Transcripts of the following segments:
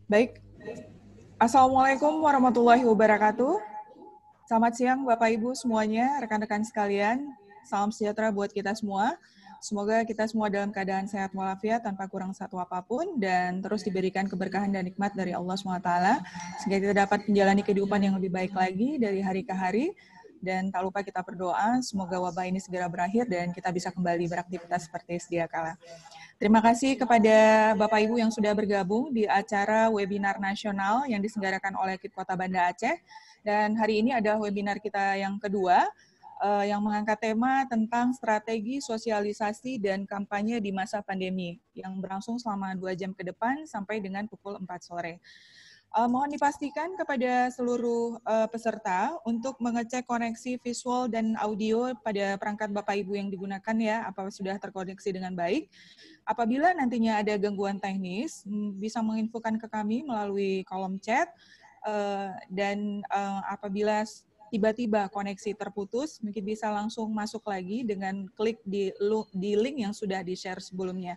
Baik, Assalamualaikum warahmatullahi wabarakatuh. Selamat siang Bapak Ibu semuanya, rekan-rekan sekalian. Salam sejahtera buat kita semua. Semoga kita semua dalam keadaan sehat walafiat tanpa kurang satu apapun dan terus diberikan keberkahan dan nikmat dari Allah SWT sehingga kita dapat menjalani kehidupan yang lebih baik lagi dari hari ke hari. Dan tak lupa kita berdoa semoga wabah ini segera berakhir dan kita bisa kembali beraktivitas seperti sedia kala. Terima kasih kepada Bapak Ibu yang sudah bergabung di acara webinar nasional yang diselenggarakan oleh KIP Kota Banda Aceh. Dan hari ini adalah webinar kita yang kedua, yang mengangkat tema tentang strategi sosialisasi dan kampanye di masa pandemi, yang berlangsung selama 2 jam ke depan sampai dengan pukul 4 sore. Mohon dipastikan kepada seluruh peserta untuk mengecek koneksi visual dan audio pada perangkat Bapak Ibu yang digunakan ya, apakah sudah terkoneksi dengan baik. Apabila nantinya ada gangguan teknis, bisa menginfokan ke kami melalui kolom chat, dan apabila tiba-tiba koneksi terputus, mungkin bisa langsung masuk lagi dengan klik di link yang sudah di-share sebelumnya.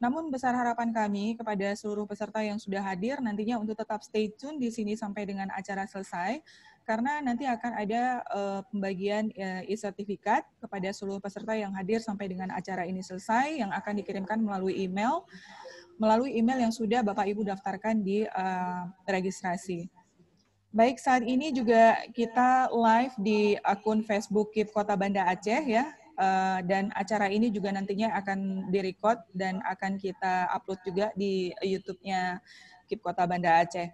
Namun besar harapan kami kepada seluruh peserta yang sudah hadir nantinya untuk tetap stay tune di sini sampai dengan acara selesai, karena nanti akan ada pembagian e-sertifikat kepada seluruh peserta yang hadir sampai dengan acara ini selesai, yang akan dikirimkan melalui email yang sudah Bapak Ibu daftarkan di registrasi. Baik, saat ini juga kita live di akun Facebook KIP Kota Banda Aceh ya, dan acara ini juga nantinya akan direcord dan akan kita upload juga di YouTube-nya KIP Kota Banda Aceh.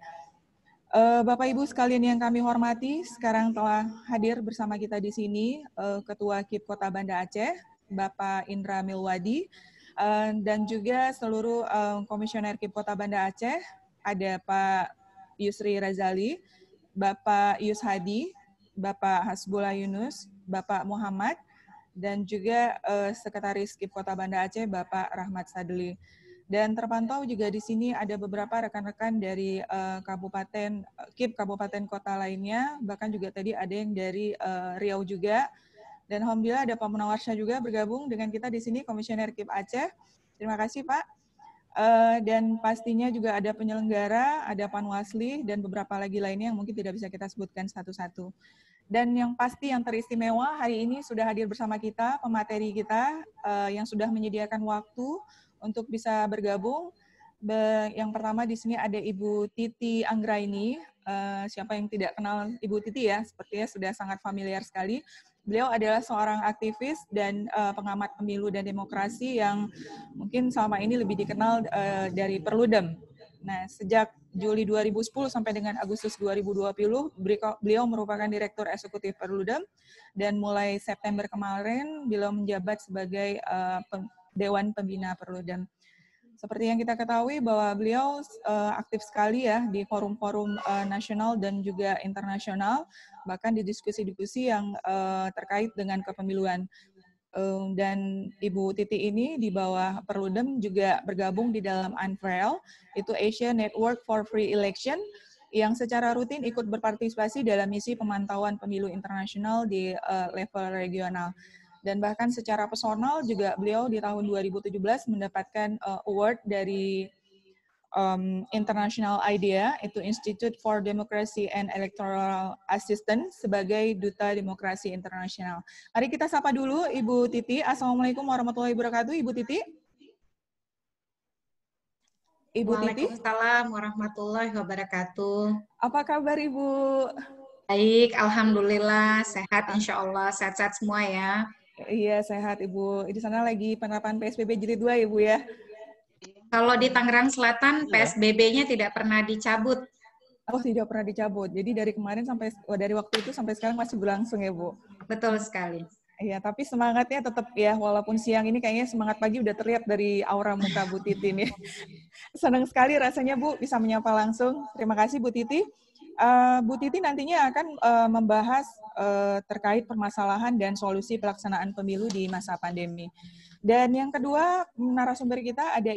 Bapak Ibu sekalian yang kami hormati, sekarang telah hadir bersama kita di sini Ketua KIP Kota Banda Aceh, Bapak Indra Milwadi, dan juga seluruh komisioner KIP Kota Banda Aceh, ada Pak Yusri Razali, Bapak Yus Hadi, Bapak Hasbullah Yunus, Bapak Muhammad, dan juga Sekretaris KIP Kota Banda Aceh, Bapak Rahmat Sadli. Dan terpantau juga di sini ada beberapa rekan-rekan dari kabupaten KIP kabupaten kota lainnya, bahkan juga tadi ada yang dari Riau juga. Dan alhamdulillah ada Pak Munawarsyah juga bergabung dengan kita di sini, Komisioner KIP Aceh. Terima kasih Pak. Dan pastinya juga ada penyelenggara, ada Panwasli, dan beberapa lagi lainnya yang mungkin tidak bisa kita sebutkan satu-satu. Dan yang pasti yang teristimewa hari ini sudah hadir bersama kita pemateri kita yang sudah menyediakan waktu untuk bisa bergabung. Yang pertama di sini ada Ibu Titi Anggraini. Siapa yang tidak kenal Ibu Titi ya, sepertinya sudah sangat familiar sekali. Beliau adalah seorang aktivis dan pengamat pemilu dan demokrasi yang mungkin selama ini lebih dikenal dari Perludem. Nah, sejak Juli 2010 sampai dengan Agustus 2020, beliau merupakan Direktur Eksekutif Perludem, dan mulai September kemarin, beliau menjabat sebagai Dewan Pembina Perludem. Seperti yang kita ketahui bahwa beliau aktif sekali ya di forum-forum nasional dan juga internasional, bahkan di diskusi-diskusi yang terkait dengan kepemiluan. Dan Ibu Titi ini di bawah Perludem juga bergabung di dalam UNFREL, itu Asia Network for Free Election, yang secara rutin ikut berpartisipasi dalam misi pemantauan pemilu internasional di level regional. Dan bahkan secara personal juga beliau di tahun 2017 mendapatkan award dari International IDEA, itu Institute for Democracy and Electoral Assistance, sebagai Duta Demokrasi Internasional. Mari kita sapa dulu Ibu Titi. Assalamualaikum warahmatullahi wabarakatuh, Ibu Titi. Ibu Titi. Waalaikumsalam warahmatullahi wabarakatuh. Apa kabar Ibu? Baik, alhamdulillah sehat, insya Allah sehat-sehat semua ya. Iya sehat Ibu. Di sana lagi penerapan PSBB jilid 2 Ibu ya. Kalau di Tangerang Selatan PSBB-nya tidak pernah dicabut. Oh, tidak pernah dicabut. Jadi dari kemarin sampai dari waktu itu sampai sekarang masih berlangsung ya Bu. Betul sekali. Iya, tapi semangatnya tetap ya, walaupun siang ini kayaknya semangat pagi udah terlihat dari aura muka Bu Titi nih. Senang sekali rasanya Bu bisa menyapa langsung. Terima kasih Bu Titi. Bu Titi nantinya akan membahas terkait permasalahan dan solusi pelaksanaan pemilu di masa pandemi. Dan yang kedua, narasumber kita ada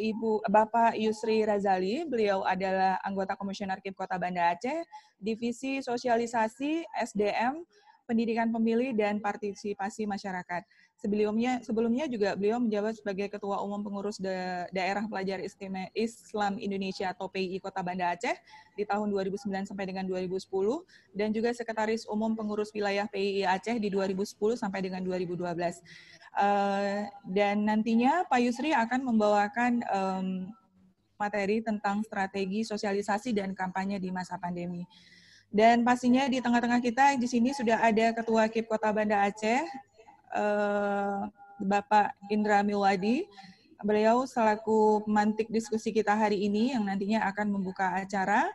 Bapak Yusri Razali. Beliau adalah anggota Komisioner KIP Kota Banda Aceh, Divisi Sosialisasi, SDM, Pendidikan Pemilih dan Partisipasi Masyarakat. Sebelumnya juga beliau menjabat sebagai Ketua Umum Pengurus Daerah Pelajar Istimewa Islam Indonesia atau PII Kota Banda Aceh di tahun 2009 sampai dengan 2010 dan juga Sekretaris Umum Pengurus Wilayah PII Aceh di 2010 sampai dengan 2012. Dan nantinya Pak Yusri akan membawakan materi tentang strategi sosialisasi dan kampanye di masa pandemi. Dan pastinya di tengah-tengah kita di sini sudah ada Ketua KIP Kota Banda Aceh, Bapak Indra Milwadi. Beliau selaku pemantik diskusi kita hari ini yang nantinya akan membuka acara.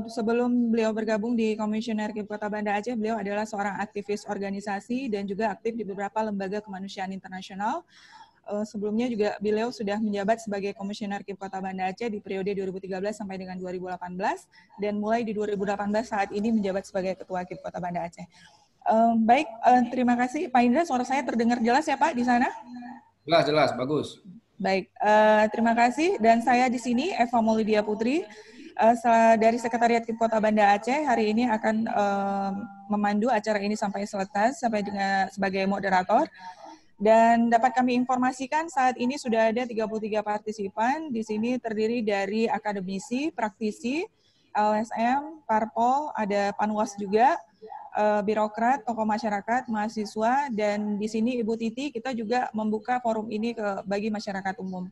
Sebelum beliau bergabung di Komisioner KIP Kota Banda Aceh, beliau adalah seorang aktivis organisasi dan juga aktif di beberapa lembaga kemanusiaan internasional. Sebelumnya juga beliau sudah menjabat sebagai Komisioner KIP Kota Banda Aceh di periode 2013 sampai dengan 2018 dan mulai di 2018 saat ini menjabat sebagai Ketua KIP Kota Banda Aceh. Baik, terima kasih Pak Indra. Suara saya terdengar jelas ya Pak di sana? Jelas, bagus. Baik, terima kasih. Dan saya di sini Eva Maulidia Putri dari Sekretariat KIP Kota Banda Aceh hari ini akan memandu acara ini sampai selesai sampai dengan sebagai moderator. Dan dapat kami informasikan saat ini sudah ada 33 partisipan. Di sini terdiri dari akademisi, praktisi, LSM, parpol, ada panwas juga, birokrat, tokoh masyarakat, mahasiswa, dan di sini Ibu Titi kita juga membuka forum ini bagi masyarakat umum.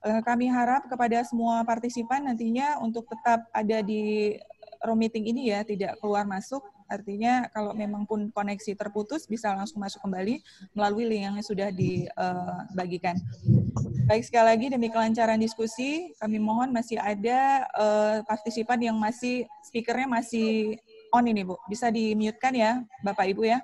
Kami harap kepada semua partisipan nantinya untuk tetap ada di room meeting ini ya, tidak keluar masuk. Artinya kalau memang pun koneksi terputus bisa langsung masuk kembali melalui link yang sudah dibagikan. Baik, sekali lagi demi kelancaran diskusi, kami mohon masih ada partisipan yang speakernya masih on ini Bu. Bisa di-mute-kan ya Bapak Ibu ya.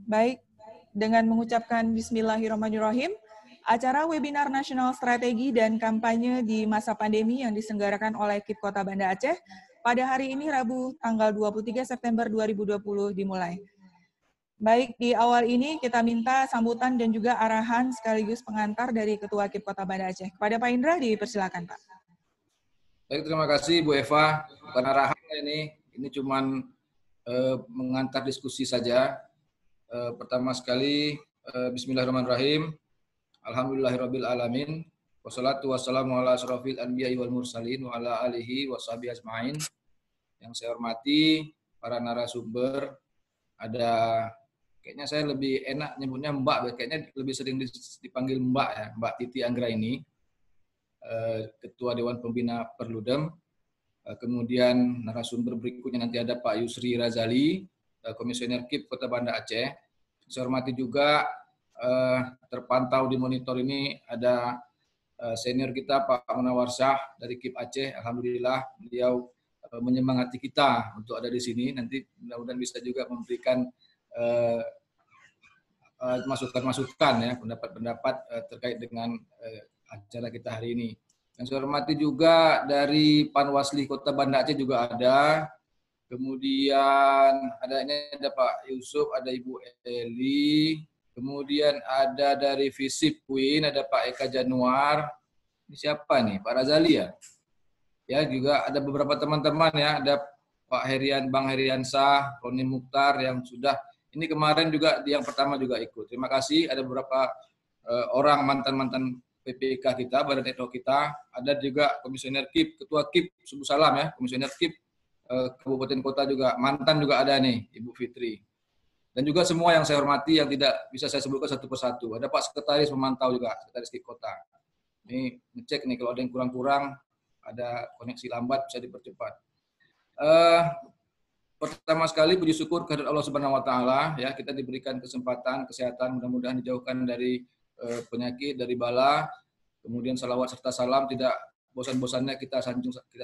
Baik, dengan mengucapkan Bismillahirrahmanirrahim, acara webinar nasional strategi dan kampanye di masa pandemi yang diselenggarakan oleh KIP Kota Banda Aceh pada hari ini Rabu tanggal 23 September 2020 dimulai. Baik, di awal ini kita minta sambutan dan juga arahan sekaligus pengantar dari Ketua KIP Kota Banda Aceh. Kepada Pak Indra dipersilakan Pak. Baik, terima kasih Bu Eva. Bukan arahan ini cuman mengantar diskusi saja. Pertama sekali, Bismillahirrahmanirrahim. Alhamdulillahirabbil alamin. Wassalatu wassalamu ala asrofil anbiya'i wal mursalin wa ala alihi wa sahbihi ajma'in. Yang saya hormati para narasumber, ada kayaknya saya lebih enak nyebutnya Mbak, kayaknya lebih sering dipanggil Mbak ya, Mbak Titi Anggraini, Ketua Dewan Pembina Perludem. Kemudian narasumber berikutnya nanti ada Pak Yusri Razali, Komisioner KIP Kota Banda Aceh. Saya hormati juga terpantau di monitor ini ada senior kita Pak Munawar Syah dari KIP Aceh. Alhamdulillah beliau menyemangati kita untuk ada di sini. Nanti mudah-mudahan bisa juga memberikan masukan-masukan ya, pendapat-pendapat terkait dengan acara kita hari ini. Yang saya hormati juga dari Panwasli Kota Banda Aceh juga ada. Kemudian ada Pak Yusuf, ada Ibu Eli. Kemudian ada dari Visip Queen, ada Pak Eka Januar. Ini siapa nih? Pak Razali ya? Ya, juga ada beberapa teman-teman ya, ada Pak Bang Heriansah, Roni Mukhtar yang sudah, ini kemarin juga yang pertama juga ikut. Terima kasih, ada beberapa orang mantan-mantan PPK kita, Badan Network kita, ada juga Komisioner KIP, Ketua KIP Subuh Salam ya, Komisioner KIP Kabupaten Kota juga, mantan juga ada nih, Ibu Fitri. Dan juga semua yang saya hormati yang tidak bisa saya sebutkan satu persatu. Ada Pak Sekretaris memantau juga, Sekretaris KIP Kota. Ini ngecek nih kalau ada yang kurang-kurang, ada koneksi lambat bisa dipercepat. Pertama sekali puji syukur kehadirat Allah Subhanahu wa taala ya, kita diberikan kesempatan kesehatan, mudah-mudahan dijauhkan dari penyakit, dari bala. Kemudian salawat serta salam tidak bosan-bosannya kita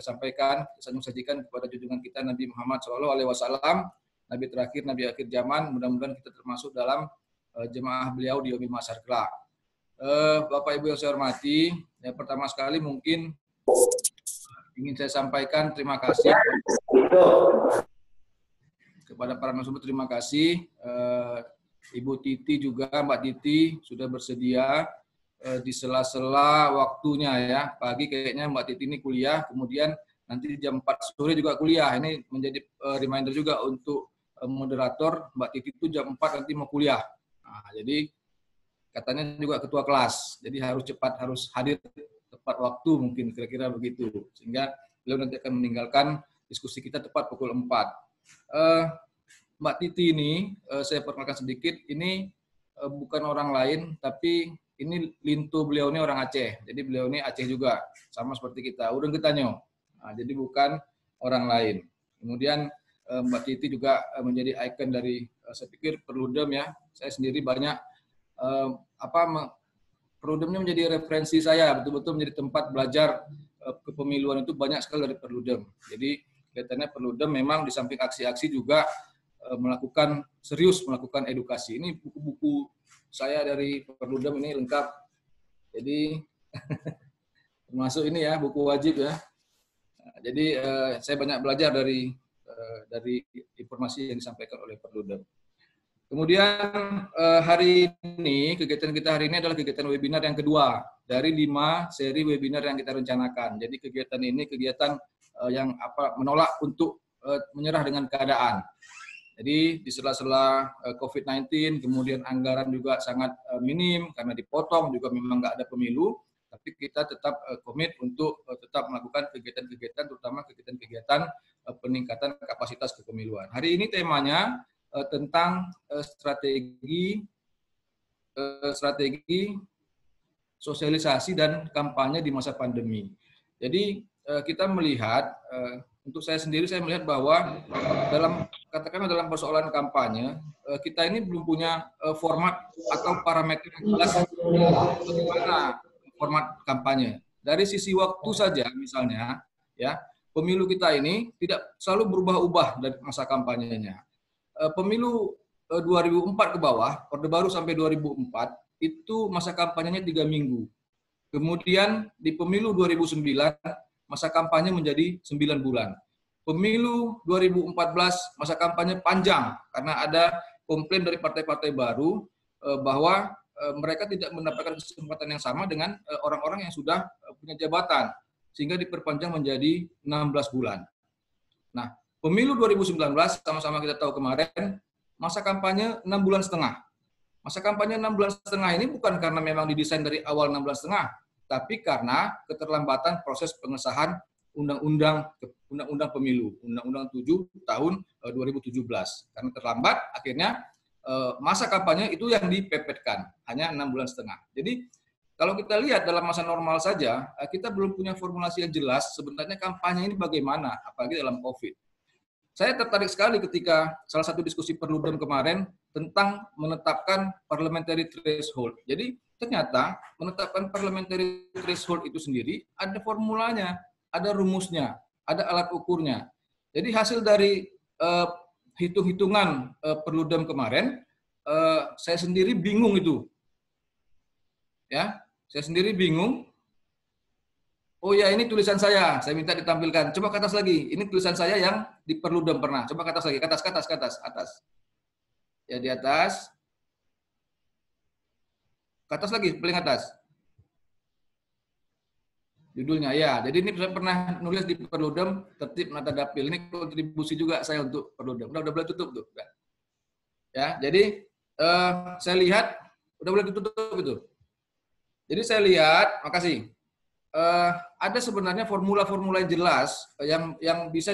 sampaikan, sanjung sajikan kepada junjungan kita Nabi Muhammad SAW, Nabi terakhir, Nabi akhir zaman. Mudah-mudahan kita termasuk dalam jemaah beliau di yaumil mahsyar kelak. Bapak Ibu yang saya hormati, yang pertama sekali mungkin ingin saya sampaikan terima kasih kepada para narasumber. Terima kasih Ibu Titi juga, Mbak Titi sudah bersedia di sela-sela waktunya ya. Pagi kayaknya Mbak Titi ini kuliah, kemudian nanti jam 4 sore juga kuliah. Ini menjadi reminder juga untuk moderator Mbak Titi itu jam 4 nanti mau kuliah. Nah, jadi katanya juga ketua kelas, jadi harus cepat, harus hadir tepat waktu mungkin kira-kira begitu. Sehingga beliau nanti akan meninggalkan diskusi kita tepat pukul 4. Mbak Titi ini, saya perkenalkan sedikit, ini bukan orang lain, tapi ini lintu beliau ini orang Aceh. Jadi beliau ini Aceh juga, sama seperti kita, Urang Getanyo. Nah, jadi bukan orang lain. Kemudian Mbak Titi juga menjadi ikon dari, saya pikir Perludem ya. Saya sendiri banyak Perludemnya menjadi referensi saya, betul-betul menjadi tempat belajar kepemiluan itu banyak sekali dari Perludem. Jadi kelihatannya Perludem memang di samping aksi-aksi juga serius melakukan edukasi. Ini buku-buku saya dari Perludem ini lengkap. Jadi termasuk ini ya, buku wajib ya. Jadi saya banyak belajar dari informasi yang disampaikan oleh Perludem. Kemudian hari ini, kegiatan kita hari ini adalah kegiatan webinar yang kedua dari 5 seri webinar yang kita rencanakan. Jadi kegiatan ini kegiatan yang menolak untuk menyerah dengan keadaan. Jadi di sela-sela COVID-19, kemudian anggaran juga sangat minim karena dipotong, juga memang nggak ada pemilu, tapi kita tetap komit untuk tetap melakukan kegiatan-kegiatan, terutama kegiatan-kegiatan peningkatan kapasitas kepemiluan. Hari ini temanya tentang strategi sosialisasi dan kampanye di masa pandemi. Jadi kita melihat, untuk saya sendiri saya melihat bahwa katakanlah dalam persoalan kampanye, kita ini belum punya format atau parameter yang jelas bagaimana format kampanye. Dari sisi waktu saja misalnya, ya, pemilu kita ini tidak selalu berubah-ubah dari masa kampanyenya. Pemilu 2004 ke bawah, Orde Baru sampai 2004, itu masa kampanyenya 3 minggu. Kemudian di pemilu 2009, masa kampanye menjadi 9 bulan. Pemilu 2014, masa kampanye panjang, karena ada komplain dari partai-partai baru bahwa mereka tidak mendapatkan kesempatan yang sama dengan orang-orang yang sudah punya jabatan, sehingga diperpanjang menjadi 16 bulan. Nah, pemilu 2019, sama-sama kita tahu kemarin, masa kampanye 6 bulan setengah. Masa kampanye 6 bulan setengah ini bukan karena memang didesain dari awal 6 bulan setengah, tapi karena keterlambatan proses pengesahan Undang-Undang Pemilu, Undang-Undang 7 tahun 2017. Karena terlambat, akhirnya masa kampanye itu yang dipepetkan, hanya 6 bulan setengah. Jadi, kalau kita lihat dalam masa normal saja, kita belum punya formulasi yang jelas sebenarnya kampanye ini bagaimana, apalagi dalam COVID. Saya tertarik sekali ketika salah satu diskusi Perludem kemarin tentang menetapkan parliamentary threshold. Jadi ternyata menetapkan parliamentary threshold itu sendiri ada formulanya, ada rumusnya, ada alat ukurnya. Jadi hasil dari hitung-hitungan Perludem kemarin, saya sendiri bingung itu. Ya, saya sendiri bingung. Oh ya, ini tulisan saya minta ditampilkan. Coba ke atas lagi. Ini tulisan saya yang di Perludem pernah. Coba ke atas lagi, ke atas. Ya, di atas. Ke atas lagi, paling atas. Judulnya, ya. Jadi ini saya pernah nulis di Perludem, tertib nata dapil. Ini kontribusi juga saya untuk Perludem. Udah boleh tutup tuh. Ya, jadi saya lihat, udah boleh ditutup itu. Jadi saya lihat, makasih. Ada sebenarnya formula-formula yang jelas yang bisa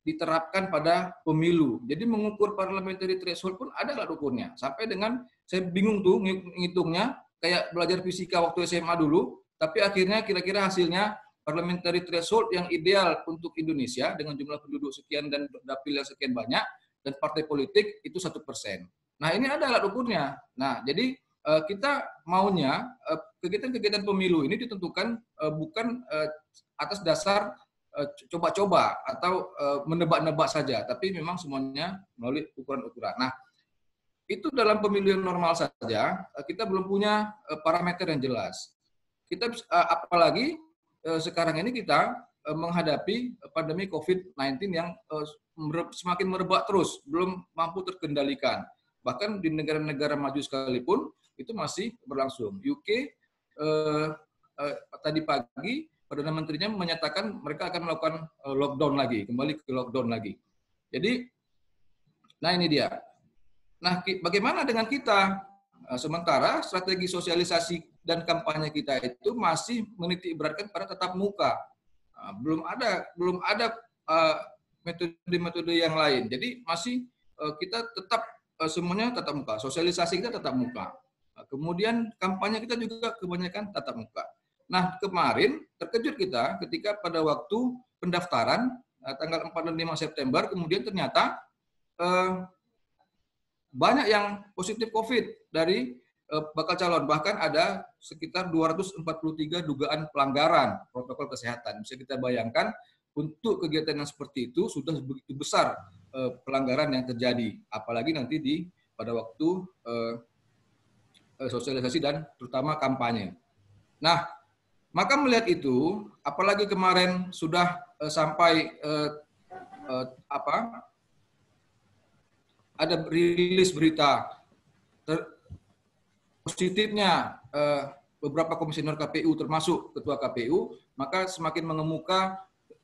diterapkan pada pemilu. Jadi mengukur parliamentary threshold pun ada alat ukurnya. Sampai dengan saya bingung tuh ngitungnya, kayak belajar fisika waktu SMA dulu, tapi akhirnya kira-kira hasilnya parliamentary threshold yang ideal untuk Indonesia dengan jumlah penduduk sekian dan dapil yang sekian banyak dan partai politik itu 1%. Nah, ini ada alat ukurnya. Nah, jadi kita maunya kegiatan-kegiatan pemilu ini ditentukan bukan atas dasar coba-coba atau menebak-nebak saja, tapi memang semuanya melalui ukuran-ukuran. Nah, itu dalam pemilu yang normal saja kita belum punya parameter yang jelas. Kita apalagi sekarang ini kita menghadapi pandemi COVID-19 yang semakin merebak terus, belum mampu terkendalikan. Bahkan di negara-negara maju sekalipun itu masih berlangsung. UK tadi pagi Perdana Menterinya menyatakan mereka akan melakukan lockdown lagi, kembali ke lockdown lagi. Jadi Nah ini dia. Nah bagaimana dengan kita? Sementara strategi sosialisasi dan kampanye kita itu masih menitik beratkan pada tatap muka. Belum ada metode-metode yang lain. Jadi masih kita tetap semuanya tatap muka. Sosialisasi kita tatap muka. Kemudian kampanye kita juga kebanyakan tatap muka. Nah kemarin terkejut kita ketika pada waktu pendaftaran tanggal 4 dan 5 September kemudian ternyata banyak yang positif COVID dari bakal calon. Bahkan ada sekitar 243 dugaan pelanggaran protokol kesehatan. Bisa kita bayangkan untuk kegiatan yang seperti itu sudah begitu besar pelanggaran yang terjadi. Apalagi nanti pada waktu sosialisasi dan terutama kampanye. Nah, maka melihat itu, apalagi kemarin sudah sampai ada rilis berita positifnya beberapa komisioner KPU termasuk ketua KPU, maka semakin mengemuka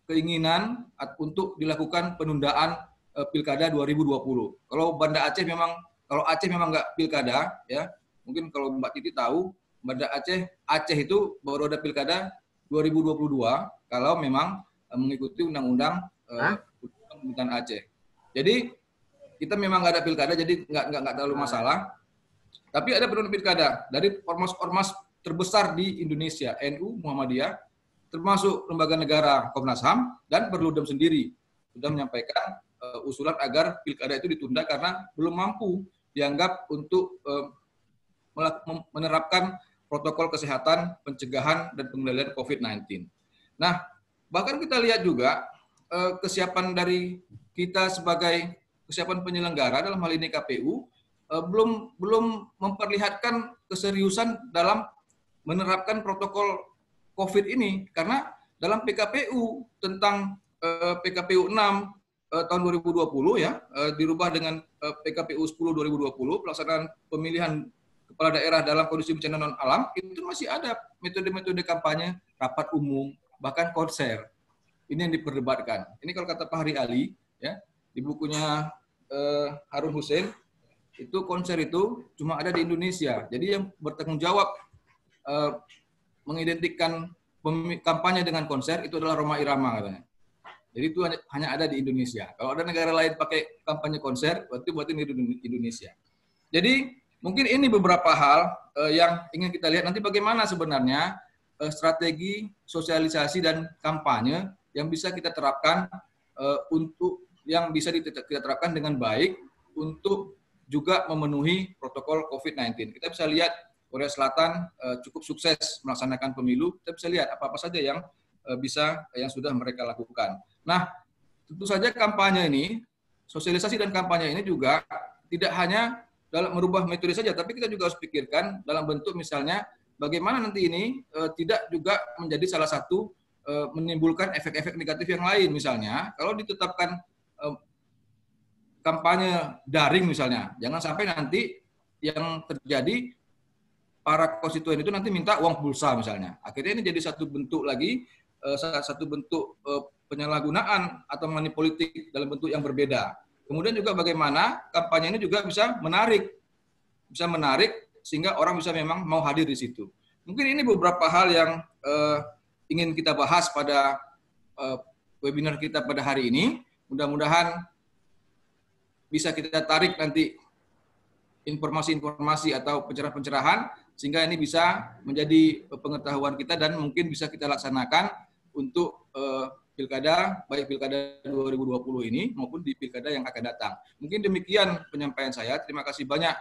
keinginan untuk dilakukan penundaan pilkada 2020. Kalau Aceh memang nggak pilkada, ya mungkin kalau Mbak Titi tahu, Aceh itu baru ada pilkada 2022 kalau memang mengikuti undang-undang pemerintahan Aceh. Jadi kita memang nggak ada pilkada, jadi nggak terlalu masalah. Tapi ada penundaan pilkada dari ormas-ormas terbesar di Indonesia, NU, Muhammadiyah, termasuk lembaga negara Komnas HAM dan Perludem sendiri sudah menyampaikan usulan agar pilkada itu ditunda karena belum mampu dianggap untuk menerapkan protokol kesehatan, pencegahan dan pengendalian COVID-19. Nah, bahkan kita lihat juga kesiapan dari kita sebagai kesiapan penyelenggara dalam hal ini KPU belum memperlihatkan keseriusan dalam menerapkan protokol COVID ini karena dalam PKPU tentang PKPU 6 tahun 2020 ya dirubah dengan PKPU 10 2020 pelaksanaan pemilihan kepala daerah dalam kondisi bencana non alam itu masih ada metode-metode kampanye, rapat umum, bahkan konser. Ini yang diperdebatkan. Ini kalau kata Pak Hari Ali ya di bukunya Harun Hussein itu konser itu cuma ada di Indonesia. Jadi yang bertanggung jawab mengidentikan kampanye dengan konser itu adalah Rhoma Irama katanya. Jadi itu hanya ada di Indonesia. Kalau ada negara lain pakai kampanye konser, berarti di Indonesia. Jadi mungkin ini beberapa hal yang ingin kita lihat nanti bagaimana sebenarnya strategi sosialisasi dan kampanye yang bisa kita terapkan untuk yang bisa kita terapkan dengan baik untuk juga memenuhi protokol COVID-19. Kita bisa lihat Korea Selatan cukup sukses melaksanakan pemilu. Kita bisa lihat apa-apa saja yang yang sudah mereka lakukan. Nah, tentu saja kampanye ini, sosialisasi dan kampanye ini juga tidak hanya dalam merubah metode saja, tapi kita juga harus pikirkan dalam bentuk misalnya bagaimana nanti ini tidak juga menjadi salah satu menimbulkan efek-efek negatif yang lain. Misalnya, kalau ditetapkan kampanye daring misalnya, jangan sampai nanti yang terjadi para konstituen itu nanti minta uang pulsa misalnya. Akhirnya ini jadi satu bentuk lagi, satu bentuk penyalahgunaan atau money politik dalam bentuk yang berbeda. Kemudian juga bagaimana kampanye ini juga bisa menarik sehingga orang bisa memang mau hadir di situ. Mungkin ini beberapa hal yang ingin kita bahas pada webinar kita pada hari ini. Mudah-mudahan bisa kita tarik nanti informasi-informasi atau pencerahan-pencerahan sehingga ini bisa menjadi pengetahuan kita dan mungkin bisa kita laksanakan untuk pilkada, baik pilkada 2020 ini maupun di pilkada yang akan datang. Mungkin demikian penyampaian saya. Terima kasih banyak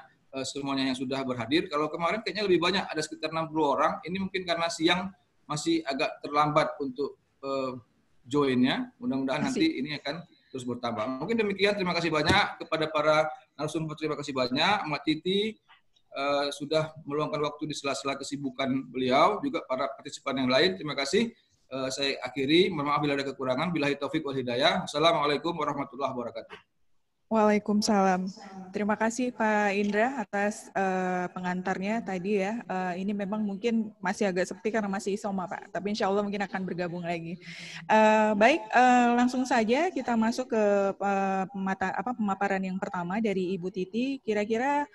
semuanya yang sudah berhadir. Kalau kemarin kayaknya lebih banyak, ada sekitar 60 orang. Ini mungkin karena siang masih agak terlambat untuk join-nya. Mudah-mudahan nanti ini akan terus bertambah. Mungkin demikian, terima kasih banyak kepada para narasumber, terima kasih banyak. Mbak Titi sudah meluangkan waktu di sela-sela kesibukan beliau, juga para partisipan yang lain, terima kasih. Saya akhiri, mohon maaf bila ada kekurangan. Billahi taufik wal hidayah. Assalamualaikum warahmatullahi wabarakatuh. Waalaikumsalam. Terima kasih Pak Indra atas pengantarnya tadi ya. Ini memang mungkin masih agak sepi karena masih isoma Pak, tapi insya Allah mungkin akan bergabung lagi. Baik, langsung saja kita masuk ke pemaparan yang pertama dari Ibu Titi. Kira-kira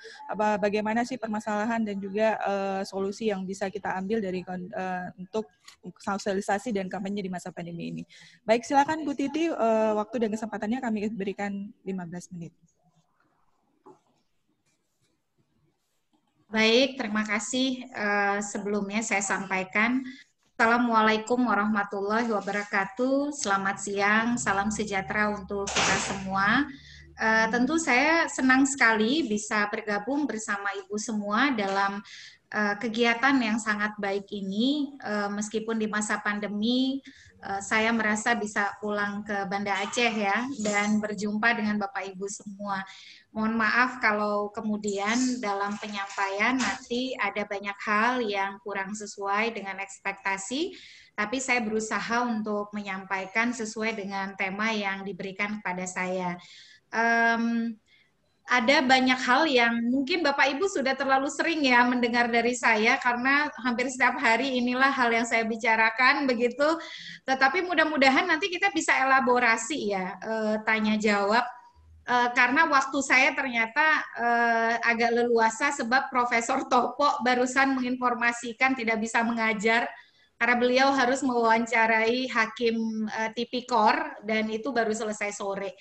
bagaimana sih permasalahan dan juga solusi yang bisa kita ambil dari untuk sosialisasi dan kampanye di masa pandemi ini. Baik, silakan Bu Titi, waktu dan kesempatannya kami berikan 15 menit. Baik, terima kasih. Sebelumnya saya sampaikan, Assalamualaikum warahmatullahi wabarakatuh. Selamat siang, salam sejahtera untuk kita semua. Tentu saya senang sekali bisa bergabung bersama Ibu semua dalam kegiatan yang sangat baik ini. Meskipun di masa pandemi, saya merasa bisa pulang ke Banda Aceh ya, dan berjumpa dengan Bapak Ibu semua. Mohon maaf kalau kemudian dalam penyampaian nanti ada banyak hal yang kurang sesuai dengan ekspektasi, tapi saya berusaha untuk menyampaikan sesuai dengan tema yang diberikan kepada saya. Ada banyak hal yang mungkin Bapak Ibu sudah terlalu sering ya mendengar dari saya, karena hampir setiap hari inilah hal yang saya bicarakan begitu. Tetapi mudah-mudahan nanti kita bisa elaborasi ya, tanya jawab. Karena waktu saya ternyata agak leluasa sebab Profesor Topo barusan menginformasikan tidak bisa mengajar karena beliau harus mewawancarai hakim tipikor dan itu baru selesai sore.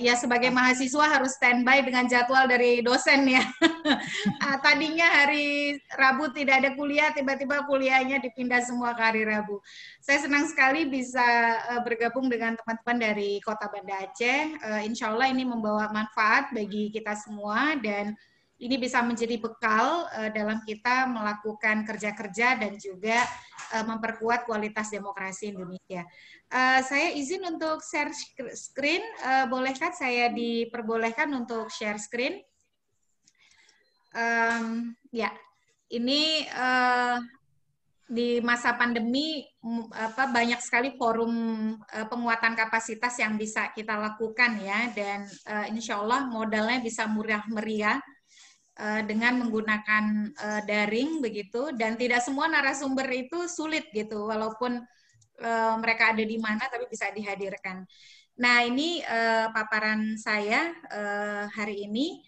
Ya sebagai mahasiswa harus standby dengan jadwal dari dosen ya. Tadinya hari Rabu tidak ada kuliah, tiba-tiba kuliahnya dipindah semua ke hari Rabu. Saya senang sekali bisa bergabung dengan teman-teman dari Kota Banda Aceh. Insya Allah ini membawa manfaat bagi kita semua dan ini bisa menjadi bekal dalam kita melakukan kerja-kerja dan juga memperkuat kualitas demokrasi Indonesia. Saya izin untuk share screen. Bolehkah saya diperbolehkan untuk share screen? Ya, ini di masa pandemi banyak sekali forum penguatan kapasitas yang bisa kita lakukan ya, dan insya Allah modalnya bisa murah meriah dengan menggunakan daring begitu, dan tidak semua narasumber itu sulit gitu, walaupun mereka ada di mana tapi bisa dihadirkan. Nah ini paparan saya hari ini.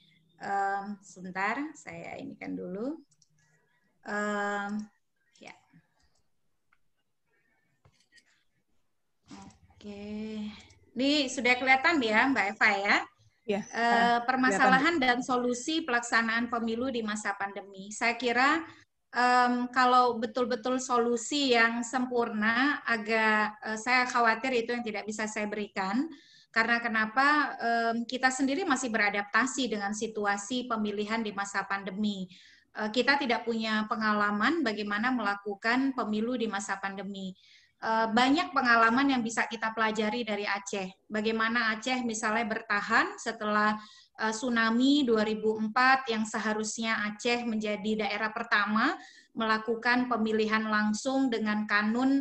Sebentar, saya inikan dulu. Ya. Oke, ini sudah kelihatan ya Mbak Eva ya? Ya. Permasalahan dan solusi pelaksanaan pemilu di masa pandemi. Saya kira kalau betul-betul solusi yang sempurna, saya khawatir itu yang tidak bisa saya berikan. Karena kenapa? Kita sendiri masih beradaptasi dengan situasi pemilihan di masa pandemi. Kita tidak punya pengalaman bagaimana melakukan pemilu di masa pandemi. Banyak pengalaman yang bisa kita pelajari dari Aceh. Bagaimana Aceh misalnya bertahan setelah tsunami 2004 yang seharusnya Aceh menjadi daerah pertama melakukan pemilihan langsung dengan kanun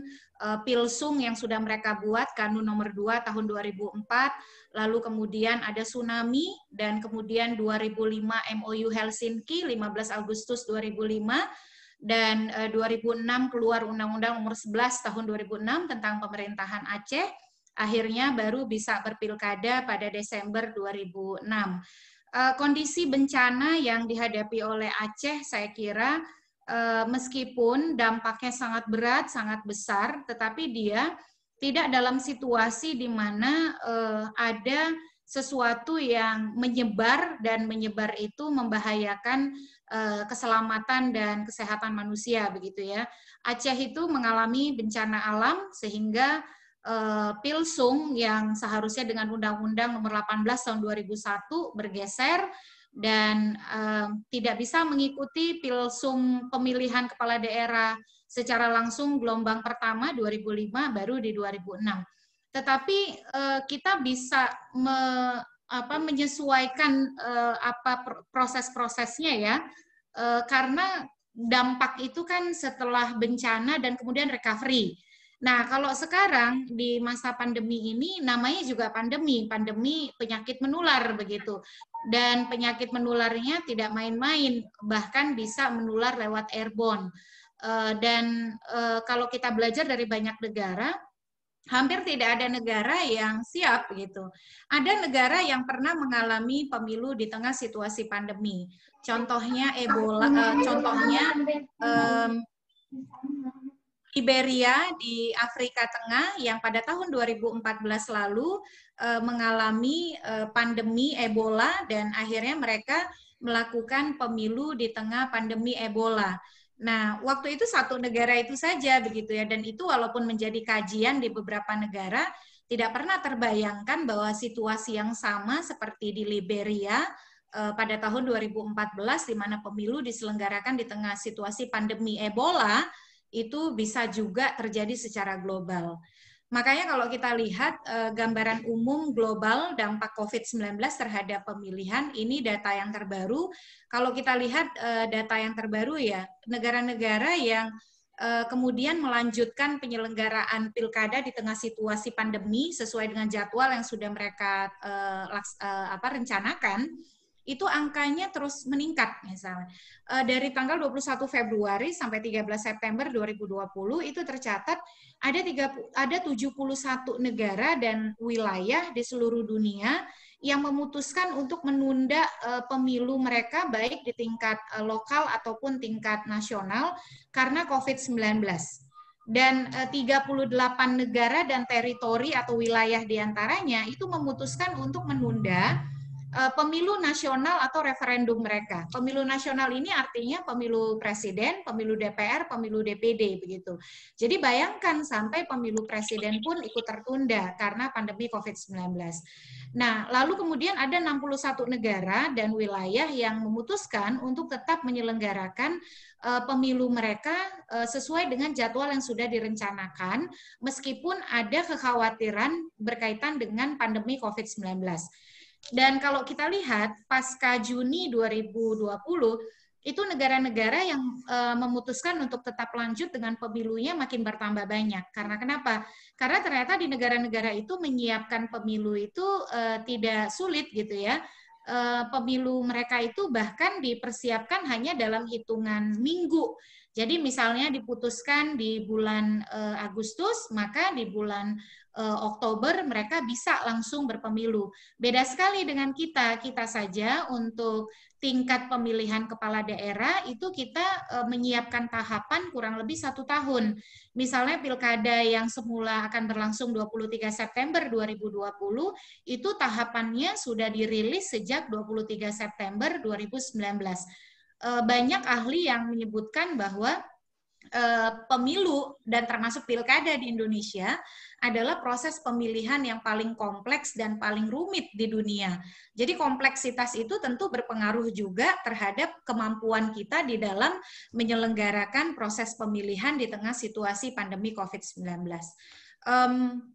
Pilsung yang sudah mereka buat, kanun nomor 2 tahun 2004, lalu kemudian ada tsunami, dan kemudian 2005 MOU Helsinki 15 Agustus 2005, dan 2006 keluar Undang-Undang nomor 11 tahun 2006 tentang pemerintahan Aceh, akhirnya baru bisa berpilkada pada Desember 2006. Kondisi bencana yang dihadapi oleh Aceh saya kira meskipun dampaknya sangat berat, sangat besar, tetapi dia tidak dalam situasi di mana ada sesuatu yang menyebar, dan menyebar itu membahayakan keselamatan dan kesehatan manusia begitu ya. Aceh itu mengalami bencana alam sehingga Pilsung yang seharusnya dengan Undang-Undang nomor 18 tahun 2001 bergeser dan tidak bisa mengikuti Pilsung pemilihan kepala daerah secara langsung gelombang pertama 2005 baru di 2006. Tetapi kita bisa menyesuaikan proses-prosesnya ya, karena dampak itu kan setelah bencana dan kemudian recovery. Nah, kalau sekarang di masa pandemi ini namanya juga pandemi penyakit menular begitu. Dan penyakit menularnya tidak main-main, bahkan bisa menular lewat airborne. Dan kalau kita belajar dari banyak negara, hampir tidak ada negara yang siap gitu. Ada negara yang pernah mengalami pemilu di tengah situasi pandemi. Contohnya Ebola, contohnya Liberia di Afrika Tengah yang pada tahun 2014 lalu mengalami pandemi Ebola dan akhirnya mereka melakukan pemilu di tengah pandemi Ebola. Nah, waktu itu satu negara itu saja begitu ya, dan itu walaupun menjadi kajian di beberapa negara, tidak pernah terbayangkan bahwa situasi yang sama seperti di Liberia pada tahun 2014 di mana pemilu diselenggarakan di tengah situasi pandemi Ebola, itu bisa juga terjadi secara global. Makanya kalau kita lihat gambaran umum global dampak COVID-19 terhadap pemilihan, ini data yang terbaru. Kalau kita lihat data yang terbaru ya, negara-negara yang kemudian melanjutkan penyelenggaraan pilkada di tengah situasi pandemi sesuai dengan jadwal yang sudah mereka rencanakan, itu angkanya terus meningkat misalnya. Dari tanggal 21 Februari sampai 13 September 2020 itu tercatat ada 71 negara dan wilayah di seluruh dunia yang memutuskan untuk menunda pemilu mereka baik di tingkat lokal ataupun tingkat nasional karena COVID-19. Dan 38 negara dan teritori atau wilayah diantaranya itu memutuskan untuk menunda pemilu nasional atau referendum mereka. Pemilu nasional ini artinya pemilu presiden, pemilu DPR, pemilu DPD begitu. Jadi bayangkan sampai pemilu presiden pun ikut tertunda karena pandemi COVID-19. Nah, lalu kemudian ada 61 negara dan wilayah yang memutuskan untuk tetap menyelenggarakan pemilu mereka sesuai dengan jadwal yang sudah direncanakan meskipun ada kekhawatiran berkaitan dengan pandemi COVID-19. Dan kalau kita lihat pasca Juni 2020 itu negara-negara yang memutuskan untuk tetap lanjut dengan pemilunya makin bertambah banyak. Karena kenapa? Karena ternyata di negara-negara itu menyiapkan pemilu itu tidak sulit gitu ya. Pemilu mereka itu bahkan dipersiapkan hanya dalam hitungan minggu. Jadi misalnya diputuskan di bulan Agustus, maka di bulan Oktober mereka bisa langsung berpemilu. Beda sekali dengan kita saja untuk tingkat pemilihan kepala daerah itu kita menyiapkan tahapan kurang lebih 1 tahun. Misalnya pilkada yang semula akan berlangsung 23 September 2020, itu tahapannya sudah dirilis sejak 23 September 2019. Banyak ahli yang menyebutkan bahwa pemilu dan termasuk pilkada di Indonesia adalah proses pemilihan yang paling kompleks dan paling rumit di dunia. Jadi kompleksitas itu tentu berpengaruh juga terhadap kemampuan kita di dalam menyelenggarakan proses pemilihan di tengah situasi pandemi COVID-19.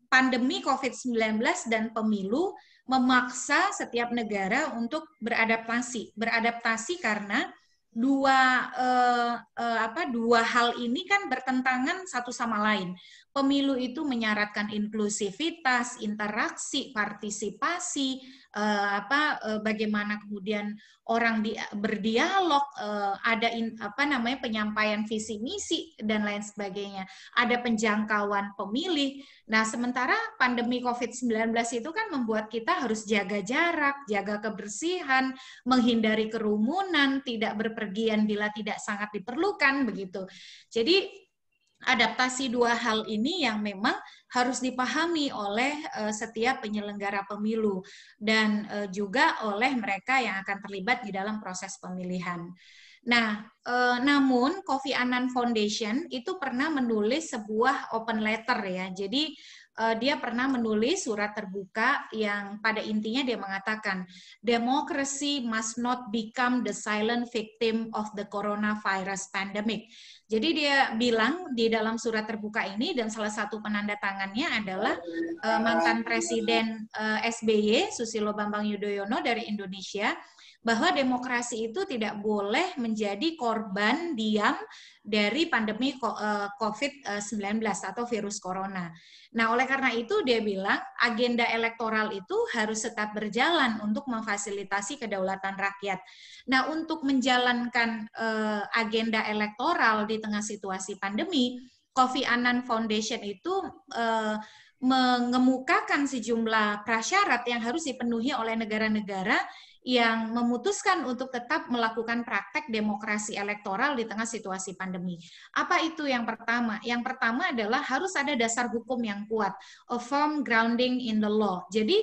Pandemi COVID-19 dan pemilu memaksa setiap negara untuk beradaptasi karena dua hal ini kan bertentangan satu sama lain. Pemilu itu menyaratkan inklusivitas, interaksi, partisipasi, bagaimana kemudian orang berdialog, ada penyampaian visi misi dan lain sebagainya, ada penjangkauan pemilih. Nah, sementara pandemi COVID-19 itu kan membuat kita harus jaga jarak, jaga kebersihan, menghindari kerumunan, tidak berpergian bila tidak sangat diperlukan begitu. Jadi adaptasi dua hal ini yang memang harus dipahami oleh setiap penyelenggara pemilu dan juga oleh mereka yang akan terlibat di dalam proses pemilihan. Nah, namun Kofi Annan Foundation itu pernah menulis sebuah open letter ya. Jadi dia pernah menulis surat terbuka yang pada intinya dia mengatakan, democracy must not become the silent victim of the coronavirus pandemic. Jadi dia bilang di dalam surat terbuka ini, dan salah satu penandatangannya adalah mantan Presiden SBY, Susilo Bambang Yudhoyono dari Indonesia, bahwa demokrasi itu tidak boleh menjadi korban diam dari pandemi COVID-19 atau virus corona. Nah, oleh karena itu dia bilang agenda elektoral itu harus tetap berjalan untuk memfasilitasi kedaulatan rakyat. Nah, untuk menjalankan agenda elektoral di tengah situasi pandemi, Kofi Annan Foundation itu mengemukakan sejumlah prasyarat yang harus dipenuhi oleh negara-negara yang memutuskan untuk tetap melakukan praktek demokrasi elektoral di tengah situasi pandemi. Apa itu yang pertama? Yang pertama adalah harus ada dasar hukum yang kuat, a firm grounding in the law. Jadi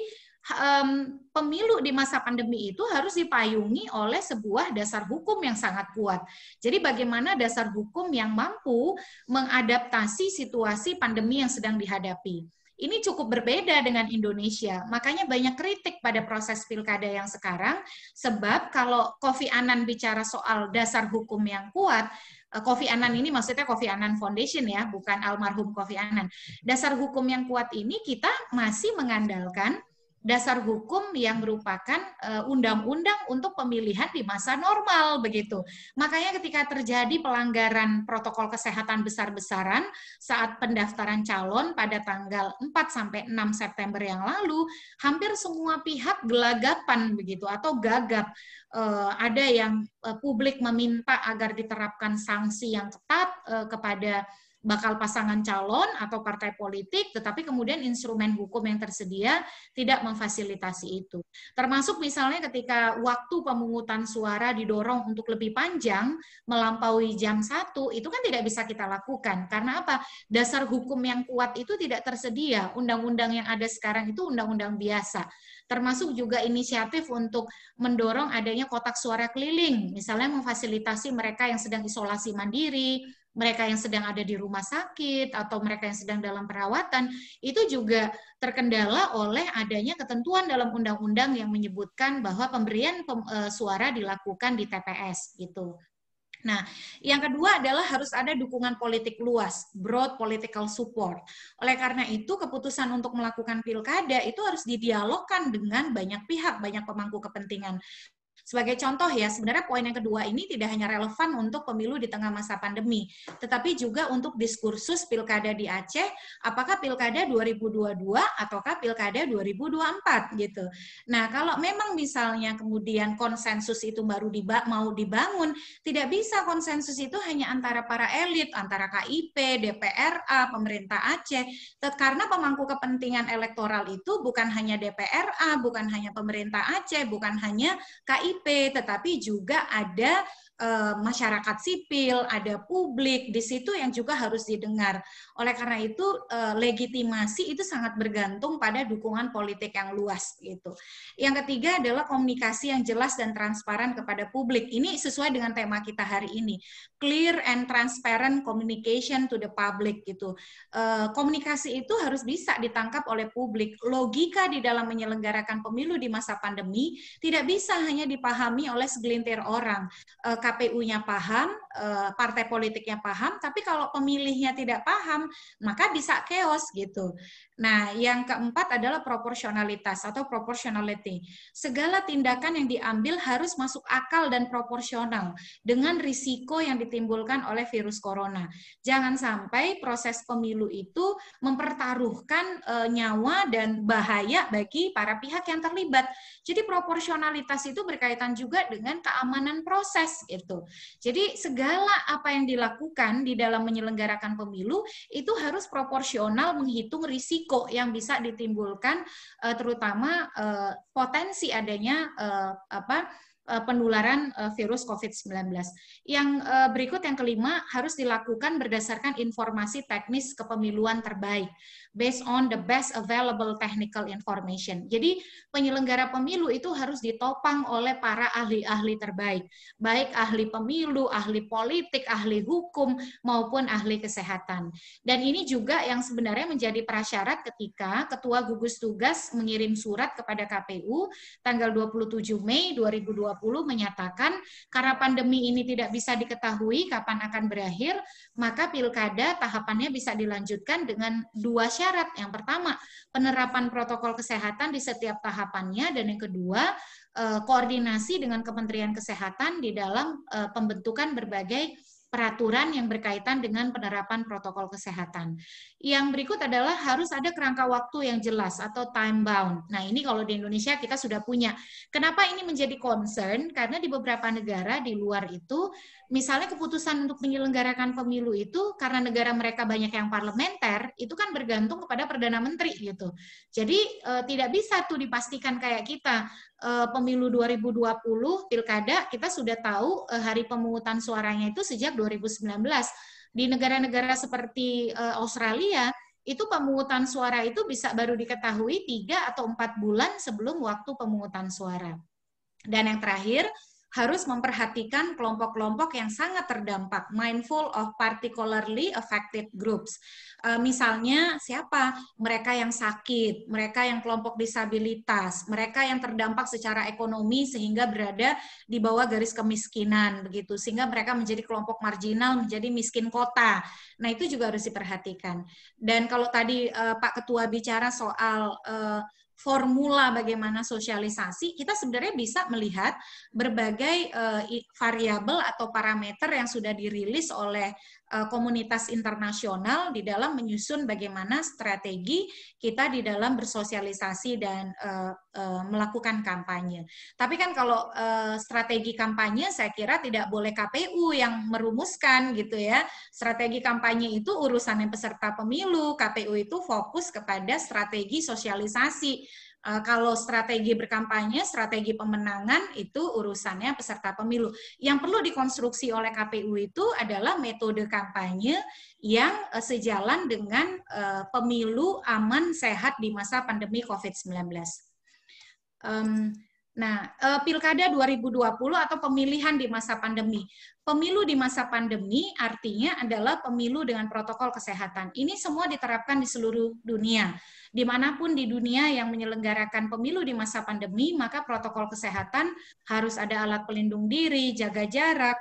pemilu di masa pandemi itu harus dipayungi oleh sebuah dasar hukum yang sangat kuat. Jadi bagaimana dasar hukum yang mampu mengadaptasi situasi pandemi yang sedang dihadapi. Ini cukup berbeda dengan Indonesia. Makanya banyak kritik pada proses pilkada yang sekarang, sebab kalau Kofi Annan bicara soal dasar hukum yang kuat, Kofi Annan ini maksudnya Kofi Annan Foundation ya, bukan almarhum Kofi Annan. Dasar hukum yang kuat ini kita masih mengandalkan dasar hukum yang merupakan undang-undang untuk pemilihan di masa normal begitu. Makanya ketika terjadi pelanggaran protokol kesehatan besar-besaran saat pendaftaran calon pada tanggal 4 sampai 6 September yang lalu, hampir semua pihak gelagapan begitu atau gagap. Ada yang publik meminta agar diterapkan sanksi yang ketat kepada bakal pasangan calon atau partai politik, tetapi kemudian instrumen hukum yang tersedia tidak memfasilitasi itu. Termasuk misalnya ketika waktu pemungutan suara didorong untuk lebih panjang, melampaui jam 1, itu kan tidak bisa kita lakukan. Karena apa? Dasar hukum yang kuat itu tidak tersedia. Undang-undang yang ada sekarang itu undang-undang biasa. Termasuk juga inisiatif untuk mendorong adanya kotak suara keliling, misalnya memfasilitasi mereka yang sedang isolasi mandiri, mereka yang sedang ada di rumah sakit, atau mereka yang sedang dalam perawatan, itu juga terkendala oleh adanya ketentuan dalam undang-undang yang menyebutkan bahwa pemberian suara dilakukan di TPS gitu. Nah, yang kedua adalah harus ada dukungan politik luas, broad political support. Oleh karena itu, keputusan untuk melakukan pilkada itu harus didialogkan dengan banyak pihak, banyak pemangku kepentingan. Sebagai contoh ya, sebenarnya poin yang kedua ini tidak hanya relevan untuk pemilu di tengah masa pandemi, tetapi juga untuk diskursus pilkada di Aceh, apakah pilkada 2022 ataukah pilkada 2024 gitu. Nah, kalau memang misalnya kemudian konsensus itu baru mau dibangun, tidak bisa konsensus itu hanya antara para elit, antara KIP, DPRA, pemerintah Aceh, karena pemangku kepentingan elektoral itu bukan hanya DPRA, bukan hanya pemerintah Aceh, bukan hanya KIP, tetapi juga ada masyarakat sipil, ada publik di situ yang juga harus didengar. Oleh karena itu legitimasi itu sangat bergantung pada dukungan politik yang luas gitu. Yang ketiga adalah komunikasi yang jelas dan transparan kepada publik. Ini sesuai dengan tema kita hari ini. Clear and transparent communication to the public gitu. Komunikasi itu harus bisa ditangkap oleh publik. Logika di dalam menyelenggarakan pemilu di masa pandemi tidak bisa hanya dipahami oleh segelintir orang. KPU-nya paham, partai politiknya paham, tapi kalau pemilihnya tidak paham, maka bisa chaos gitu. Nah, yang keempat adalah proporsionalitas atau proportionality. Segala tindakan yang diambil harus masuk akal dan proporsional dengan risiko yang ditimbulkan oleh virus corona. Jangan sampai proses pemilu itu mempertaruhkan nyawa dan bahaya bagi para pihak yang terlibat. Jadi proporsionalitas itu berkaitan juga dengan keamanan proses gitu. Jadi segala apa yang dilakukan di dalam menyelenggarakan pemilu itu harus proporsional menghitung risiko yang bisa ditimbulkan, terutama potensi adanya penularan virus COVID-19. Yang berikut, yang kelima, harus dilakukan berdasarkan informasi teknis kepemiluan terbaik, based on the best available technical information. Jadi penyelenggara pemilu itu harus ditopang oleh para ahli-ahli terbaik, baik ahli pemilu, ahli politik, ahli hukum, maupun ahli kesehatan. Dan ini juga yang sebenarnya menjadi prasyarat ketika Ketua Gugus Tugas mengirim surat kepada KPU tanggal 27 Mei 2020 menyatakan karena pandemi ini tidak bisa diketahui kapan akan berakhir, maka pilkada tahapannya bisa dilanjutkan dengan 2 syarat. Yang pertama, penerapan protokol kesehatan di setiap tahapannya, dan yang kedua, koordinasi dengan Kementerian Kesehatan di dalam pembentukan berbagai peraturan yang berkaitan dengan penerapan protokol kesehatan. Yang berikut adalah harus ada kerangka waktu yang jelas atau time bound. Nah, ini kalau di Indonesia kita sudah punya. Kenapa ini menjadi concern? Karena di beberapa negara di luar itu, misalnya keputusan untuk menyelenggarakan pemilu itu karena negara mereka banyak yang parlementer, itu kan bergantung kepada Perdana Menteri gitu. Jadi tidak bisa tuh dipastikan kayak kita. Pemilu 2020 pilkada kita sudah tahu hari pemungutan suaranya itu sejak 2019. Di negara-negara seperti Australia itu pemungutan suara itu bisa baru diketahui 3 atau 4 bulan sebelum waktu pemungutan suara. Dan yang terakhir, harus memperhatikan kelompok-kelompok yang sangat terdampak, mindful of particularly affected groups. Misalnya siapa? Mereka yang sakit, mereka yang kelompok disabilitas, mereka yang terdampak secara ekonomi sehingga berada di bawah garis kemiskinan, begitu, sehingga mereka menjadi kelompok marginal, menjadi miskin kota. Nah, itu juga harus diperhatikan. Dan kalau tadi Pak Ketua bicara soal formula bagaimana sosialisasi, kita sebenarnya bisa melihat berbagai variabel atau parameter yang sudah dirilis oleh komunitas internasional di dalam menyusun bagaimana strategi kita di dalam bersosialisasi dan melakukan kampanye. Tapi kan kalau strategi kampanye saya kira tidak boleh KPU yang merumuskan gitu ya. Strategi kampanye itu urusannya peserta pemilu, KPU itu fokus kepada strategi sosialisasi. Kalau strategi berkampanye, strategi pemenangan itu urusannya peserta pemilu. Yang perlu dikonstruksi oleh KPU itu adalah metode kampanye yang sejalan dengan pemilu aman sehat di masa pandemi COVID-19. Nah, Pilkada 2020 atau pemilihan di masa pandemi. Pemilu di masa pandemi artinya adalah pemilu dengan protokol kesehatan. Ini semua diterapkan di seluruh dunia. Dimanapun di dunia yang menyelenggarakan pemilu di masa pandemi, maka protokol kesehatan harus ada alat pelindung diri, jaga jarak,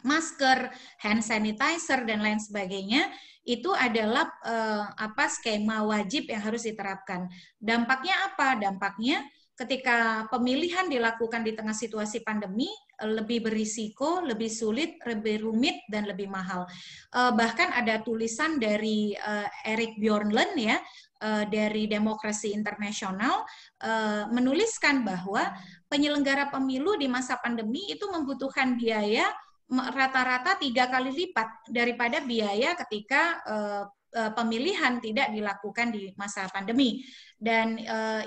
masker, hand sanitizer, dan lain sebagainya. Itu adalah skema wajib yang harus diterapkan. Dampaknya apa? Dampaknya ketika pemilihan dilakukan di tengah situasi pandemi, lebih berisiko, lebih sulit, lebih rumit, dan lebih mahal. Bahkan ada tulisan dari Erik Bjornlund ya, dari Demokrasi Internasional, menuliskan bahwa penyelenggara pemilu di masa pandemi itu membutuhkan biaya rata-rata 3 kali lipat daripada biaya ketika pemilihan tidak dilakukan di masa pandemi. Dan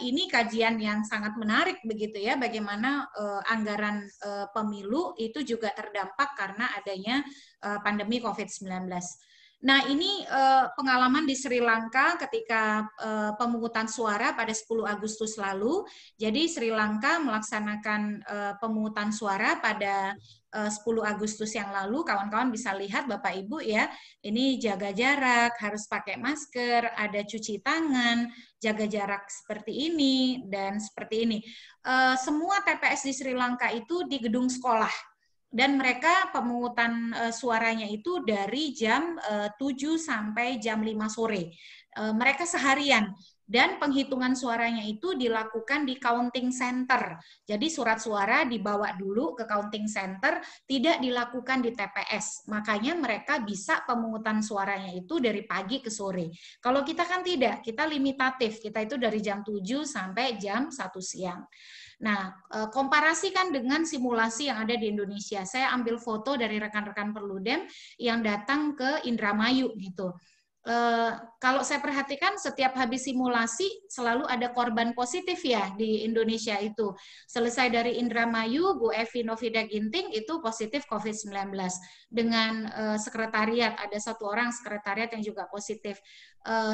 ini kajian yang sangat menarik begitu ya, bagaimana anggaran pemilu itu juga terdampak karena adanya pandemi COVID-19. Nah, ini pengalaman di Sri Lanka ketika pemungutan suara pada 10 Agustus lalu. Jadi Sri Lanka melaksanakan pemungutan suara pada 10 Agustus yang lalu. Kawan-kawan bisa lihat Bapak Ibu ya, ini jaga jarak, harus pakai masker, ada cuci tangan, jaga jarak seperti ini, dan seperti ini. Semua TPS di Sri Lanka itu di gedung sekolah. Dan mereka pemungutan suaranya itu dari jam 7 sampai jam 5 sore. Mereka seharian. Dan penghitungan suaranya itu dilakukan di counting center. Jadi surat suara dibawa dulu ke counting center, tidak dilakukan di TPS. Makanya mereka bisa pemungutan suaranya itu dari pagi ke sore. Kalau kita kan tidak, kita limitatif. Kita itu dari jam 7 sampai jam 1 siang. Nah, komparasikan dengan simulasi yang ada di Indonesia. Saya ambil foto dari rekan-rekan Perludem yang datang ke Indramayu gitu. kalau saya perhatikan setiap habis simulasi selalu ada korban positif ya di Indonesia itu. Selesai dari Indramayu, Bu Evi Novida Ginting itu positif COVID-19. Dengan sekretariat, ada 1 orang sekretariat yang juga positif.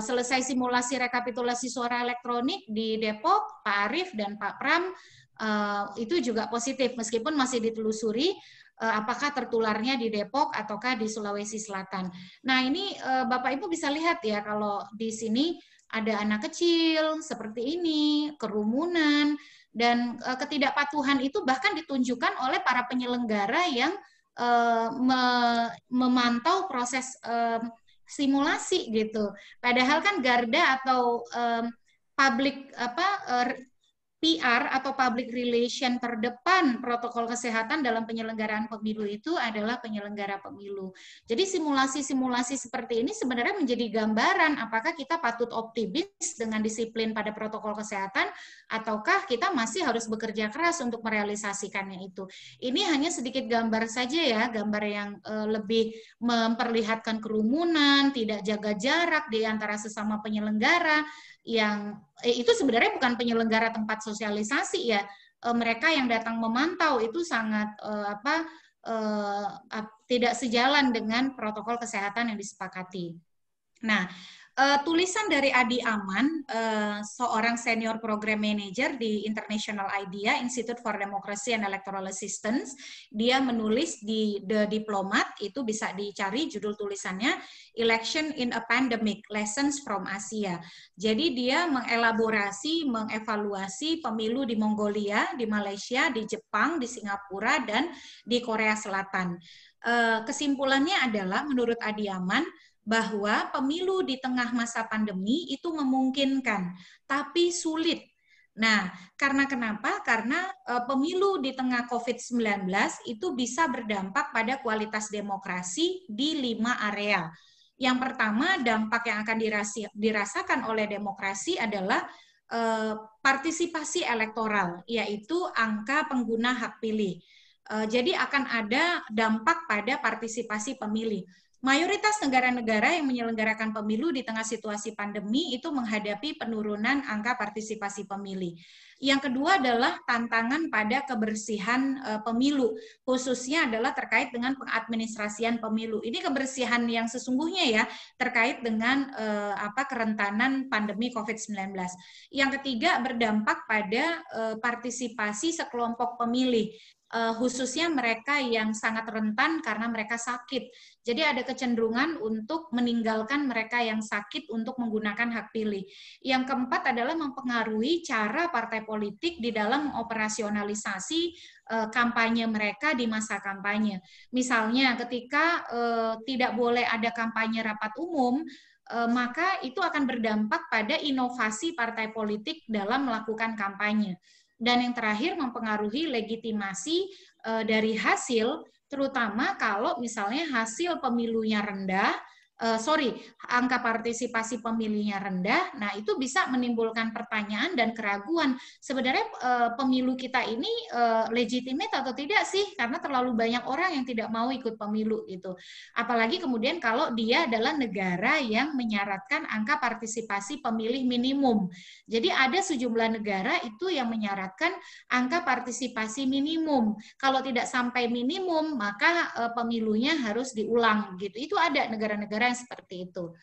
Selesai simulasi rekapitulasi suara elektronik di Depok, Pak Arief dan Pak Pram itu juga positif, meskipun masih ditelusuri apakah tertularnya di Depok ataukah di Sulawesi Selatan. Nah, ini Bapak Ibu bisa lihat ya, kalau di sini ada anak kecil seperti ini, kerumunan, dan ketidakpatuhan itu bahkan ditunjukkan oleh para penyelenggara yang memantau proses simulasi gitu. Padahal kan Garda atau public PR atau public relation terdepan protokol kesehatan dalam penyelenggaraan pemilu itu adalah penyelenggara pemilu. Jadi simulasi-simulasi seperti ini sebenarnya menjadi gambaran apakah kita patut optimis dengan disiplin pada protokol kesehatan ataukah kita masih harus bekerja keras untuk merealisasikannya itu. Ini hanya sedikit gambar saja ya, gambar yang lebih memperlihatkan kerumunan, tidak jaga jarak di antara sesama penyelenggara, yang itu sebenarnya bukan penyelenggara tempat sosialisasi ya, mereka yang datang memantau itu sangat tidak sejalan dengan protokol kesehatan yang disepakati. Nah, tulisan dari Adi Aman, seorang senior program manager di International IDEA, Institute for Democracy and Electoral Assistance, dia menulis di The Diplomat, itu bisa dicari judul tulisannya, Election in a Pandemic, Lessons from Asia. Jadi dia mengelaborasi, mengevaluasi pemilu di Mongolia, di Malaysia, di Jepang, di Singapura, dan di Korea Selatan. Kesimpulannya adalah, menurut Adi Aman, bahwa pemilu di tengah masa pandemi itu memungkinkan, tapi sulit. Nah, karena kenapa? Karena pemilu di tengah COVID-19 itu bisa berdampak pada kualitas demokrasi di 5 area. Yang pertama, dampak yang akan dirasakan oleh demokrasi adalah partisipasi elektoral, yaitu angka pengguna hak pilih. Jadi akan ada dampak pada partisipasi pemilih. Mayoritas negara-negara yang menyelenggarakan pemilu di tengah situasi pandemi itu menghadapi penurunan angka partisipasi pemilih. Yang kedua adalah tantangan pada kebersihan pemilu, khususnya adalah terkait dengan pengadministrasian pemilu. Ini kebersihan yang sesungguhnya ya, terkait dengan kerentanan pandemi COVID-19. Yang ketiga, berdampak pada partisipasi sekelompok pemilih, khususnya mereka yang sangat rentan karena mereka sakit. Jadi ada kecenderungan untuk meninggalkan mereka yang sakit untuk menggunakan hak pilih. Yang keempat adalah mempengaruhi cara partai politik di dalam operasionalisasi kampanye mereka di masa kampanye. Misalnya ketika tidak boleh ada kampanye rapat umum, maka itu akan berdampak pada inovasi partai politik dalam melakukan kampanye. Dan yang terakhir, mempengaruhi legitimasi dari hasil, terutama kalau misalnya hasil pemilunya rendah, angka partisipasi pemilihnya rendah, nah itu bisa menimbulkan pertanyaan dan keraguan. Sebenarnya pemilu kita ini legitimate atau tidak sih? Karena terlalu banyak orang yang tidak mau ikut pemilu gitu. Apalagi kemudian kalau dia adalah negara yang menyaratkan angka partisipasi pemilih minimum. Jadi ada sejumlah negara itu yang menyaratkan angka partisipasi minimum. Kalau tidak sampai minimum, maka pemilunya harus diulang gitu. Itu ada negara-negara seperti itu.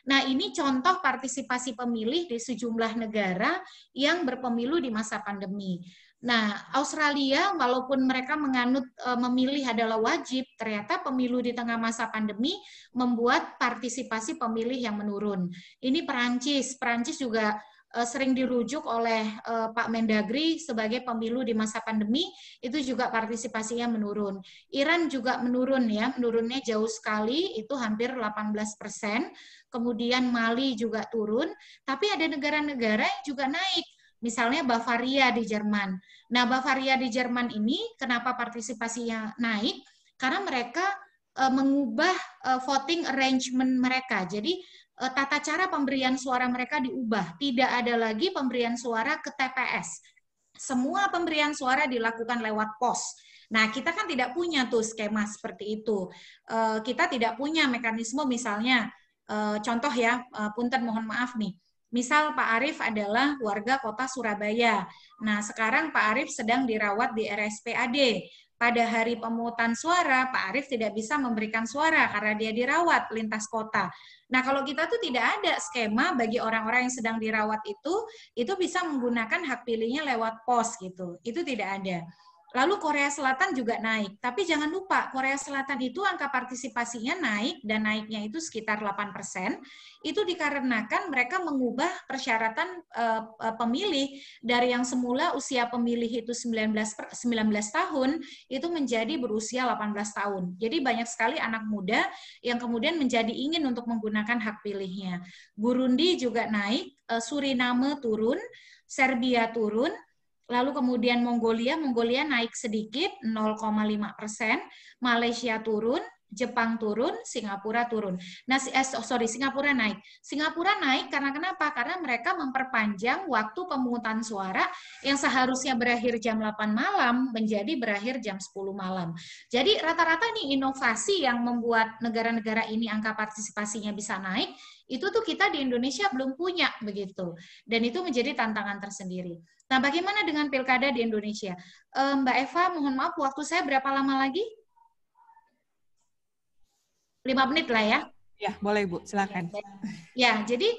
Nah, ini contoh partisipasi pemilih di sejumlah negara yang berpemilu di masa pandemi. Nah, Australia walaupun mereka menganut memilih adalah wajib, ternyata pemilu di tengah masa pandemi membuat partisipasi pemilih yang menurun. Ini Perancis juga sering dirujuk oleh Pak Mendagri sebagai pemilu di masa pandemi, itu juga partisipasinya menurun. Iran juga menurun ya, menurunnya jauh sekali, itu hampir 18%. Kemudian Mali juga turun, tapi ada negara-negara yang juga naik. Misalnya Bavaria di Jerman. Nah, Bavaria di Jerman ini kenapa partisipasinya naik? Karena mereka mengubah voting arrangement mereka. Jadi tata cara pemberian suara mereka diubah. Tidak ada lagi pemberian suara ke TPS. Semua pemberian suara dilakukan lewat pos. Nah, kita kan tidak punya tuh skema seperti itu. Kita tidak punya mekanisme misalnya contoh ya, punten mohon maaf nih. Misal Pak Arief adalah warga kota Surabaya. Nah, sekarang Pak Arief sedang dirawat di RSPAD. Pada hari pemungutan suara, Pak Arief tidak bisa memberikan suara karena dia dirawat lintas kota. Nah, kalau kita tuh tidak ada skema bagi orang-orang yang sedang dirawat itu bisa menggunakan hak pilihnya lewat pos gitu. Itu tidak ada. Lalu Korea Selatan juga naik. Tapi jangan lupa, Korea Selatan itu angka partisipasinya naik, dan naiknya itu sekitar 8%. Itu dikarenakan mereka mengubah persyaratan pemilih dari yang semula usia pemilih itu 19 tahun, itu menjadi berusia 18 tahun. Jadi banyak sekali anak muda yang kemudian menjadi ingin untuk menggunakan hak pilihnya. Burundi juga naik, Suriname turun, Serbia turun, lalu kemudian Mongolia naik sedikit 0,5%, Malaysia turun, Jepang turun, Singapura turun. Nah, Singapura naik. Singapura naik karena kenapa? Karena mereka memperpanjang waktu pemungutan suara yang seharusnya berakhir jam 8 malam menjadi berakhir jam 10 malam. Jadi rata-rata nih inovasi yang membuat negara-negara ini angka partisipasinya bisa naik, itu tuh kita di Indonesia belum punya begitu. Dan itu menjadi tantangan tersendiri. Nah, bagaimana dengan pilkada di Indonesia? Mbak Eva, mohon maaf, waktu saya berapa lama lagi? 5 menit lah ya. Ya, boleh Bu, silakan. Ya, jadi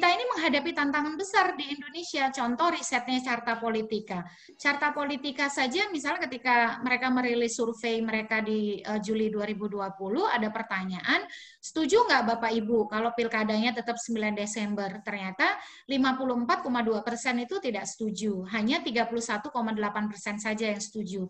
kita ini menghadapi tantangan besar di Indonesia. Contoh risetnya Carta Politika. Carta Politika saja, misalnya ketika mereka merilis survei mereka di Juli 2020, ada pertanyaan, setuju nggak Bapak Ibu kalau pilkadanya tetap 9 Desember? Ternyata 54,2% itu tidak setuju. Hanya 31,8% saja yang setuju.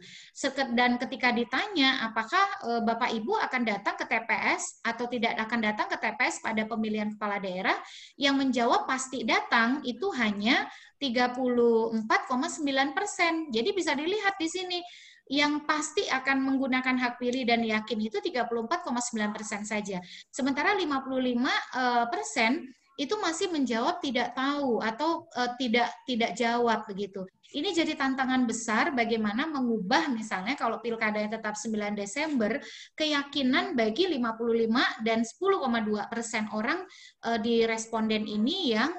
Dan ketika ditanya apakah Bapak Ibu akan datang ke TPS atau tidak akan datang ke TPS pada pemilihan kepala daerah, yang menjawab pasti datang itu hanya 34,9%. Jadi bisa dilihat di sini, yang pasti akan menggunakan hak pilih dan yakin itu 34,9% saja. Sementara 55% itu masih menjawab tidak tahu atau tidak jawab begitu. Ini jadi tantangan besar bagaimana mengubah misalnya kalau pilkadanya tetap 9 Desember, keyakinan bagi 55 dan 10,2% orang di responden ini yang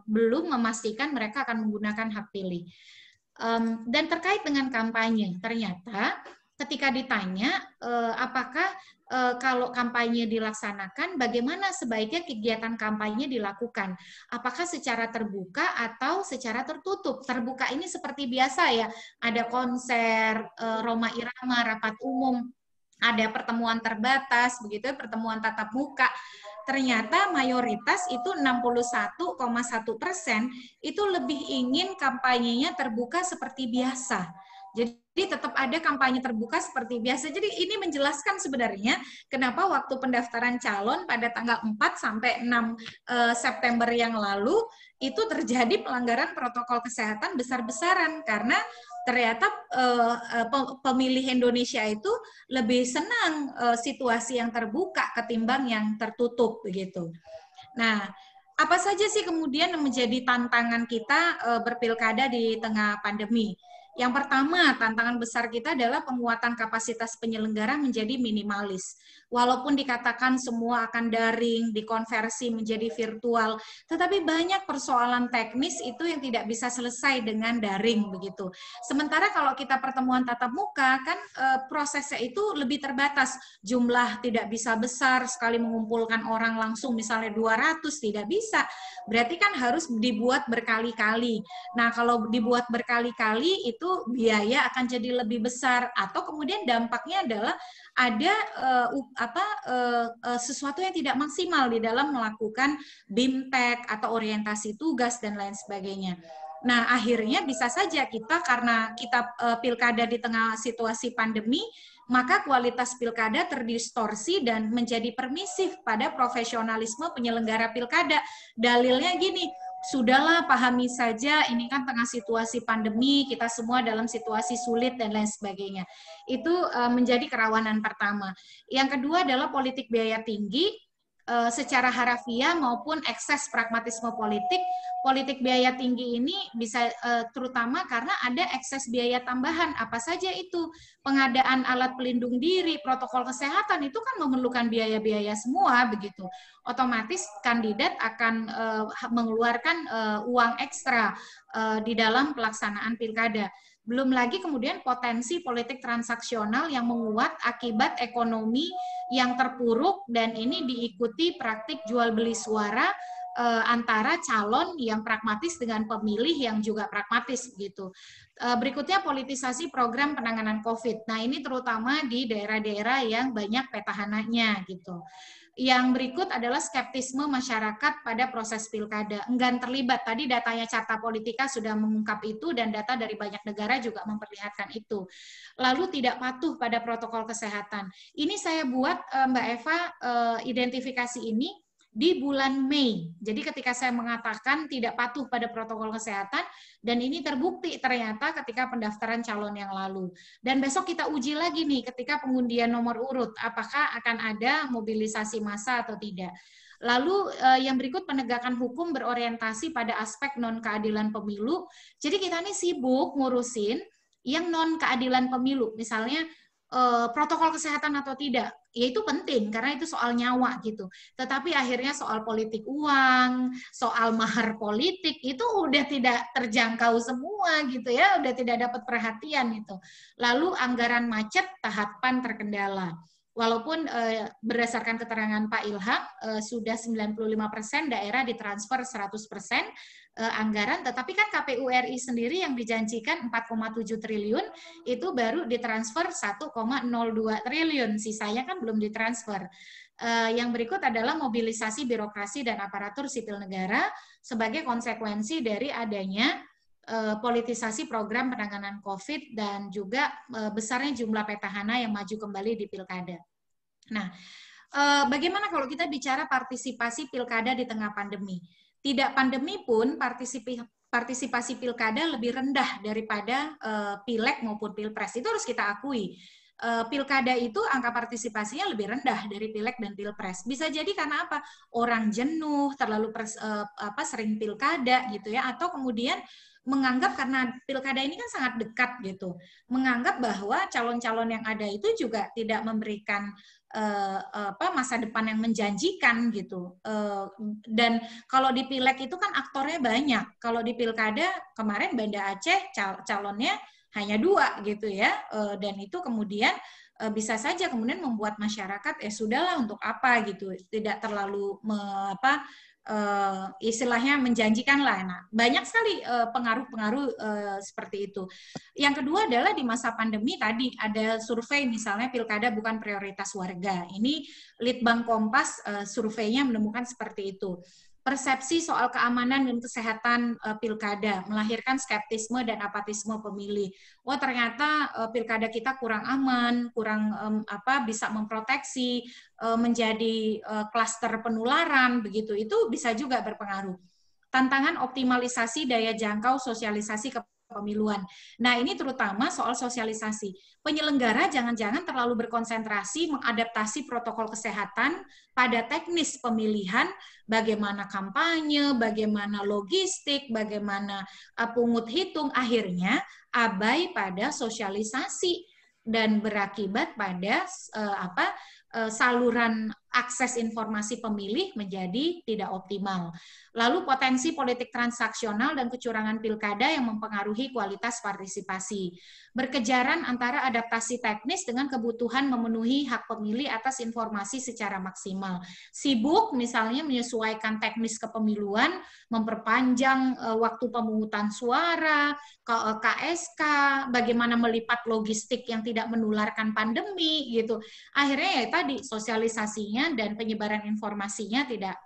belum memastikan mereka akan menggunakan hak pilih. Dan terkait dengan kampanye, ternyata ketika ditanya apakah kalau kampanye dilaksanakan, bagaimana sebaiknya kegiatan kampanye dilakukan? Apakah secara terbuka atau secara tertutup? Terbuka ini seperti biasa ya, ada konser, Roma Irama, rapat umum, ada pertemuan terbatas, begitu pertemuan tatap muka. Ternyata mayoritas itu 61,1% itu lebih ingin kampanyenya terbuka seperti biasa. Jadi tetap ada kampanye terbuka seperti biasa. Jadi ini menjelaskan sebenarnya kenapa waktu pendaftaran calon pada tanggal 4 sampai 6 September yang lalu itu terjadi pelanggaran protokol kesehatan besar-besaran karena ternyata pemilih Indonesia itu lebih senang situasi yang terbuka ketimbang yang tertutup begitu. Nah, apa saja sih kemudian yang menjadi tantangan kita berpilkada di tengah pandemi? Yang pertama, tantangan besar kita adalah penguatan kapasitas penyelenggara menjadi minimalis. Walaupun dikatakan semua akan daring, dikonversi menjadi virtual, tetapi banyak persoalan teknis itu yang tidak bisa selesai dengan daring begitu. Sementara kalau kita pertemuan tatap muka, kan prosesnya itu lebih terbatas. Jumlah tidak bisa besar, sekali mengumpulkan orang langsung misalnya 200, tidak bisa. Berarti kan harus dibuat berkali-kali. Nah, kalau dibuat berkali-kali itu biaya akan jadi lebih besar, atau kemudian dampaknya adalah ada sesuatu yang tidak maksimal di dalam melakukan BIMTEK atau orientasi tugas dan lain sebagainya. Nah, akhirnya bisa saja kita karena kita pilkada di tengah situasi pandemi, maka kualitas pilkada terdistorsi dan menjadi permisif pada profesionalisme penyelenggara pilkada. Dalilnya gini, sudahlah pahami saja, ini kan tengah situasi pandemi, kita semua dalam situasi sulit dan lain sebagainya. Itu menjadi kerawanan pertama. Yang kedua adalah politik biaya tinggi, secara harafiah maupun ekses pragmatisme politik politik biaya tinggi ini bisa terutama karena ada ekses biaya tambahan. Apa saja itu? Pengadaan alat pelindung diri, protokol kesehatan itu kan memerlukan biaya-biaya semua begitu. Otomatis kandidat akan mengeluarkan uang ekstra di dalam pelaksanaan pilkada. Belum lagi kemudian potensi politik transaksional yang menguat akibat ekonomi yang terpuruk, dan ini diikuti praktik jual beli suara antara calon yang pragmatis dengan pemilih yang juga pragmatis gitu. Berikutnya politisasi program penanganan COVID. Nah, ini terutama di daerah-daerah yang banyak petahananya gitu. Yang berikut adalah skeptisme masyarakat pada proses pilkada. Enggan terlibat. Tadi datanya Carta Politika sudah mengungkap itu, dan data dari banyak negara juga memperlihatkan itu. Lalu tidak patuh pada protokol kesehatan. Ini saya buat, Mbak Eva, identifikasi ini di bulan Mei. Jadi ketika saya mengatakan tidak patuh pada protokol kesehatan, dan ini terbukti ternyata ketika pendaftaran calon yang lalu. Dan besok kita uji lagi nih ketika pengundian nomor urut, apakah akan ada mobilisasi massa atau tidak. Lalu yang berikut, penegakan hukum berorientasi pada aspek non-keadilan pemilu. Jadi kita nih sibuk ngurusin yang non-keadilan pemilu, misalnya protokol kesehatan atau tidak, ya itu penting karena itu soal nyawa gitu. Tetapi akhirnya soal politik uang, soal mahar politik itu udah tidak terjangkau semua gitu ya, udah tidak dapat perhatian gitu. Lalu anggaran macet, tahapan terkendala. Walaupun berdasarkan keterangan Pak Ilham sudah 95% daerah ditransfer 100% anggaran, tetapi kan KPU RI sendiri yang dijanjikan 4,7 triliun itu baru ditransfer 1,02 triliun, sisanya kan belum ditransfer. Yang berikut adalah mobilisasi birokrasi dan aparatur sipil negara sebagai konsekuensi dari adanya politisasi program penanganan COVID dan juga besarnya jumlah petahana yang maju kembali di pilkada. Nah, bagaimana kalau kita bicara partisipasi pilkada di tengah pandemi? Tidak pandemi pun partisipasi pilkada lebih rendah daripada pileg maupun pilpres. Itu harus kita akui. Pilkada itu angka partisipasinya lebih rendah dari pileg dan pilpres. Bisa jadi karena apa? Orang jenuh, terlalu sering pilkada gitu ya, atau kemudian menganggap karena pilkada ini kan sangat dekat gitu, menganggap bahwa calon-calon yang ada itu juga tidak memberikan masa depan yang menjanjikan gitu. Dan kalau di pileg itu kan aktornya banyak. Kalau di pilkada kemarin Banda Aceh calonnya hanya 2 gitu ya, dan itu kemudian bisa saja kemudian membuat masyarakat sudahlah untuk apa gitu, tidak terlalu istilahnya menjanjikan lah. Nah, banyak sekali pengaruh-pengaruh seperti itu. Yang kedua adalah di masa pandemi tadi ada survei misalnya pilkada bukan prioritas warga. Ini Litbang Kompas surveinya menemukan seperti itu. Persepsi soal keamanan dan kesehatan pilkada melahirkan skeptisme dan apatisme pemilih. Wah, ternyata pilkada kita kurang aman, kurang bisa memproteksi, menjadi klaster penularan begitu. Itu bisa juga berpengaruh. Tantangan optimalisasi daya jangkau sosialisasi kepemiluan. Nah, ini terutama soal sosialisasi. Penyelenggara jangan-jangan terlalu berkonsentrasi mengadaptasi protokol kesehatan pada teknis pemilihan, bagaimana kampanye, bagaimana logistik, bagaimana pungut hitung, akhirnya abai pada sosialisasi dan berakibat pada saluran akses informasi pemilih menjadi tidak optimal. Lalu potensi politik transaksional dan kecurangan pilkada yang mempengaruhi kualitas partisipasi. Berkejaran antara adaptasi teknis dengan kebutuhan memenuhi hak pemilih atas informasi secara maksimal. Sibuk misalnya menyesuaikan teknis kepemiluan, memperpanjang waktu pemungutan suara, KSK, bagaimana melipat logistik yang tidak menularkan pandemi gitu. Akhirnya ya tadi sosialisasinya dan penyebaran informasinya tidak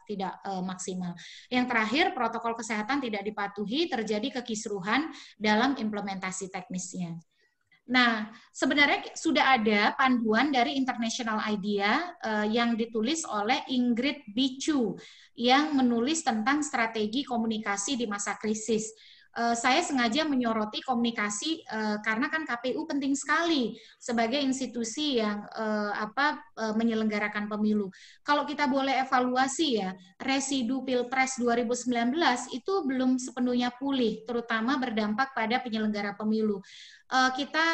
maksimal. Yang terakhir, protokol kesehatan tidak dipatuhi, terjadi kekisruhan dalam implementasi teknisnya. Nah, sebenarnya sudah ada panduan dari International IDEA yang ditulis oleh Ingrid Bichu yang menulis tentang strategi komunikasi di masa krisis. saya sengaja menyoroti komunikasi karena kan KPU penting sekali sebagai institusi yang menyelenggarakan pemilu. Kalau kita boleh evaluasi ya, residu Pilpres 2019 itu belum sepenuhnya pulih, terutama berdampak pada penyelenggara pemilu. Kita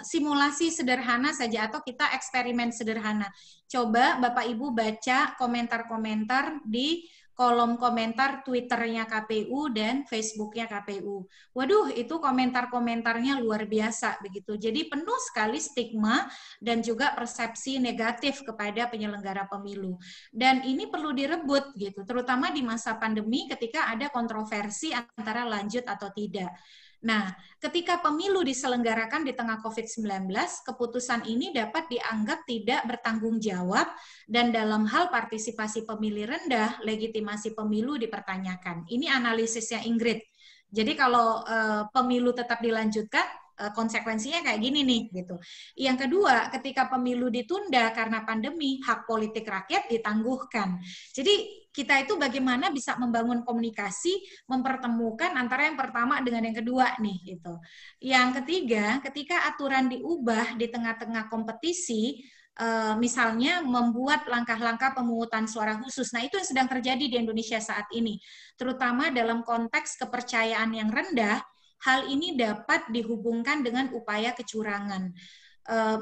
simulasi sederhana saja atau kita eksperimen sederhana. Coba Bapak Ibu baca komentar-komentar di kolom komentar Twitternya KPU dan Facebooknya KPU. Waduh, itu komentar-komentarnya luar biasa begitu. Jadi penuh sekali stigma dan juga persepsi negatif kepada penyelenggara pemilu. Dan ini perlu direbut gitu, terutama di masa pandemi ketika ada kontroversi antara lanjut atau tidak. Nah, ketika pemilu diselenggarakan di tengah COVID-19, keputusan ini dapat dianggap tidak bertanggung jawab dan dalam hal partisipasi pemilih rendah, legitimasi pemilu dipertanyakan. Ini analisisnya Ingrid. Jadi kalau pemilu tetap dilanjutkan, konsekuensinya kayak gini nih gitu. Yang kedua, ketika pemilu ditunda karena pandemi, hak politik rakyat ditangguhkan. Jadi kita itu bagaimana bisa membangun komunikasi, mempertemukan antara yang pertama dengan yang kedua nih gitu. Yang ketiga, ketika aturan diubah di tengah-tengah kompetisi, misalnya membuat langkah-langkah pemungutan suara khusus. Nah, itu yang sedang terjadi di Indonesia saat ini. Terutama dalam konteks kepercayaan yang rendah, hal ini dapat dihubungkan dengan upaya kecurangan.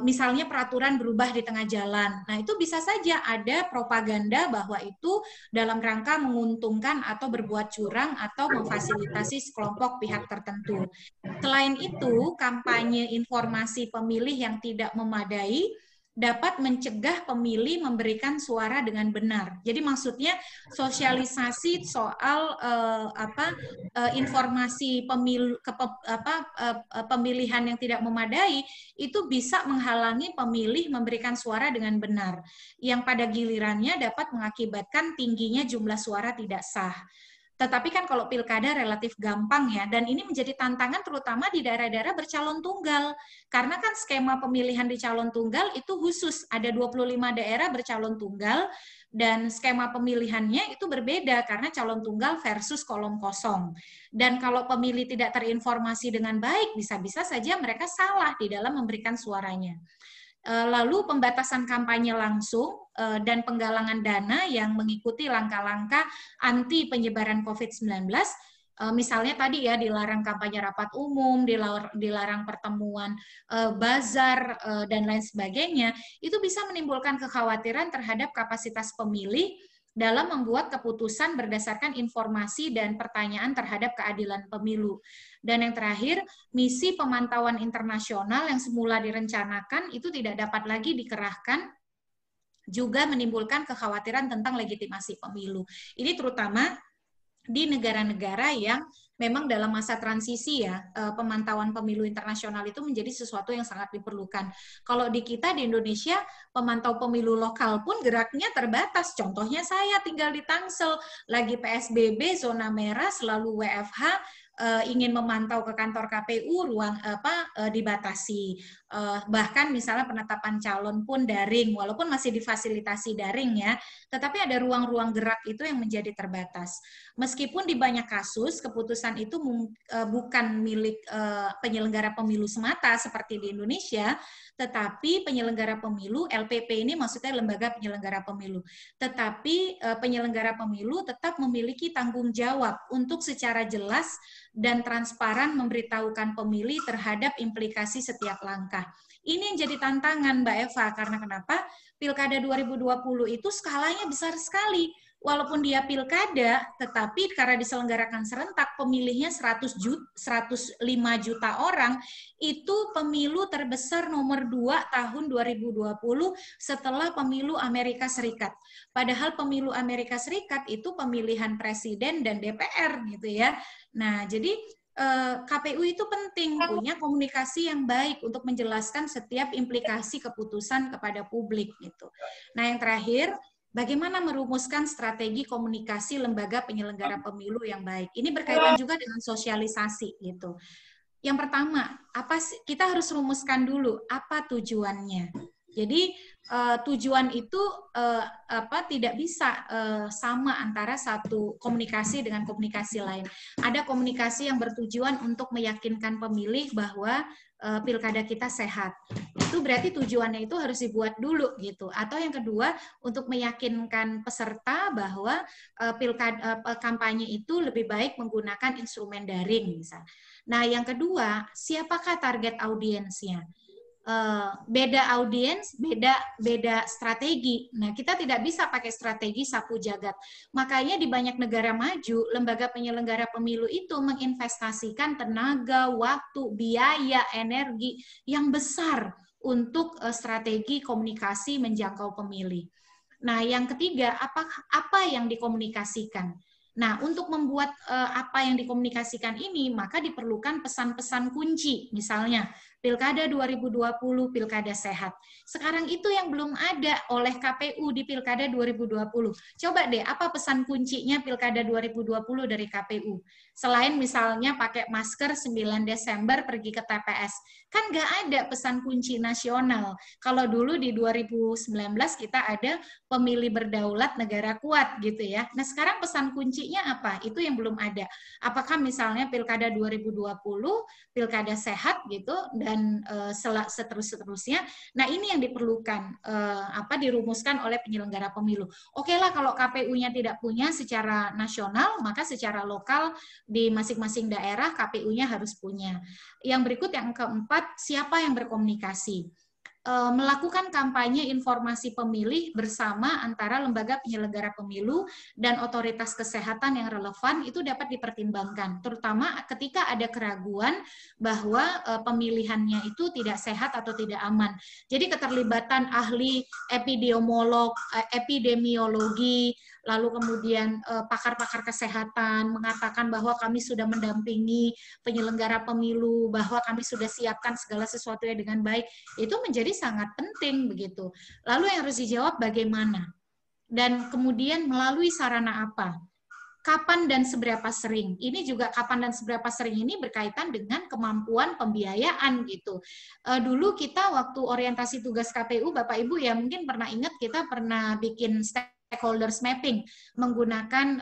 Misalnya peraturan berubah di tengah jalan. Nah, itu bisa saja ada propaganda bahwa itu dalam rangka menguntungkan atau berbuat curang atau memfasilitasi sekelompok pihak tertentu. Selain itu, kampanye informasi pemilih yang tidak memadai dapat mencegah pemilih memberikan suara dengan benar. Jadi maksudnya sosialisasi soal informasi pemilihan yang tidak memadai itu bisa menghalangi pemilih memberikan suara dengan benar, yang pada gilirannya dapat mengakibatkan tingginya jumlah suara tidak sah. Tetapi kan kalau pilkada relatif gampang ya, dan ini menjadi tantangan terutama di daerah-daerah bercalon tunggal. Karena kan skema pemilihan di calon tunggal itu khusus, ada 25 daerah bercalon tunggal, dan skema pemilihannya itu berbeda karena calon tunggal versus kolom kosong. Dan kalau pemilih tidak terinformasi dengan baik, bisa-bisa saja mereka salah di dalam memberikan suaranya. Lalu pembatasan kampanye langsung dan penggalangan dana yang mengikuti langkah-langkah anti penyebaran COVID-19, misalnya tadi ya dilarang kampanye rapat umum, dilarang pertemuan bazar dan lain sebagainya, itu bisa menimbulkan kekhawatiran terhadap kapasitas pemilih dalam membuat keputusan berdasarkan informasi dan pertanyaan terhadap keadilan pemilu. Dan yang terakhir, misi pemantauan internasional yang semula direncanakan itu tidak dapat lagi dikerahkan, juga menimbulkan kekhawatiran tentang legitimasi pemilu. Ini terutama di negara-negara yang memang dalam masa transisi ya, pemantauan pemilu internasional itu menjadi sesuatu yang sangat diperlukan. Kalau di kita di Indonesia, pemantau pemilu lokal pun geraknya terbatas. Contohnya saya tinggal di Tangsel, lagi PSBB, zona merah, selalu WFH, ingin memantau ke kantor KPU, ruang dibatasi. Bahkan misalnya penetapan calon pun daring, walaupun masih difasilitasi daring ya, tetapi ada ruang-ruang gerak itu yang menjadi terbatas. Meskipun di banyak kasus keputusan itu bukan milik penyelenggara pemilu semata seperti di Indonesia, tetapi penyelenggara pemilu, LPP ini maksudnya lembaga penyelenggara pemilu, tetapi penyelenggara pemilu tetap memiliki tanggung jawab untuk secara jelas dan transparan memberitahukan pemilih terhadap implikasi setiap langkah. Ini yang jadi tantangan Mbak Eva, karena kenapa? Pilkada 2020 itu skalanya besar sekali. Walaupun dia pilkada, tetapi karena diselenggarakan serentak, pemilihnya 105 juta orang, itu pemilu terbesar nomor 2 tahun 2020 setelah pemilu Amerika Serikat. Padahal pemilu Amerika Serikat itu pemilihan presiden dan DPR gitu ya. Nah, jadi KPU itu penting punya komunikasi yang baik untuk menjelaskan setiap implikasi keputusan kepada publik gitu. Nah, yang terakhir, bagaimana merumuskan strategi komunikasi lembaga penyelenggara pemilu yang baik. Ini berkaitan juga dengan sosialisasi gitu. Yang pertama, kita harus rumuskan dulu apa tujuannya. Jadi tujuan itu tidak bisa sama antara satu komunikasi dengan komunikasi lain. Ada komunikasi yang bertujuan untuk meyakinkan pemilih bahwa pilkada kita sehat. Itu berarti tujuannya itu harus dibuat dulu gitu. Atau yang kedua, untuk meyakinkan peserta bahwa pilkada kampanye itu lebih baik menggunakan instrumen daring misalnya. Nah, yang kedua, siapakah target audiensnya? Beda audiens, beda strategi. Nah, kita tidak bisa pakai strategi sapu jagat. Makanya di banyak negara maju, lembaga penyelenggara pemilu itu menginvestasikan tenaga, waktu, biaya, energi yang besar untuk strategi komunikasi menjangkau pemilih. Nah, yang ketiga, apa yang dikomunikasikan? Nah, untuk membuat apa yang dikomunikasikan ini, maka diperlukan pesan-pesan kunci. Misalnya, Pilkada 2020, Pilkada Sehat. Sekarang itu yang belum ada oleh KPU di Pilkada 2020. Coba deh, apa pesan kuncinya Pilkada 2020 dari KPU? Selain misalnya pakai masker 9 Desember pergi ke TPS. Kan nggak ada pesan kunci nasional. Kalau dulu di 2019 kita ada pemilih berdaulat negara kuat gitu ya. Nah, sekarang pesan kuncinya apa? Itu yang belum ada. Apakah misalnya Pilkada 2020, Pilkada Sehat gitu, dan seterusnya. Nah, ini yang diperlukan dirumuskan oleh penyelenggara pemilu. Oke lah, kalau KPU-nya tidak punya secara nasional, maka secara lokal di masing-masing daerah KPU-nya harus punya. Yang berikut yang keempat, siapa yang berkomunikasi? Melakukan kampanye informasi pemilih bersama antara lembaga penyelenggara pemilu dan otoritas kesehatan yang relevan itu dapat dipertimbangkan, terutama ketika ada keraguan bahwa pemilihannya itu tidak sehat atau tidak aman. Jadi keterlibatan ahli epidemiologi, lalu kemudian pakar-pakar kesehatan mengatakan bahwa kami sudah mendampingi penyelenggara pemilu, bahwa kami sudah siapkan segala sesuatunya dengan baik, itu menjadi sangat penting begitu. Lalu yang harus dijawab bagaimana? Dan kemudian melalui sarana apa? Kapan dan seberapa sering? Ini juga kapan dan seberapa sering ini berkaitan dengan kemampuan pembiayaan gitu. Dulu kita waktu orientasi tugas KPU, Bapak Ibu ya mungkin pernah ingat kita pernah bikin stakeholders mapping menggunakan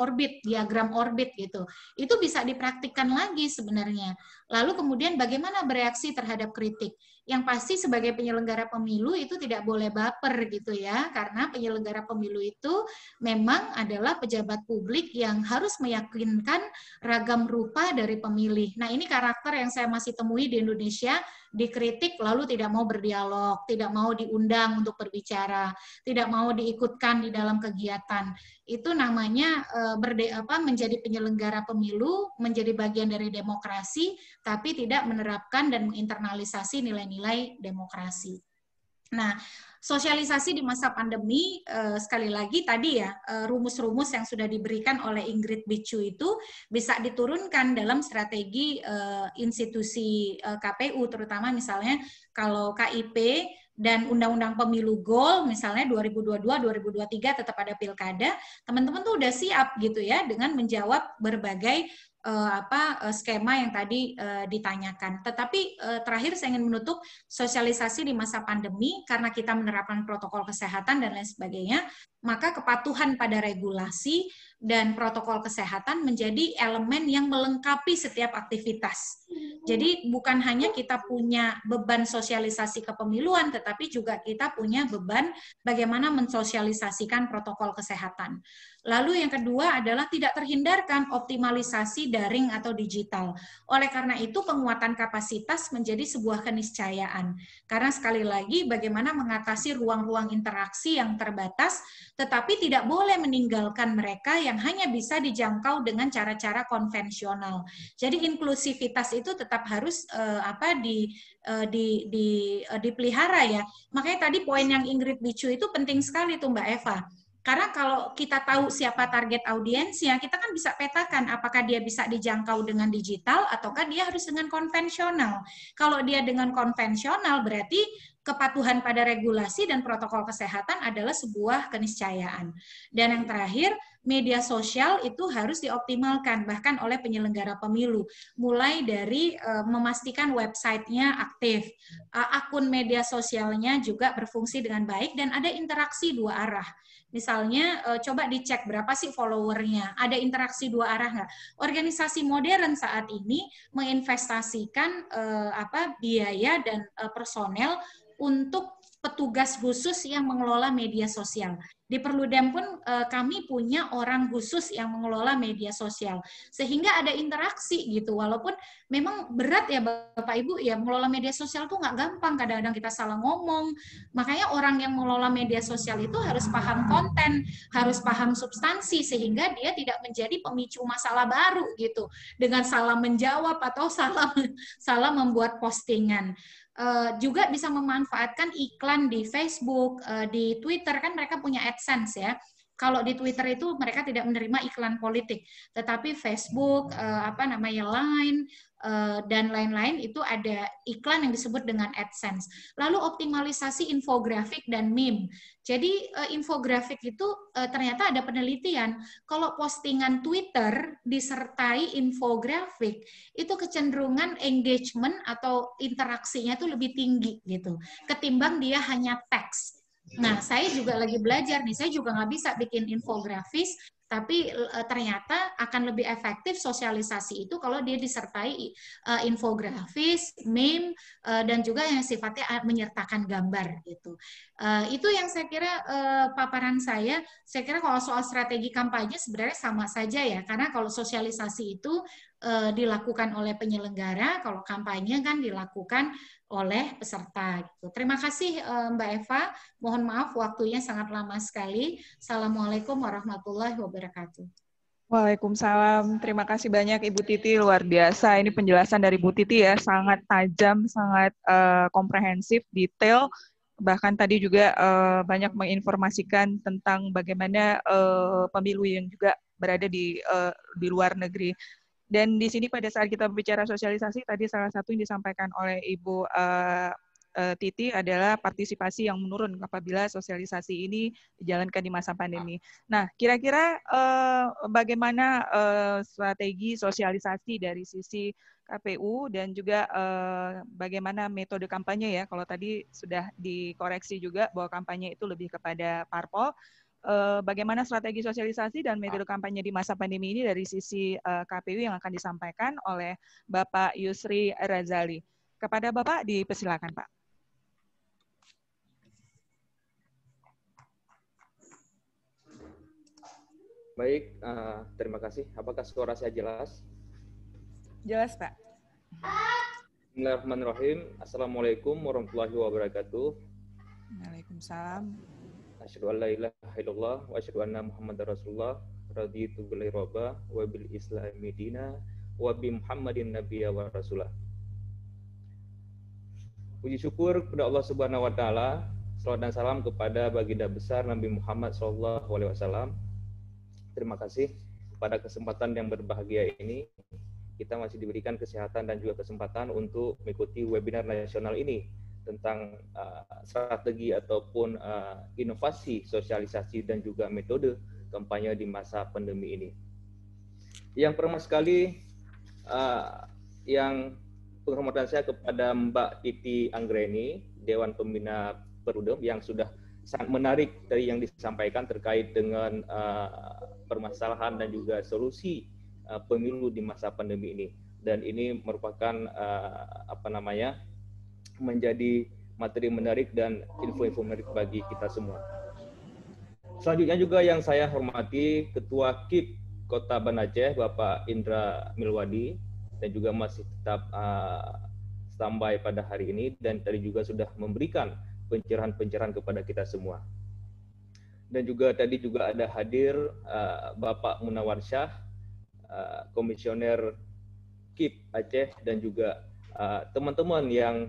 orbit, diagram orbit gitu. Itu bisa dipraktikkan lagi sebenarnya. Lalu kemudian bagaimana bereaksi terhadap kritik? Yang pasti sebagai penyelenggara pemilu itu tidak boleh baper gitu ya, karena penyelenggara pemilu itu memang adalah pejabat publik yang harus meyakinkan ragam rupa dari pemilih. Nah, ini karakter yang saya masih temui di Indonesia, dikritik lalu tidak mau berdialog, tidak mau diundang untuk berbicara, tidak mau diikutkan di dalam kegiatan. Itu namanya menjadi penyelenggara pemilu, menjadi bagian dari demokrasi, tapi tidak menerapkan dan menginternalisasi nilai-nilai demokrasi. Nah, sosialisasi di masa pandemi, sekali lagi tadi ya, rumus-rumus yang sudah diberikan oleh Ingrid Bicu itu bisa diturunkan dalam strategi institusi KPU, terutama misalnya kalau KIP dan Undang-Undang Pemilu Goal, misalnya 2022-2023 tetap ada pilkada, teman-teman tuh udah siap gitu ya dengan menjawab berbagai skema yang tadi ditanyakan. Tetapi terakhir saya ingin menutup sosialisasi di masa pandemi karena kita menerapkan protokol kesehatan dan lain sebagainya, maka kepatuhan pada regulasi dan protokol kesehatan menjadi elemen yang melengkapi setiap aktivitas. Jadi bukan hanya kita punya beban sosialisasi kepemiluan, tetapi juga kita punya beban bagaimana mensosialisasikan protokol kesehatan. Lalu yang kedua adalah tidak terhindarkan optimalisasi daring atau digital. Oleh karena itu penguatan kapasitas menjadi sebuah keniscayaan. Karena sekali lagi bagaimana mengatasi ruang-ruang interaksi yang terbatas, tetapi tidak boleh meninggalkan mereka yang hanya bisa dijangkau dengan cara-cara konvensional. Jadi inklusivitas itu tetap harus dipelihara ya. Makanya tadi poin yang Ingrid Bicu itu penting sekali tuh Mbak Eva. Karena kalau kita tahu siapa target audiensnya, kita kan bisa petakan apakah dia bisa dijangkau dengan digital ataukah dia harus dengan konvensional. Kalau dia dengan konvensional berarti kepatuhan pada regulasi dan protokol kesehatan adalah sebuah keniscayaan. Dan yang terakhir, media sosial itu harus dioptimalkan bahkan oleh penyelenggara pemilu, mulai dari memastikan websitenya aktif, akun media sosialnya juga berfungsi dengan baik dan ada interaksi dua arah. Misalnya coba dicek berapa sih followernya, ada interaksi dua arah nggak? Organisasi modern saat ini menginvestasikan biaya dan personel untuk petugas khusus yang mengelola media sosial. Di Perludem pun kami punya orang khusus yang mengelola media sosial, sehingga ada interaksi gitu. Walaupun memang berat ya Bapak Ibu ya, mengelola media sosial tuh nggak gampang, kadang-kadang kita salah ngomong. Makanya orang yang mengelola media sosial itu harus paham konten, harus paham substansi, sehingga dia tidak menjadi pemicu masalah baru gitu, dengan salah menjawab atau salah membuat postingan. Juga bisa memanfaatkan iklan di Facebook, di Twitter, kan mereka punya AdSense ya. Kalau di Twitter itu mereka tidak menerima iklan politik, tetapi Facebook, Line, dan lain-lain itu ada iklan yang disebut dengan AdSense. Lalu optimalisasi infografik dan meme. Jadi infografik itu ternyata ada penelitian, kalau postingan Twitter disertai infografik, itu kecenderungan engagement atau interaksinya itu lebih tinggi gitu, ketimbang dia hanya teks. Nah, saya juga lagi belajar nih, saya juga nggak bisa bikin infografis, tapi ternyata akan lebih efektif sosialisasi itu kalau dia disertai infografis, meme, dan juga yang sifatnya menyertakan gambar gitu. Itu yang saya kira paparan saya. Saya kira kalau soal strategi kampanye sebenarnya sama saja ya, karena kalau sosialisasi itu dilakukan oleh penyelenggara, kalau kampanye kan dilakukan oleh peserta. Gitu. Terima kasih Mbak Eva. Mohon maaf waktunya sangat lama sekali. Assalamualaikum warahmatullahi wabarakatuh. Waalaikumsalam. Terima kasih banyak Ibu Titi, luar biasa. Ini penjelasan dari Bu Titi ya, sangat tajam, sangat komprehensif, detail. Bahkan tadi juga banyak menginformasikan tentang bagaimana pemilu yang juga berada di luar negeri. Dan di sini pada saat kita berbicara sosialisasi, tadi salah satu yang disampaikan oleh Ibu Titi adalah partisipasi yang menurun apabila sosialisasi ini dijalankan di masa pandemi. Nah, kira-kira bagaimana strategi sosialisasi dari sisi KPU dan juga bagaimana metode kampanye ya, kalau tadi sudah dikoreksi juga bahwa kampanye itu lebih kepada parpol. Bagaimana strategi sosialisasi dan metode kampanye di masa pandemi ini dari sisi KPU yang akan disampaikan oleh Bapak Yusri Razali. Kepada Bapak dipersilakan, Pak. Baik, terima kasih. Apakah suara saya jelas? Jelas, Pak. Bismillahirrahmanirrahim. Assalamualaikum warahmatullahi wabarakatuh. Waalaikumsalam. Asyhadu an la ilaha illallah wa asyhadu anna Muhammadar Rasulullah. Raditu billahi robba wa bil islami dina wa bi Muhammadin nabiyya wa rasulah. Puji syukur kepada Allah Subhanahu wa taala. Salawat dan salam kepada baginda besar Nabi Muhammad sallallahu alaihi wasallam. Terima kasih pada kesempatan yang berbahagia ini. Kita masih diberikan kesehatan dan juga kesempatan untuk mengikuti webinar nasional ini tentang strategi ataupun inovasi sosialisasi dan juga metode kampanye di masa pandemi ini. Yang pertama sekali, yang penghormatan saya kepada Mbak Titi Anggreni, Dewan Pembina Perludem, yang sudah sangat menarik dari yang disampaikan terkait dengan permasalahan dan juga solusi pemilu di masa pandemi ini. Dan ini merupakan menjadi materi menarik dan info-info menarik bagi kita semua. Selanjutnya juga yang saya hormati Ketua KIP Kota Banda Aceh, Bapak Indra Milwadi, dan juga masih tetap standby pada hari ini, dan tadi juga sudah memberikan pencerahan-pencerahan kepada kita semua. Dan juga tadi juga ada hadir Bapak Munawar Syah, Komisioner KIP Aceh, dan juga teman-teman yang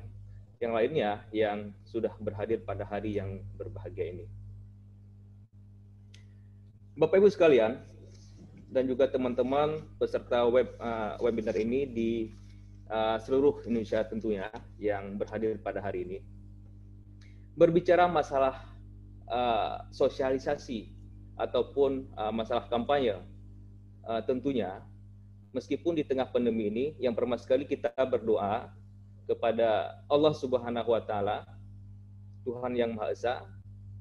lainnya yang sudah berhadir pada hari yang berbahagia ini. Bapak Ibu sekalian, dan juga teman-teman peserta webinar ini di seluruh Indonesia tentunya yang berhadir pada hari ini. Berbicara masalah sosialisasi ataupun masalah kampanye. Tentunya, meskipun di tengah pandemi ini, yang pertama sekali kita berdoa kepada Allah Subhanahu wa Ta'ala, Tuhan yang Maha Esa,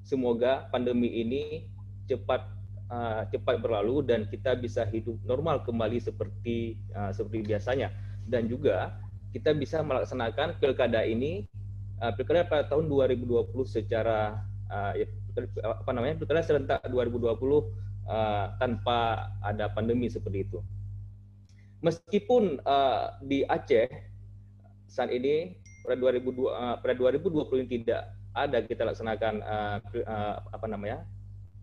semoga pandemi ini cepat berlalu dan kita bisa hidup normal kembali seperti biasanya, dan juga kita bisa melaksanakan pilkada ini, pilkada pada tahun 2020 secara pilkada serentak 2020 tanpa ada pandemi seperti itu. Meskipun di Aceh saat ini pada 2020 ini tidak ada kita laksanakan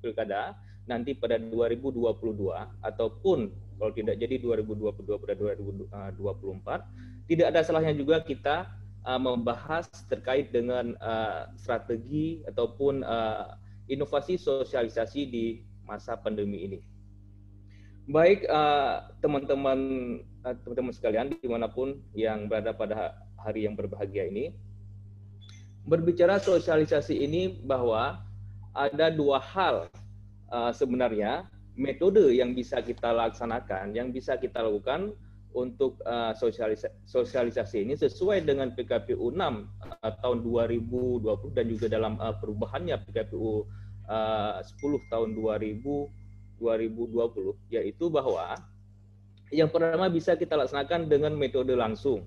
pilkada, nanti pada 2022 ataupun kalau tidak jadi 2022 pada 2024, tidak ada salahnya juga kita membahas terkait dengan strategi ataupun inovasi sosialisasi di masa pandemi ini. Baik teman-teman sekalian dimanapun yang berada pada hari yang berbahagia ini, berbicara sosialisasi ini bahwa ada dua hal sebenarnya metode yang bisa kita laksanakan, yang bisa kita lakukan untuk sosialisasi ini sesuai dengan PKPU 6 tahun 2020 dan juga dalam perubahannya PKPU 10 tahun 2020, yaitu bahwa yang pertama bisa kita laksanakan dengan metode langsung.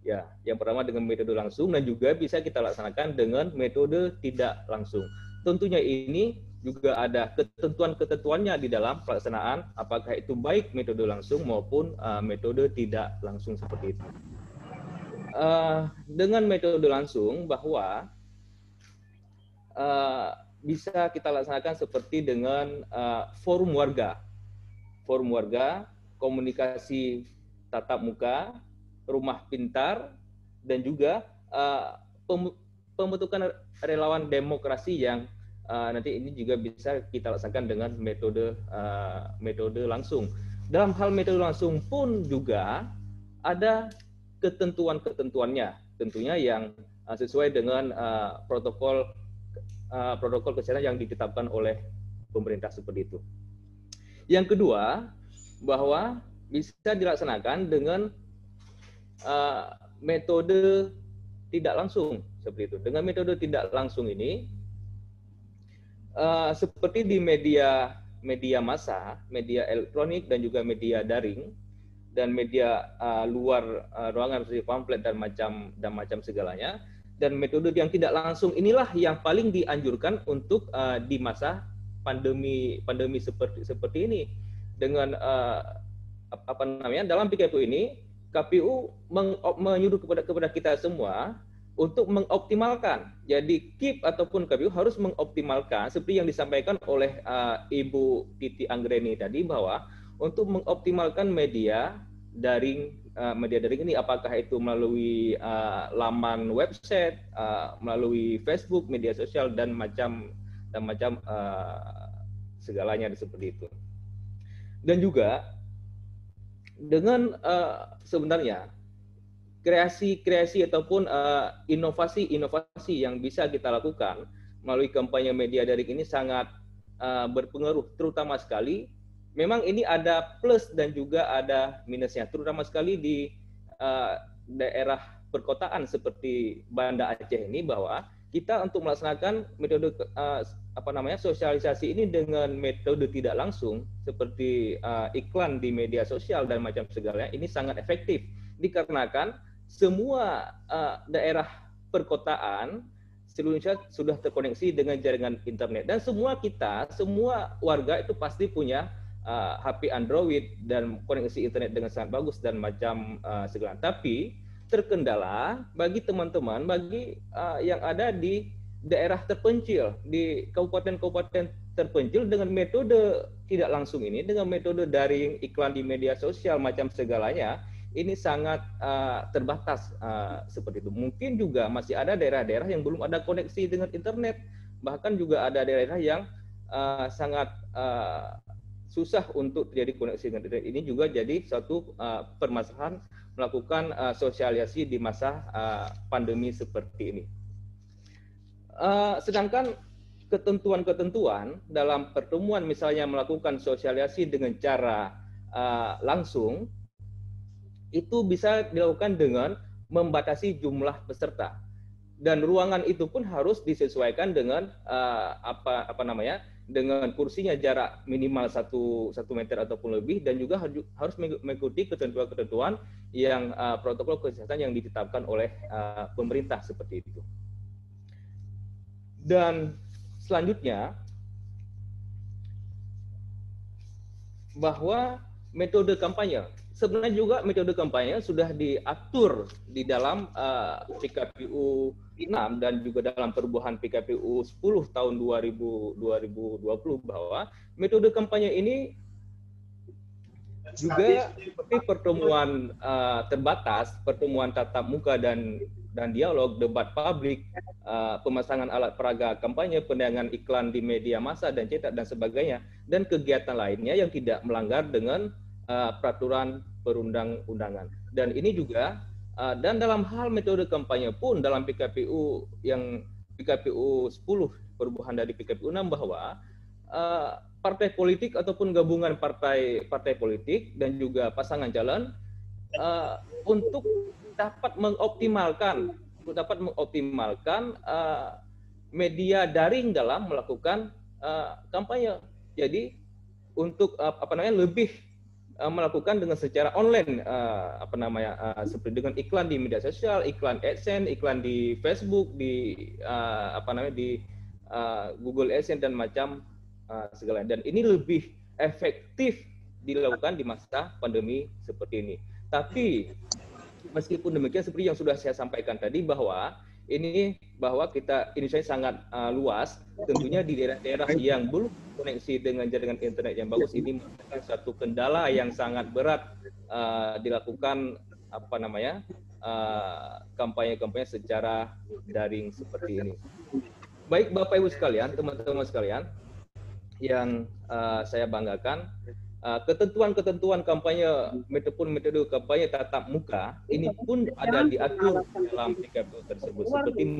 Ya, yang pertama dengan metode langsung dan juga bisa kita laksanakan dengan metode tidak langsung. Tentunya ini juga ada ketentuan-ketentuannya di dalam pelaksanaan, apakah itu baik metode langsung maupun metode tidak langsung seperti itu. Dengan metode langsung bahwa bisa kita laksanakan seperti dengan forum warga, komunikasi tatap muka, rumah pintar, dan juga pembentukan relawan demokrasi yang nanti ini juga bisa kita laksanakan dengan metode langsung. Dalam hal metode langsung pun juga ada ketentuannya, tentunya yang sesuai dengan protokol kesehatan yang ditetapkan oleh pemerintah seperti itu. Yang kedua, bahwa bisa dilaksanakan dengan metode tidak langsung seperti itu. Dengan metode tidak langsung ini, seperti di media massa, media elektronik dan juga media daring dan media luar ruangan seperti pamflet dan macam segalanya. Dan metode yang tidak langsung inilah yang paling dianjurkan untuk di masa pandemi seperti ini. Dengan dalam PKPU ini, KPU menyuruh kepada kita semua untuk mengoptimalkan. Jadi KIP ataupun KPU harus mengoptimalkan seperti yang disampaikan oleh Ibu Titi Anggreni tadi, bahwa untuk mengoptimalkan media daring ini, apakah itu melalui laman website, melalui Facebook, media sosial dan macam segalanya seperti itu. Dan juga dengan sebenarnya kreasi ataupun inovasi yang bisa kita lakukan melalui kampanye media daring ini sangat berpengaruh, terutama sekali. Memang ini ada plus dan juga ada minusnya, terutama sekali di daerah perkotaan seperti Banda Aceh ini, bahwa kita untuk melaksanakan metode sosialisasi ini dengan metode tidak langsung seperti iklan di media sosial dan macam segalanya ini sangat efektif, dikarenakan semua daerah perkotaan seluruh Indonesia sudah terkoneksi dengan jaringan internet, dan semua warga itu pasti punya HP Android dan koneksi internet dengan sangat bagus dan macam segala. Tapi terkendala bagi teman-teman yang ada di daerah terpencil, di kabupaten-kabupaten terpencil, dengan metode tidak langsung ini, dengan metode daring, iklan di media sosial macam segalanya, ini sangat terbatas seperti itu. Mungkin juga masih ada daerah-daerah yang belum ada koneksi dengan internet, bahkan juga ada daerah yang sangat susah untuk terjadi koneksi dengan internet. Ini juga jadi suatu permasalahan melakukan sosialisasi di masa pandemi seperti ini. Sedangkan ketentuan-ketentuan dalam pertemuan, misalnya melakukan sosialisasi dengan cara langsung, itu bisa dilakukan dengan membatasi jumlah peserta, dan ruangan itu pun harus disesuaikan dengan dengan kursinya jarak minimal 1 meter ataupun lebih, dan juga harus mengikuti ketentuan-ketentuan yang protokol kesehatan yang ditetapkan oleh pemerintah seperti itu. Dan selanjutnya, bahwa metode kampanye, sebenarnya juga metode kampanye sudah diatur di dalam PKPU 6 dan juga dalam perubahan PKPU 10 tahun 2020, bahwa metode kampanye ini juga seperti pertemuan terbatas, pertemuan tatap muka dan dialog, debat publik, pemasangan alat peraga kampanye, penayangan iklan di media massa dan cetak dan sebagainya, dan kegiatan lainnya yang tidak melanggar dengan peraturan perundang-undangan. Dan ini juga dan dalam hal metode kampanye pun dalam PKPU 10 perubahan dari PKPU 6, bahwa partai politik ataupun gabungan partai politik dan juga pasangan calon untuk dapat mengoptimalkan media daring dalam melakukan kampanye. Jadi untuk lebih melakukan dengan secara online, seperti dengan iklan di media sosial, iklan AdSense, iklan di Facebook, di Google AdSense dan macam segala. Dan ini lebih efektif dilakukan di masa pandemi seperti ini. Tapi meskipun demikian, seperti yang sudah saya sampaikan tadi, bahwa Indonesia sangat luas, tentunya di daerah-daerah yang belum koneksi dengan jaringan internet yang bagus, ini merupakan satu kendala yang sangat berat dilakukan kampanye-kampanye secara daring seperti ini. Baik Bapak Ibu sekalian, teman-teman sekalian yang saya banggakan, ketentuan-ketentuan kampanye metode kampanye tatap muka ini pun ada diatur dalam PKPU tersebut, seperti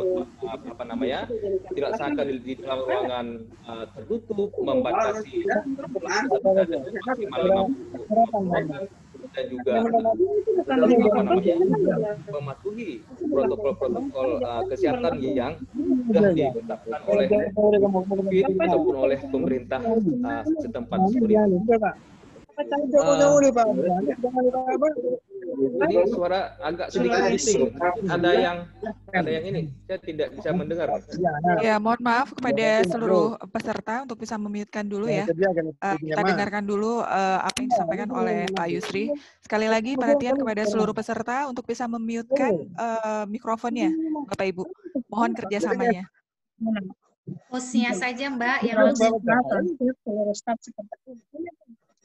dilaksanakan di dalam ruangan tertutup, membatasi maksimal 50 dan juga mematuhi protokol kesehatan yang sudah ditetapkan oleh ataupun oleh pemerintah setempat seperti itu. Ini suara agak sedikit bising. Ada yang ini, saya tidak bisa mendengar. Ya, mohon maaf kepada seluruh peserta untuk bisa memute-kan dulu ya. Kita dengarkan dulu apa yang disampaikan oleh Pak Yusri. Sekali lagi perhatian kepada seluruh peserta untuk bisa memute-kan mikrofonnya, Bapak Ibu. Mohon kerjasamanya. Hostnya saja Mbak yang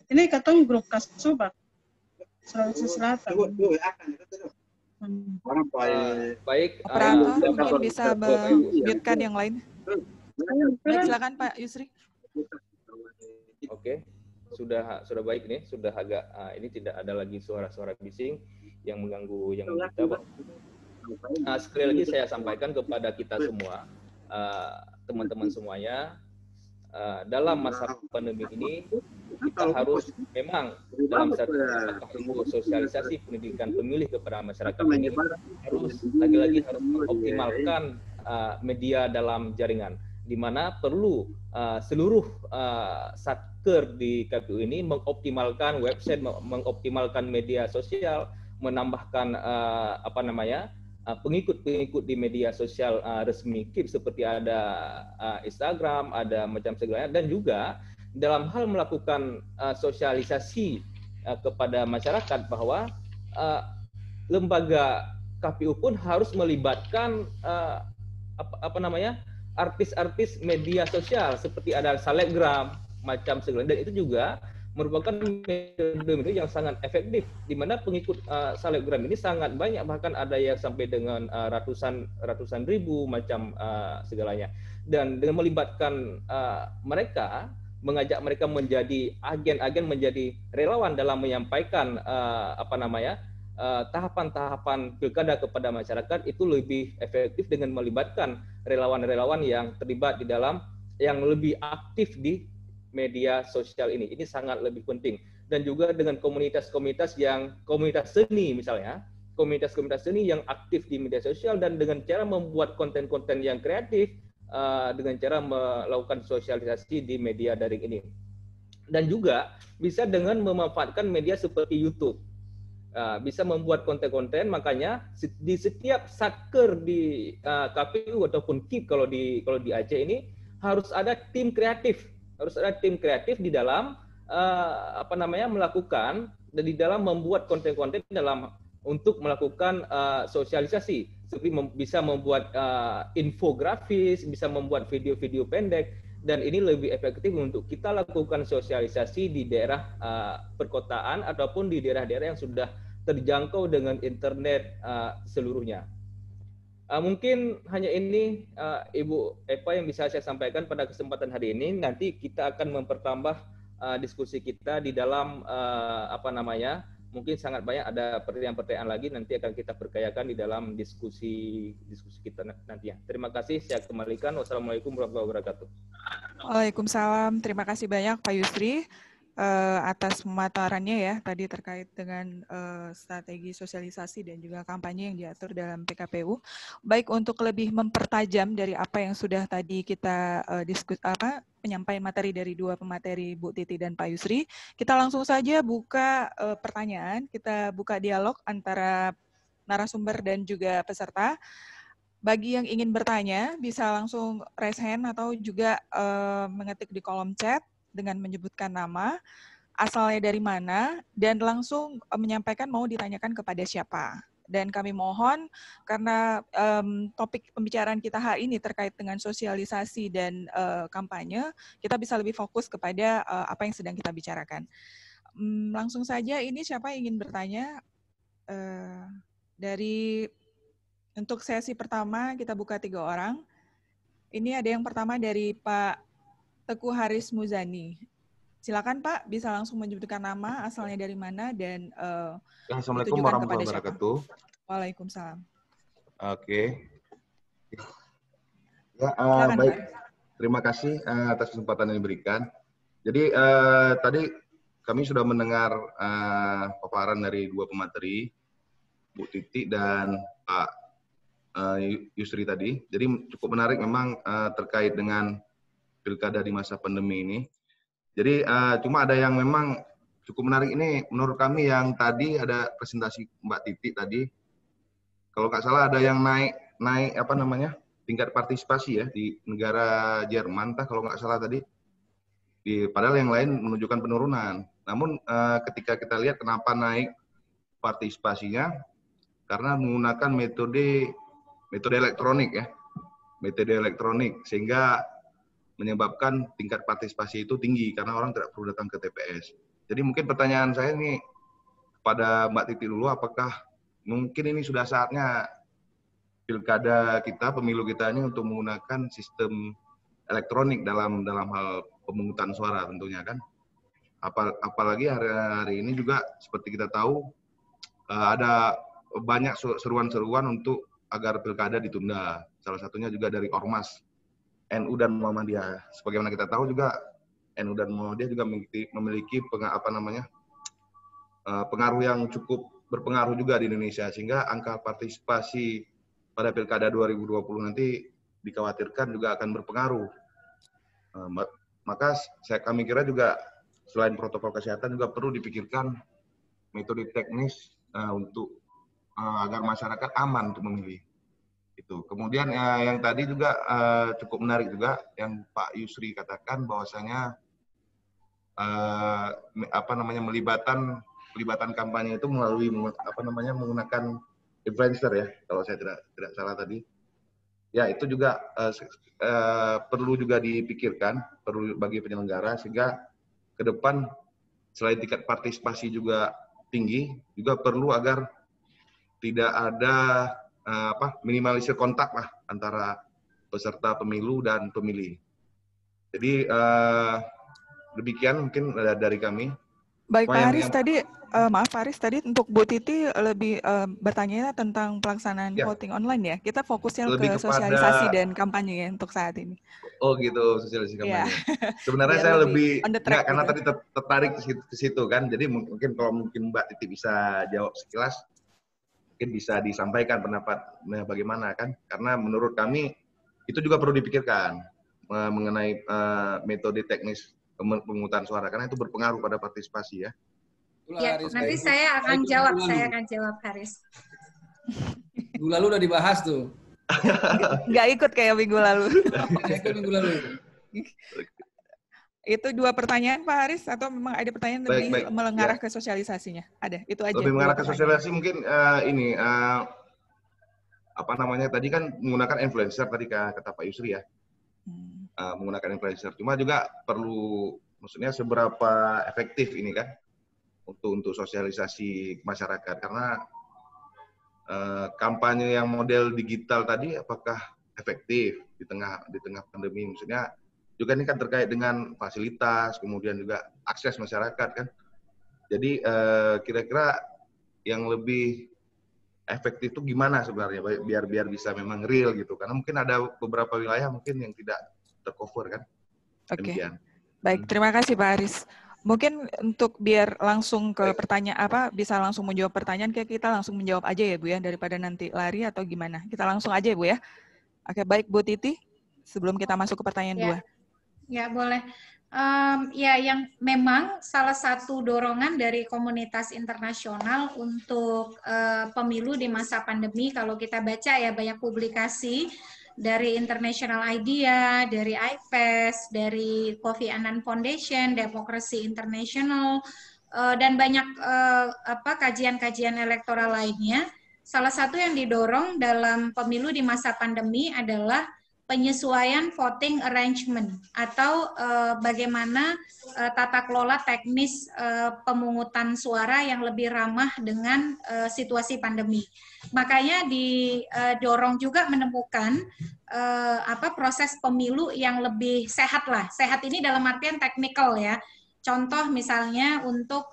ini katanya grup Kasubat Sulawesi Selatan. Baik, operator mungkin bisa mute-kan yang lain. Baik, silakan Pak Yusri. Oke, sudah baik nih, sudah agak ini tidak ada lagi suara-suara bising yang mengganggu yang kita. Sekali lagi saya sampaikan kepada kita semua, teman-teman semuanya, dalam masa pandemi ini kita harus memang dalam satu sosialisasi pendidikan pemilih kepada masyarakat ini harus lagi-lagi harus mengoptimalkan media dalam jaringan, di mana perlu seluruh satker di KPU ini mengoptimalkan website, mengoptimalkan media sosial, menambahkan pengikut-pengikut di media sosial resmi KIP seperti ada Instagram, ada macam segalanya, dan juga dalam hal melakukan sosialisasi kepada masyarakat bahwa lembaga KPU pun harus melibatkan artis-artis media sosial seperti ada selebgram macam segala, dan itu juga merupakan metode yang sangat efektif, di mana pengikut selebgram ini sangat banyak, bahkan ada yang sampai dengan ratusan ribu macam segalanya. Dan dengan melibatkan mereka, mengajak mereka menjadi agen-agen, menjadi relawan dalam menyampaikan tahapan-tahapan pilkada kepada masyarakat, itu lebih efektif dengan melibatkan relawan-relawan yang terlibat di dalam yang lebih aktif di media sosial ini. Ini sangat lebih penting. Dan juga dengan komunitas-komunitas seni misalnya, komunitas-komunitas seni yang aktif di media sosial dan dengan cara membuat konten-konten yang kreatif, dengan cara melakukan sosialisasi di media daring ini. Dan juga bisa dengan memanfaatkan media seperti YouTube. Bisa membuat konten-konten, makanya di setiap satker di KPU ataupun KIP kalau di Aceh ini harus ada tim kreatif. Harus ada tim kreatif di dalam melakukan dan di dalam membuat konten-konten untuk melakukan sosialisasi, seperti bisa membuat infografis, bisa membuat video-video pendek, dan ini lebih efektif untuk kita lakukan sosialisasi di daerah perkotaan ataupun di daerah-daerah yang sudah terjangkau dengan internet seluruhnya. Mungkin hanya ini Ibu Eva yang bisa saya sampaikan pada kesempatan hari ini. Nanti kita akan mempertambah diskusi kita di dalam mungkin sangat banyak ada pertanyaan-pertanyaan lagi, nanti akan kita berkayakan di dalam diskusi kita nantinya. Terima kasih, saya kembalikan. Wassalamualaikum warahmatullahi wabarakatuh. Waalaikumsalam. Terima kasih banyak Pak Yusri atas pemaparannya ya tadi terkait dengan strategi sosialisasi dan juga kampanye yang diatur dalam PKPU. Baik, untuk lebih mempertajam dari apa yang sudah tadi kita penyampaian materi dari dua pemateri Bu Titi dan Pak Yusri, kita langsung saja buka pertanyaan, kita buka dialog antara narasumber dan juga peserta. Bagi yang ingin bertanya bisa langsung raise hand atau juga mengetik di kolom chat dengan menyebutkan nama, asalnya dari mana, dan langsung menyampaikan mau ditanyakan kepada siapa. Dan kami mohon, karena topik pembicaraan kita hari ini terkait dengan sosialisasi dan kampanye, kita bisa lebih fokus kepada apa yang sedang kita bicarakan. Langsung saja, ini siapa yang ingin bertanya? Untuk sesi pertama, kita buka 3 orang. Ini ada yang pertama dari Pak Teguh Haris Muzani. Silakan Pak, bisa langsung menyebutkan nama, asalnya dari mana, dan Assalamualaikum warahmatullahi wabarakatuh. Waalaikumsalam. Oke. Ya, baik. Pak. Terima kasih atas kesempatan yang diberikan. Jadi tadi kami sudah mendengar paparan dari dua pemateri, Bu Titi dan Pak Yusri tadi. Jadi cukup menarik memang terkait dengan pilkada di masa pandemi ini. Jadi cuma ada yang memang cukup menarik ini menurut kami yang tadi ada presentasi Mbak Titi tadi. Kalau nggak salah ada yang naik tingkat partisipasi ya di negara Jerman, kalau nggak salah tadi. Padahal yang lain menunjukkan penurunan. Namun ketika kita lihat kenapa naik partisipasinya, karena menggunakan metode elektronik ya, metode elektronik, sehingga menyebabkan tingkat partisipasi itu tinggi karena orang tidak perlu datang ke TPS. Jadi mungkin pertanyaan saya ini kepada Mbak Titi dulu, apakah mungkin ini sudah saatnya pilkada kita, pemilu kita ini untuk menggunakan sistem elektronik dalam hal pemungutan suara tentunya kan. Apalagi hari ini juga seperti kita tahu ada banyak seruan-seruan untuk agar pilkada ditunda. Salah satunya juga dari Ormas NU dan Muhammadiyah. Sebagaimana kita tahu juga NU dan Muhammadiyah juga memiliki pengaruh yang cukup berpengaruh juga di Indonesia, sehingga angka partisipasi pada pilkada 2020 nanti dikhawatirkan juga akan berpengaruh. Maka kami kira juga selain protokol kesehatan juga perlu dipikirkan metode teknis untuk agar masyarakat aman untuk memilih. Itu. Kemudian yang tadi juga cukup menarik juga yang Pak Yusri katakan bahwasanya pelibatan kampanye itu melalui menggunakan influencer ya, kalau saya tidak salah tadi. Ya, itu juga perlu juga dipikirkan, perlu bagi penyelenggara, sehingga ke depan selain tingkat partisipasi juga tinggi, juga perlu agar tidak ada minimalisir kontak lah antara peserta pemilu dan pemilih. Jadi demikian mungkin dari kami. Baik Pak Haris, tadi Maaf Faris, tadi untuk Bu Titi lebih bertanya tentang pelaksanaan voting online ya. Kita fokusnya lebih ke sosialisasi dan kampanye ya untuk saat ini. Oh gitu, sosialisasi kampanye. Sebenarnya saya lebih enggak karena gitu. tadi tertarik ke situ kan. Jadi mungkin kalau Mbak Titi bisa jawab sekilas, mungkin bisa disampaikan pendapatnya bagaimana kan? Karena menurut kami itu juga perlu dipikirkan mengenai metode teknis pemungutan suara karena itu berpengaruh pada partisipasi ya. Ya, nanti saya akan jawab Haris. Minggu lalu udah dibahas tuh. Nggak ikut kayak minggu lalu. Minggu lalu. Itu 2 pertanyaan Pak Haris atau memang ada pertanyaan lebih mengarah ke sosialisasinya? Ada, itu aja. Lebih mengarah ke sosialisasi mungkin apa namanya tadi kan menggunakan influencer tadi kata Pak Yusri ya. Menggunakan influencer. Cuma juga perlu maksudnya seberapa efektif ini kan untuk sosialisasi masyarakat karena kampanye yang model digital tadi apakah efektif di tengah pandemi maksudnya juga ini kan terkait dengan fasilitas kemudian juga akses masyarakat kan jadi kira-kira yang lebih efektif itu gimana sebenarnya biar bisa memang real gitu karena mungkin ada beberapa wilayah mungkin yang tidak tercover kan. Oke. Baik, terima kasih Pak Haris. Mungkin untuk biar langsung ke pertanyaan bisa langsung menjawab pertanyaan kayak kita langsung menjawab aja ya Bu ya daripada nanti lari atau gimana. Kita langsung aja ya Bu ya. Oke, baik Bu Titi sebelum kita masuk ke pertanyaan 2. Ya, boleh. Ya, yang memang salah satu dorongan dari komunitas internasional untuk pemilu di masa pandemi kalau kita baca ya banyak publikasi dari International IDEA, dari IFES, dari Kofi Annan Foundation, Democracy International, dan banyak kajian-kajian elektoral lainnya. Salah satu yang didorong dalam pemilu di masa pandemi adalah penyesuaian voting arrangement atau bagaimana tata kelola teknis pemungutan suara yang lebih ramah dengan situasi pandemi. Makanya didorong juga menemukan proses pemilu yang lebih sehat lah. Sehat ini dalam artian teknikal ya. Contoh misalnya untuk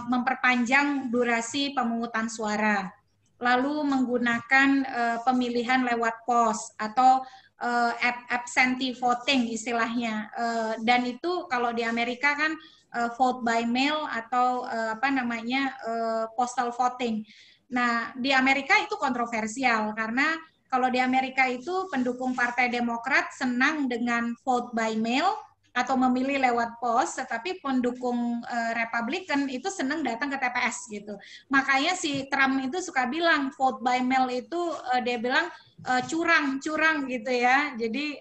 memperpanjang durasi pemungutan suara, lalu menggunakan pemilihan lewat pos atau absentee voting istilahnya. Dan itu kalau di Amerika kan vote by mail atau postal voting. Nah, di Amerika itu kontroversial karena kalau di Amerika itu pendukung Partai Demokrat senang dengan vote by mail atau memilih lewat pos, tetapi pendukung Republikan itu senang datang ke TPS gitu. Makanya si Trump itu suka bilang vote by mail itu dia bilang curang gitu ya. Jadi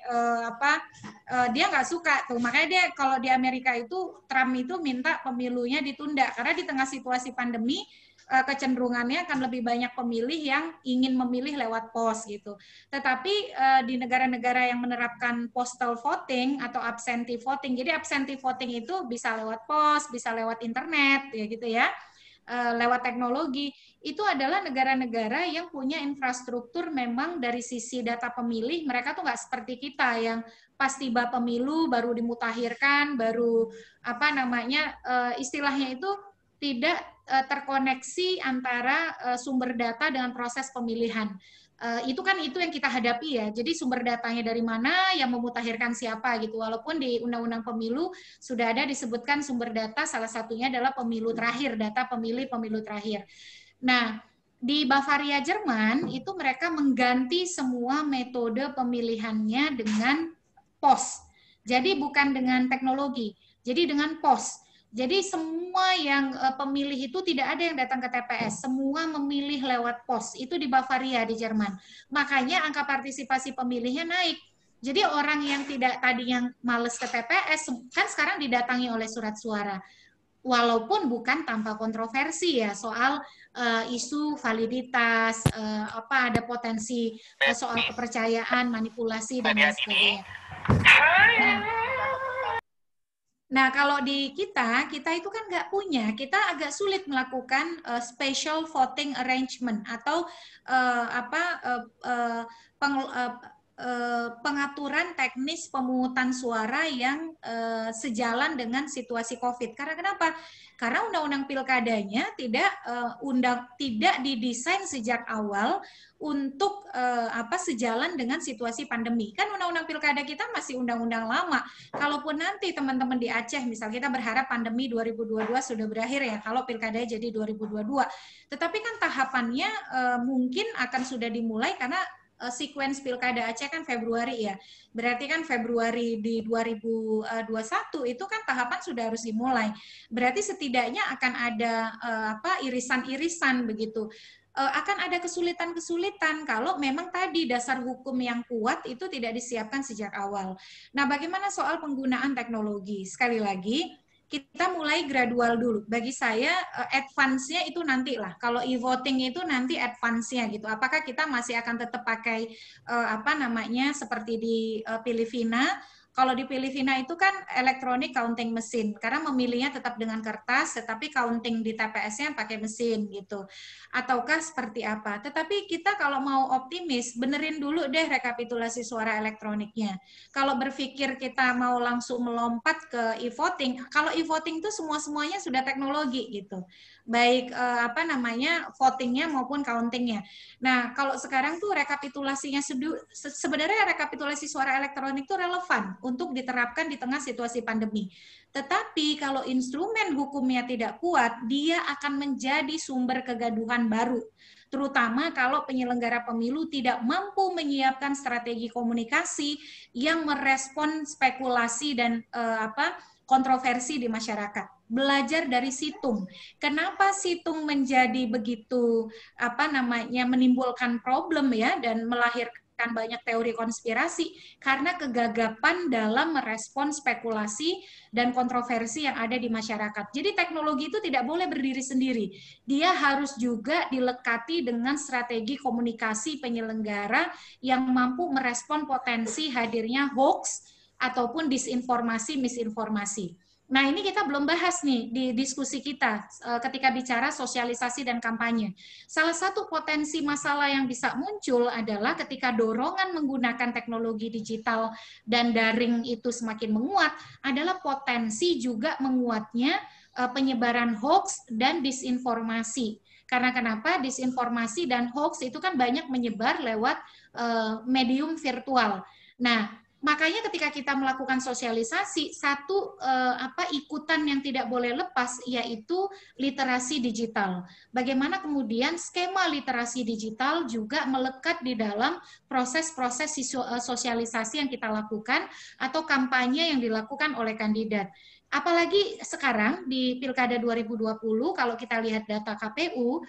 dia nggak suka tuh. Makanya dia kalau di Amerika itu Trump itu minta pemilunya ditunda karena di tengah situasi pandemi kecenderungannya akan lebih banyak pemilih yang ingin memilih lewat pos gitu. Tetapi di negara-negara yang menerapkan postal voting atau absentee voting, jadi absentee voting itu bisa lewat pos, bisa lewat internet, ya gitu ya, lewat teknologi, itu adalah negara-negara yang punya infrastruktur memang dari sisi data pemilih, mereka tuh nggak seperti kita yang pas tiba pemilu baru dimutakhirkan, baru istilahnya itu tidak terkoneksi antara sumber data dengan proses pemilihan. Itu yang kita hadapi ya. Jadi sumber datanya dari mana, yang memutakhirkan siapa gitu. Walaupun di Undang-Undang Pemilu sudah ada disebutkan sumber data, salah satunya adalah pemilu terakhir, data pemilu terakhir. Nah, di Bavaria Jerman itu mereka mengganti semua metode pemilihannya dengan pos. Jadi bukan dengan teknologi, jadi dengan pos. Jadi semua yang pemilih itu tidak ada yang datang ke TPS, semua memilih lewat pos. Itu di Bavaria di Jerman. Makanya angka partisipasi pemilihnya naik. Jadi orang yang tadinya males ke TPS kan sekarang didatangi oleh surat suara. Walaupun bukan tanpa kontroversi ya soal isu validitas, ada potensi soal kepercayaan, manipulasi dan lain sebagainya. Nah, kalau di kita itu kan nggak punya, kita agak sulit melakukan special voting arrangement atau pengaturan teknis pemungutan suara yang sejalan dengan situasi COVID. Karena kenapa? Karena undang-undang pilkadanya tidak didesain sejak awal untuk sejalan dengan situasi pandemi. Kan undang-undang pilkada kita masih undang-undang lama. Kalaupun nanti teman-teman di Aceh, misal kita berharap pandemi 2022 sudah berakhir ya, kalau pilkadanya jadi 2022. Tetapi kan tahapannya mungkin akan sudah dimulai karena sequence pilkada Aceh kan Februari ya. Berarti kan Februari di 2021 itu kan tahapan sudah harus dimulai. Berarti setidaknya akan ada irisan-irisan begitu. Akan ada kesulitan-kesulitan kalau memang tadi dasar hukum yang kuat itu tidak disiapkan sejak awal. Nah, bagaimana soal penggunaan teknologi? Sekali lagi, kita mulai gradual dulu. Bagi saya advance-nya itu nantilah. Kalau e-voting itu nanti advance-nya gitu. Apakah kita masih akan tetap pakai seperti di Filipina? Kalau di Filipina itu kan electronic counting mesin, karena memilihnya tetap dengan kertas, tetapi counting di TPS-nya pakai mesin gitu. Ataukah seperti apa? Tetapi kita kalau mau optimis, benerin dulu deh rekapitulasi suara elektroniknya. Kalau berpikir kita mau langsung melompat ke e-voting, kalau e-voting itu semua-semuanya sudah teknologi gitu. Baik votingnya maupun countingnya. Nah, kalau sekarang tuh rekapitulasinya sebenarnya rekapitulasi suara elektronik itu relevan untuk diterapkan di tengah situasi pandemi. Tetapi kalau instrumen hukumnya tidak kuat, dia akan menjadi sumber kegaduhan baru. Terutama kalau penyelenggara pemilu tidak mampu menyiapkan strategi komunikasi yang merespon spekulasi dan kontroversi di masyarakat. Belajar dari situng. Kenapa situng menjadi begitu menimbulkan problem ya dan melahirkan banyak teori konspirasi? Karena kegagapan dalam merespon spekulasi dan kontroversi yang ada di masyarakat. Jadi teknologi itu tidak boleh berdiri sendiri. Dia harus juga dilekati dengan strategi komunikasi penyelenggara yang mampu merespon potensi hadirnya hoax ataupun disinformasi, misinformasi. Nah, ini kita belum bahas nih di diskusi kita ketika bicara sosialisasi dan kampanye. Salah satu potensi masalah yang bisa muncul adalah ketika dorongan menggunakan teknologi digital dan daring itu semakin menguat, adalah potensi juga menguatnya penyebaran hoax dan disinformasi. Karena kenapa? Disinformasi dan hoax itu kan banyak menyebar lewat medium virtual. Nah, makanya ketika kita melakukan sosialisasi, satu ikutan yang tidak boleh lepas yaitu literasi digital. Bagaimana kemudian skema literasi digital juga melekat di dalam proses-proses sosialisasi yang kita lakukan atau kampanye yang dilakukan oleh kandidat. Apalagi sekarang di Pilkada 2020, kalau kita lihat data KPU,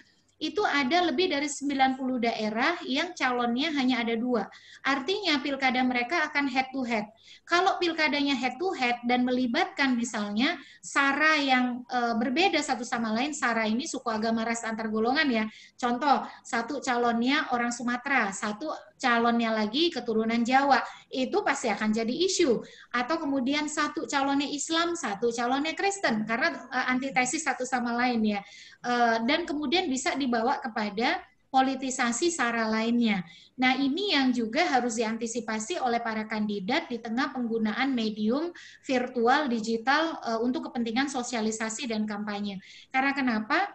itu ada lebih dari 90 daerah yang calonnya hanya ada 2. Artinya pilkada mereka akan head to head. Kalau pilkadanya head to head dan melibatkan misalnya sara yang berbeda satu sama lain, sara ini suku agama ras antar golongan ya. Contoh, satu calonnya orang Sumatera, satu calonnya lagi keturunan Jawa, itu pasti akan jadi isu. Atau kemudian satu calonnya Islam, satu calonnya Kristen, karena antitesis satu sama lain ya. Dan kemudian bisa dibawa kepada politisasi sara lainnya. Nah, ini yang juga harus diantisipasi oleh para kandidat di tengah penggunaan medium virtual digital untuk kepentingan sosialisasi dan kampanye. Karena kenapa?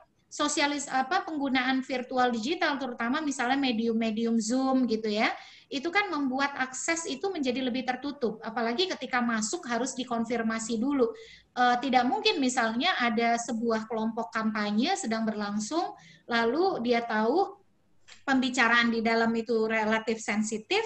Penggunaan virtual digital terutama misalnya medium Zoom gitu ya, itu kan membuat akses itu menjadi lebih tertutup, apalagi ketika masuk harus dikonfirmasi dulu. Tidak mungkin misalnya ada sebuah kelompok kampanye sedang berlangsung, lalu dia tahu pembicaraan di dalam itu relatif sensitif,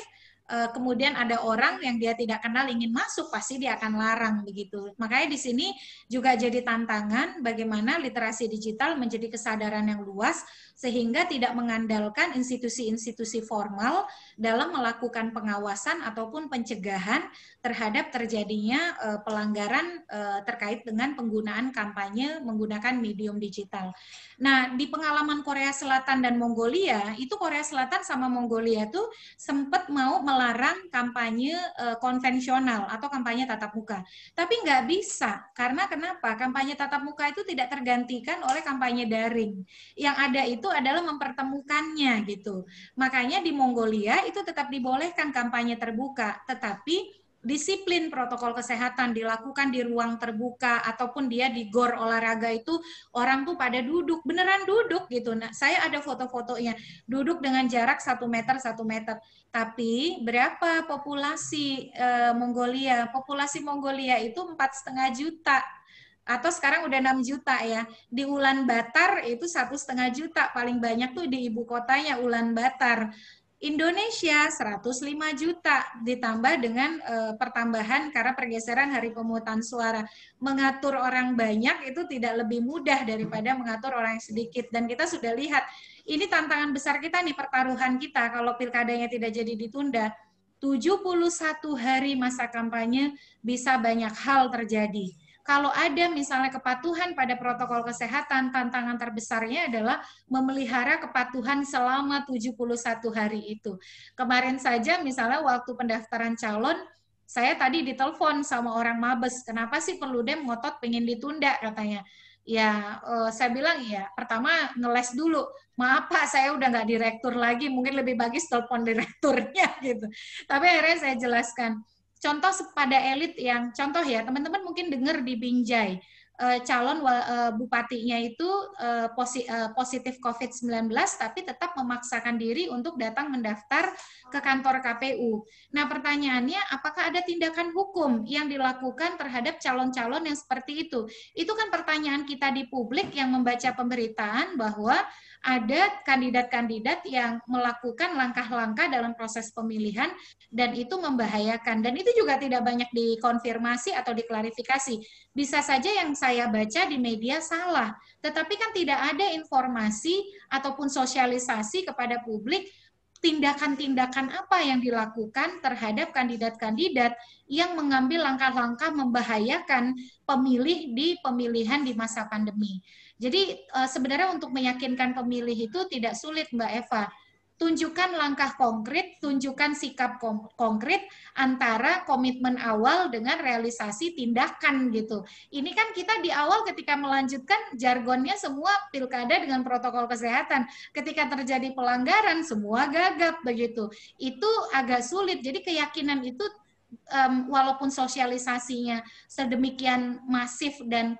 kemudian ada orang yang dia tidak kenal ingin masuk, pasti dia akan larang begitu. Makanya di sini juga jadi tantangan bagaimana literasi digital menjadi kesadaran yang luas sehingga tidak mengandalkan institusi-institusi formal dalam melakukan pengawasan ataupun pencegahan terhadap terjadinya pelanggaran terkait dengan penggunaan kampanye menggunakan medium digital. Nah, di pengalaman Korea Selatan dan Mongolia, itu Korea Selatan sama Mongolia tuh sempat mau melarang kampanye konvensional atau kampanye tatap muka. Tapi nggak bisa, karena kenapa? Kampanye tatap muka itu tidak tergantikan oleh kampanye daring. Yang ada itu adalah mempertemukannya gitu. Makanya di Mongolia itu tetap dibolehkan kampanye terbuka, tetapi disiplin protokol kesehatan dilakukan di ruang terbuka ataupun dia di gor olahraga itu orang tuh pada duduk, beneran duduk gitu. Nah, saya ada foto-fotonya, duduk dengan jarak 1 meter 1 meter. Tapi berapa populasi Mongolia? Populasi Mongolia itu 4,5 juta. Atau sekarang udah 6 juta ya. Di Ulaanbaatar itu 1,5 juta. Paling banyak tuh di ibu kotanya Ulaanbaatar. Indonesia 105 juta ditambah dengan pertambahan karena pergeseran hari pemungutan suara. Mengatur orang banyak itu tidak lebih mudah daripada mengatur orang yang sedikit. Dan kita sudah lihat, ini tantangan besar kita nih, pertaruhan kita kalau pilkadanya tidak jadi ditunda. 71 hari masa kampanye bisa banyak hal terjadi. Kalau ada misalnya kepatuhan pada protokol kesehatan, tantangan terbesarnya adalah memelihara kepatuhan selama 71 hari itu. Kemarin saja misalnya waktu pendaftaran calon, saya tadi ditelepon sama orang Mabes, kenapa sih Perludem ngotot pengen ditunda katanya. Ya, saya bilang ya, pertama ngeles dulu. Maaf Pak, saya udah nggak direktur lagi, mungkin lebih bagus telepon direkturnya gitu. Tapi akhirnya saya jelaskan. Contoh pada elit yang, contoh ya, teman-teman mungkin dengar di Binjai, calon bupatinya itu positif COVID-19, tapi tetap memaksakan diri untuk datang mendaftar ke kantor KPU. Nah, pertanyaannya, apakah ada tindakan hukum yang dilakukan terhadap calon-calon yang seperti itu? Itu kan pertanyaan kita di publik yang membaca pemberitaan bahwa ada kandidat-kandidat yang melakukan langkah-langkah dalam proses pemilihan dan itu membahayakan. Dan itu juga tidak banyak dikonfirmasi atau diklarifikasi. Bisa saja yang saya baca di media salah, tetapi kan tidak ada informasi ataupun sosialisasi kepada publik tindakan-tindakan apa yang dilakukan terhadap kandidat-kandidat yang mengambil langkah-langkah membahayakan pemilih di pemilihan di masa pandemi. Jadi sebenarnya untuk meyakinkan pemilih itu tidak sulit, Mbak Eva. Tunjukkan langkah konkret, tunjukkan sikap konkret antara komitmen awal dengan realisasi tindakan gitu. Ini kan kita di awal ketika melanjutkan jargonnya semua pilkada dengan protokol kesehatan. Ketika terjadi pelanggaran semua gagap begitu. Itu agak sulit. Jadi keyakinan itu walaupun sosialisasinya sedemikian masif dan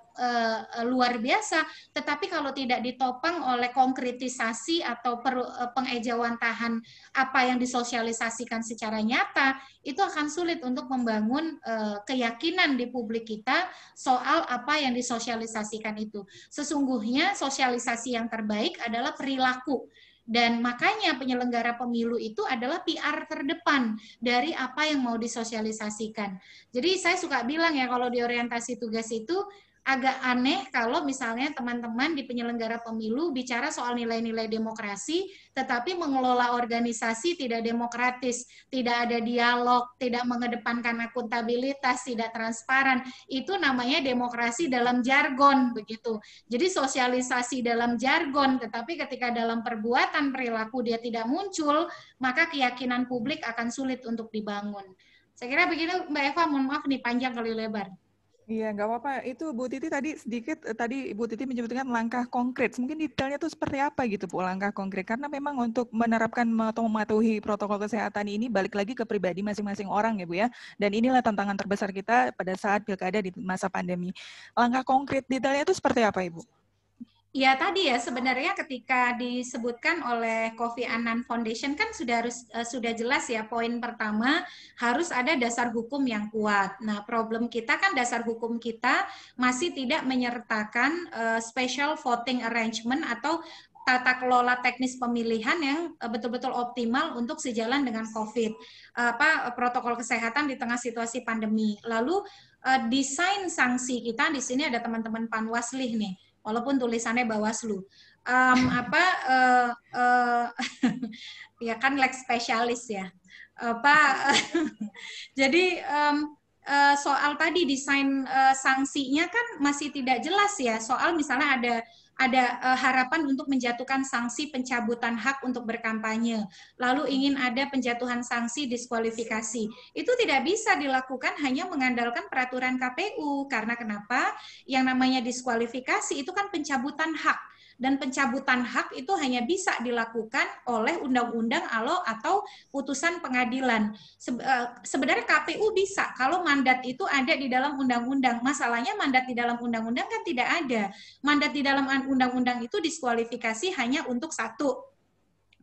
luar biasa, tetapi kalau tidak ditopang oleh konkretisasi atau pengejawantahan apa yang disosialisasikan secara nyata, itu akan sulit untuk membangun keyakinan di publik kita soal apa yang disosialisasikan itu. Sesungguhnya sosialisasi yang terbaik adalah perilaku. Dan makanya penyelenggara pemilu itu adalah PR terdepan dari apa yang mau disosialisasikan. Jadi saya suka bilang ya, kalau di orientasi tugas itu agak aneh kalau misalnya teman-teman di penyelenggara pemilu bicara soal nilai-nilai demokrasi, tetapi mengelola organisasi tidak demokratis, tidak ada dialog, tidak mengedepankan akuntabilitas, tidak transparan. Itu namanya demokrasi dalam jargon, begitu. Jadi sosialisasi dalam jargon, tetapi ketika dalam perbuatan perilaku dia tidak muncul, maka keyakinan publik akan sulit untuk dibangun. Saya kira begini, Mbak Eva, mohon maaf nih panjang kali lebar. Iya, nggak apa-apa. Itu Bu Titi tadi Bu Titi menyebutkan langkah konkret. Mungkin detailnya itu seperti apa gitu, Bu, langkah konkret. Karena memang untuk menerapkan atau mematuhi protokol kesehatan ini balik lagi ke pribadi masing-masing orang ya, Bu ya. Dan inilah tantangan terbesar kita pada saat pilkada di masa pandemi. Langkah konkret detailnya itu seperti apa, Ibu? Ya tadi ya sebenarnya ketika disebutkan oleh Kofi Annan Foundation kan sudah jelas ya, poin pertama harus ada dasar hukum yang kuat. Nah, problem kita kan dasar hukum kita masih tidak menyertakan special voting arrangement atau tata kelola teknis pemilihan yang betul-betul optimal untuk sejalan dengan COVID, protokol kesehatan di tengah situasi pandemi. Lalu desain sanksi kita di sini ada teman-teman Panwaslih nih. Walaupun tulisannya Bawaslu, ya kan lex spesialis ya, jadi soal tadi desain sanksinya kan masih tidak jelas ya, soal misalnya ada harapan untuk menjatuhkan sanksi pencabutan hak untuk berkampanye, lalu ingin ada penjatuhan sanksi diskualifikasi. Itu tidak bisa dilakukan hanya mengandalkan peraturan KPU, karena kenapa? Yang namanya diskualifikasi itu kan pencabutan hak. Dan pencabutan hak itu hanya bisa dilakukan oleh undang-undang atau putusan pengadilan. Sebenarnya KPU bisa kalau mandat itu ada di dalam undang-undang. Masalahnya mandat di dalam undang-undang kan tidak ada. Mandat di dalam undang-undang itu diskualifikasi hanya untuk satu,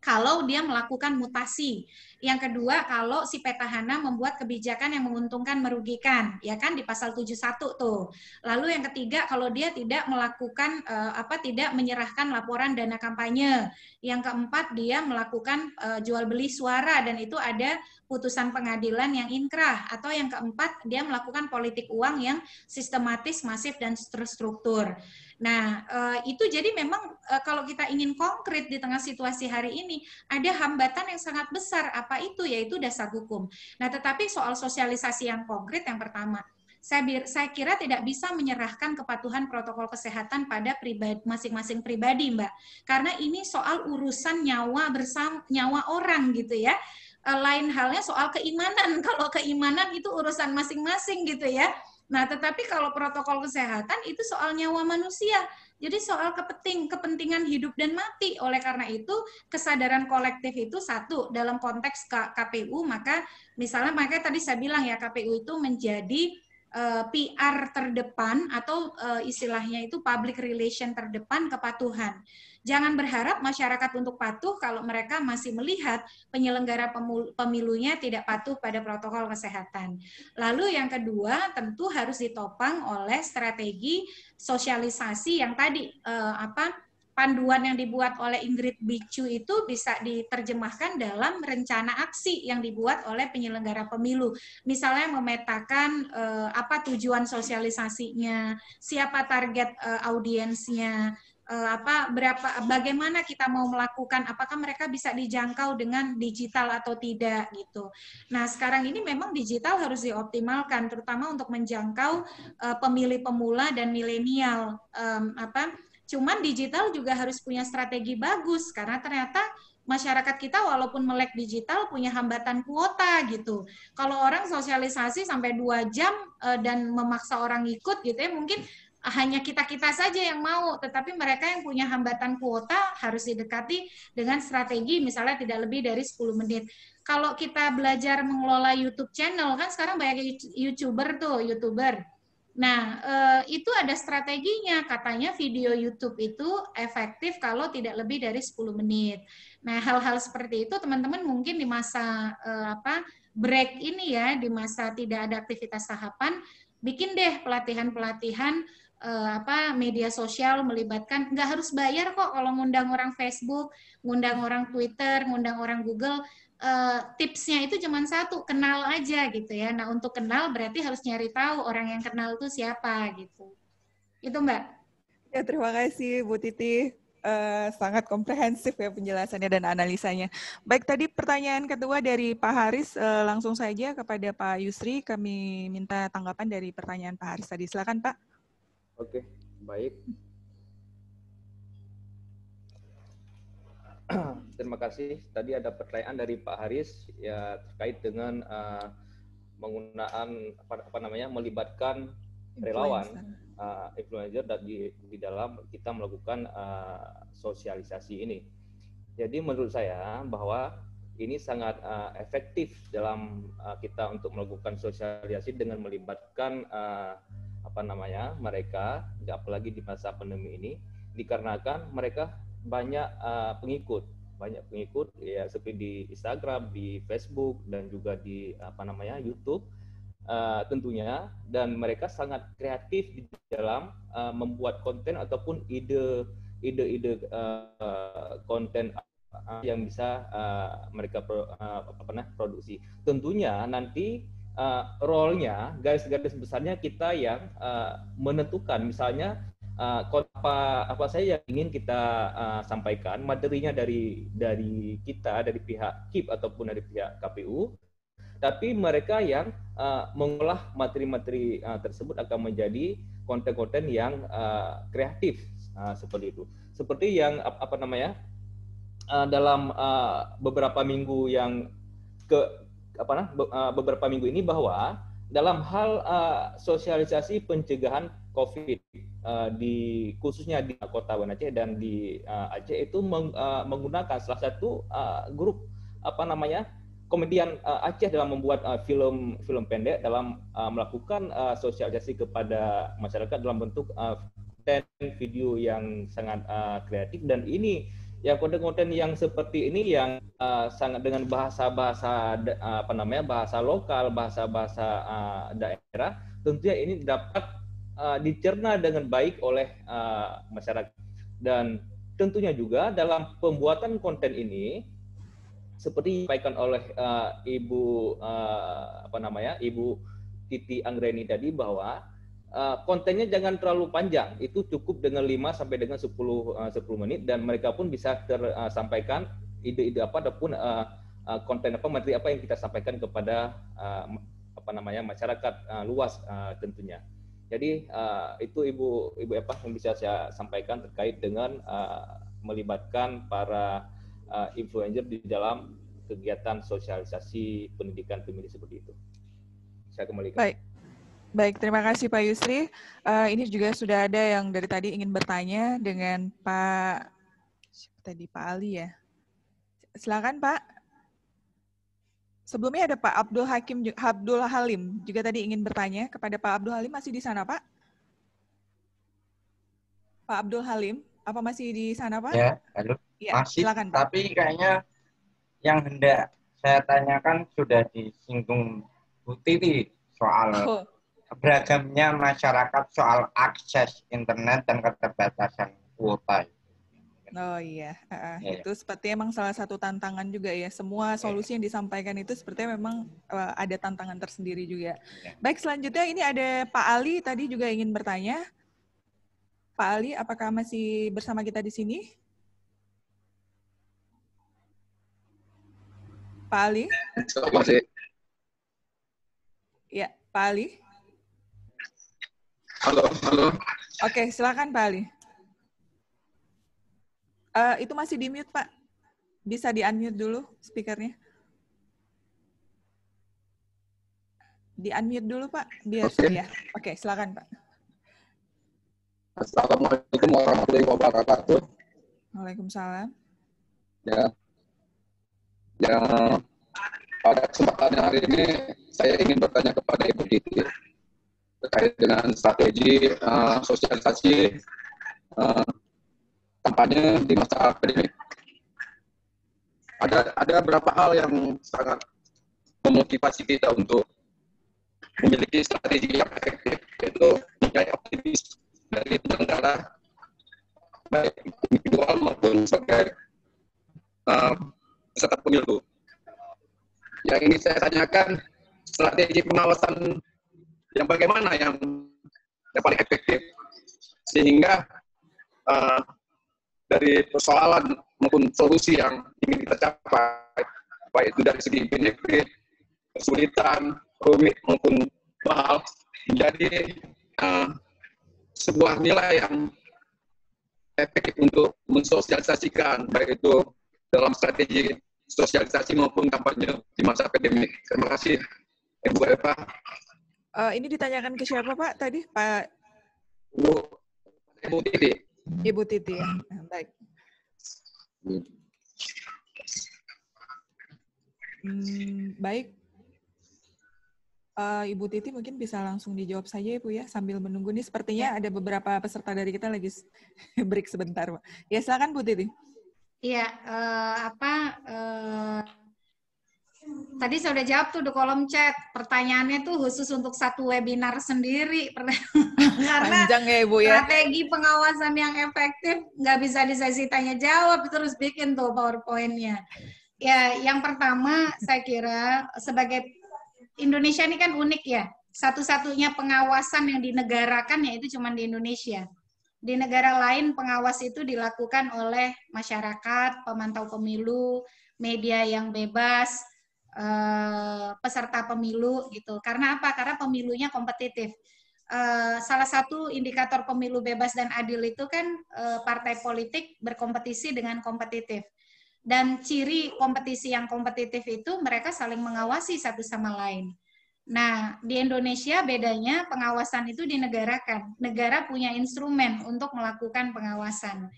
kalau dia melakukan mutasi. Yang kedua, kalau si petahana membuat kebijakan yang menguntungkan merugikan, ya kan di pasal 71 tuh. Lalu yang ketiga, kalau dia tidak melakukan tidak menyerahkan laporan dana kampanye. Yang keempat, dia melakukan jual beli suara dan itu ada putusan pengadilan yang inkrah. Atau yang keempat, dia melakukan politik uang yang sistematis, masif dan terstruktur. Nah, itu jadi memang kalau kita ingin konkret di tengah situasi hari ini, ada hambatan yang sangat besar. Apa itu? Yaitu dasar hukum. Nah, tetapi soal sosialisasi yang konkret yang pertama, saya kira tidak bisa menyerahkan kepatuhan protokol kesehatan pada masing-masing pribadi, Mbak. Karena ini soal urusan nyawa orang gitu ya. Lain halnya soal keimanan. Kalau keimanan itu urusan masing-masing gitu ya. Nah, tetapi kalau protokol kesehatan itu soal nyawa manusia. Jadi soal kepentingan hidup dan mati. Oleh karena itu, kesadaran kolektif itu satu dalam konteks KPU, makanya tadi saya bilang ya, KPU itu menjadi PR terdepan atau istilahnya itu public relation terdepan kepatuhan. Jangan berharap masyarakat untuk patuh kalau mereka masih melihat penyelenggara pemilunya tidak patuh pada protokol kesehatan. Lalu yang kedua tentu harus ditopang oleh strategi sosialisasi yang tadi panduan yang dibuat oleh Ingrid Bicu itu bisa diterjemahkan dalam rencana aksi yang dibuat oleh penyelenggara pemilu. Misalnya memetakan apa tujuan sosialisasinya, siapa target audiensnya, bagaimana kita mau melakukan, apakah mereka bisa dijangkau dengan digital atau tidak gitu. Nah, sekarang ini memang digital harus dioptimalkan, terutama untuk menjangkau pemilih pemula dan milenial. Cuman digital juga harus punya strategi bagus, karena ternyata masyarakat kita walaupun melek digital punya hambatan kuota gitu. Kalau orang sosialisasi sampai 2 jam dan memaksa orang ikut gitu ya, mungkin hanya kita-kita saja yang mau, tetapi mereka yang punya hambatan kuota harus didekati dengan strategi misalnya tidak lebih dari 10 menit. Kalau kita belajar mengelola YouTube channel, kan sekarang banyak YouTuber. Nah, itu ada strateginya, katanya video YouTube itu efektif kalau tidak lebih dari 10 menit. Nah, hal-hal seperti itu teman-teman mungkin di masa break ini ya, di masa tidak ada aktivitas tahapan, bikin deh pelatihan-pelatihan media sosial melibatkan, nggak harus bayar kok kalau ngundang orang Facebook, ngundang orang Twitter, ngundang orang Google. Tipsnya itu cuma satu, kenal aja gitu ya. Nah, untuk kenal berarti harus nyari tahu orang yang kenal itu siapa gitu. Itu Mbak. Ya, terima kasih Bu Titi. Sangat komprehensif ya penjelasannya dan analisanya. Baik, tadi pertanyaan kedua dari Pak Haris, langsung saja kepada Pak Yusri. Kami minta tanggapan dari pertanyaan Pak Haris tadi. Silakan Pak. Oke, baik. Terima kasih. Tadi ada pertanyaan dari Pak Haris ya terkait dengan penggunaan melibatkan relawan influencer di dalam kita melakukan sosialisasi ini. Jadi menurut saya bahwa ini sangat efektif dalam kita untuk melakukan sosialisasi dengan melibatkan mereka, apalagi di masa pandemi ini, dikarenakan mereka banyak pengikut ya, seperti di Instagram, di Facebook dan juga di YouTube tentunya, dan mereka sangat kreatif di dalam membuat konten ataupun ide konten yang bisa mereka produksi. Tentunya nanti role-nya, garis-garis besarnya kita yang menentukan, misalnya apa saja yang ingin kita sampaikan, materinya dari kita, dari pihak KIP ataupun dari pihak KPU, tapi mereka yang mengolah materi-materi tersebut akan menjadi konten-konten yang kreatif seperti itu. Seperti yang dalam beberapa minggu yang beberapa minggu ini, bahwa dalam hal sosialisasi pencegahan COVID khususnya di Kota Banda Aceh dan di Aceh itu menggunakan salah satu grup komedian Aceh dalam membuat film pendek dalam melakukan sosialisasi kepada masyarakat dalam bentuk video yang sangat kreatif. Dan ini yang konten-konten yang seperti ini yang sangat dengan bahasa lokal, bahasa daerah, tentunya ini dapat dicerna dengan baik oleh masyarakat. Dan tentunya juga dalam pembuatan konten ini, seperti disampaikan oleh Ibu Titi Anggreni tadi, bahwa kontennya jangan terlalu panjang, itu cukup dengan 5 sampai dengan 10 menit, dan mereka pun bisa tersampaikan ide-ide apa ataupun konten apa, materi apa yang kita sampaikan kepada masyarakat luas tentunya. Jadi itu Ibu yang bisa saya sampaikan terkait dengan melibatkan para influencer di dalam kegiatan sosialisasi pendidikan pemilih seperti itu. Saya kembalikan. Baik, terima kasih Pak Yusri. Ini juga sudah ada yang dari tadi ingin bertanya dengan Pak Ali ya. Silakan Pak. Sebelumnya ada Pak Abdul Halim juga tadi ingin bertanya kepada Pak Abdul Halim. Masih di sana Pak? Pak Abdul Halim, apa masih di sana Pak? Ya, halo. Ya, masih, silakan Pak. Tapi kayaknya yang hendak saya tanyakan sudah disinggung Bu Titi soal beragamnya masyarakat, soal akses internet dan keterbatasan kuota. Oh iya, itu seperti emang salah satu tantangan juga ya. Semua solusi yang disampaikan itu sepertinya memang ada tantangan tersendiri juga. Baik, selanjutnya ini ada Pak Ali tadi juga ingin bertanya. Pak Ali, apakah masih bersama kita di sini? Pak Ali? Masih. Ya, Pak Ali. Halo. Oke, silakan Pak Ali. Itu masih di mute Pak. Bisa di-unmute dulu speakernya. Di-unmute dulu Pak. Biar ya. Oke, silakan Pak. Assalamualaikum warahmatullahi wabarakatuh. Waalaikumsalam. Ya, pada kesempatan hari ini saya ingin bertanya kepada Ibu Titi terkait dengan strategi sosialisasi kampanye di masa akademik. Ada beberapa hal yang sangat memotivasi kita untuk memiliki strategi yang efektif, yaitu menjadi optimis dari penyelenggara baik individual maupun sebagai peserta pemilu. Yang ini saya tanyakan, strategi pengawasan yang bagaimana yang paling efektif sehingga dari persoalan maupun solusi yang ingin kita capai, baik itu dari segi benefit, kesulitan, rumit maupun mahal, menjadi sebuah nilai yang efektif untuk mensosialisasikan, baik itu dalam strategi sosialisasi maupun kampanye di masa akademik. Terima kasih, Ibu Eva. Ini ditanyakan ke siapa Pak tadi? Pak Ibu Titi. Ibu Titi ya. Baik. Baik. Ibu Titi mungkin bisa langsung dijawab saja Ibu ya, sambil menunggu nih. Sepertinya ada beberapa peserta dari kita lagi break sebentar Pak. Ya silakan Bu Titi. Iya, tadi saya udah jawab tuh di kolom chat. Pertanyaannya tuh khusus untuk satu webinar sendiri. Karena panjang ya Ibu ya. Strategi pengawasan yang efektif nggak bisa di sesi tanya jawab, terus bikin tuh PowerPoint-nya. Ya, yang pertama saya kira sebagai Indonesia ini kan unik ya. Satu-satunya pengawasan yang dinegarakan yaitu cuma di Indonesia. Di negara lain pengawas itu dilakukan oleh masyarakat, pemantau pemilu, media yang bebas, peserta pemilu gitu. Karena apa? Karena pemilunya kompetitif. salah satu indikator pemilu bebas dan adil itu kan partai politik berkompetisi dengan kompetitif. Dan ciri kompetisi yang kompetitif itu mereka saling mengawasi satu sama lain. Nah, di Indonesia bedanya pengawasan itu dinegarakan. Negara punya instrumen untuk melakukan pengawasan.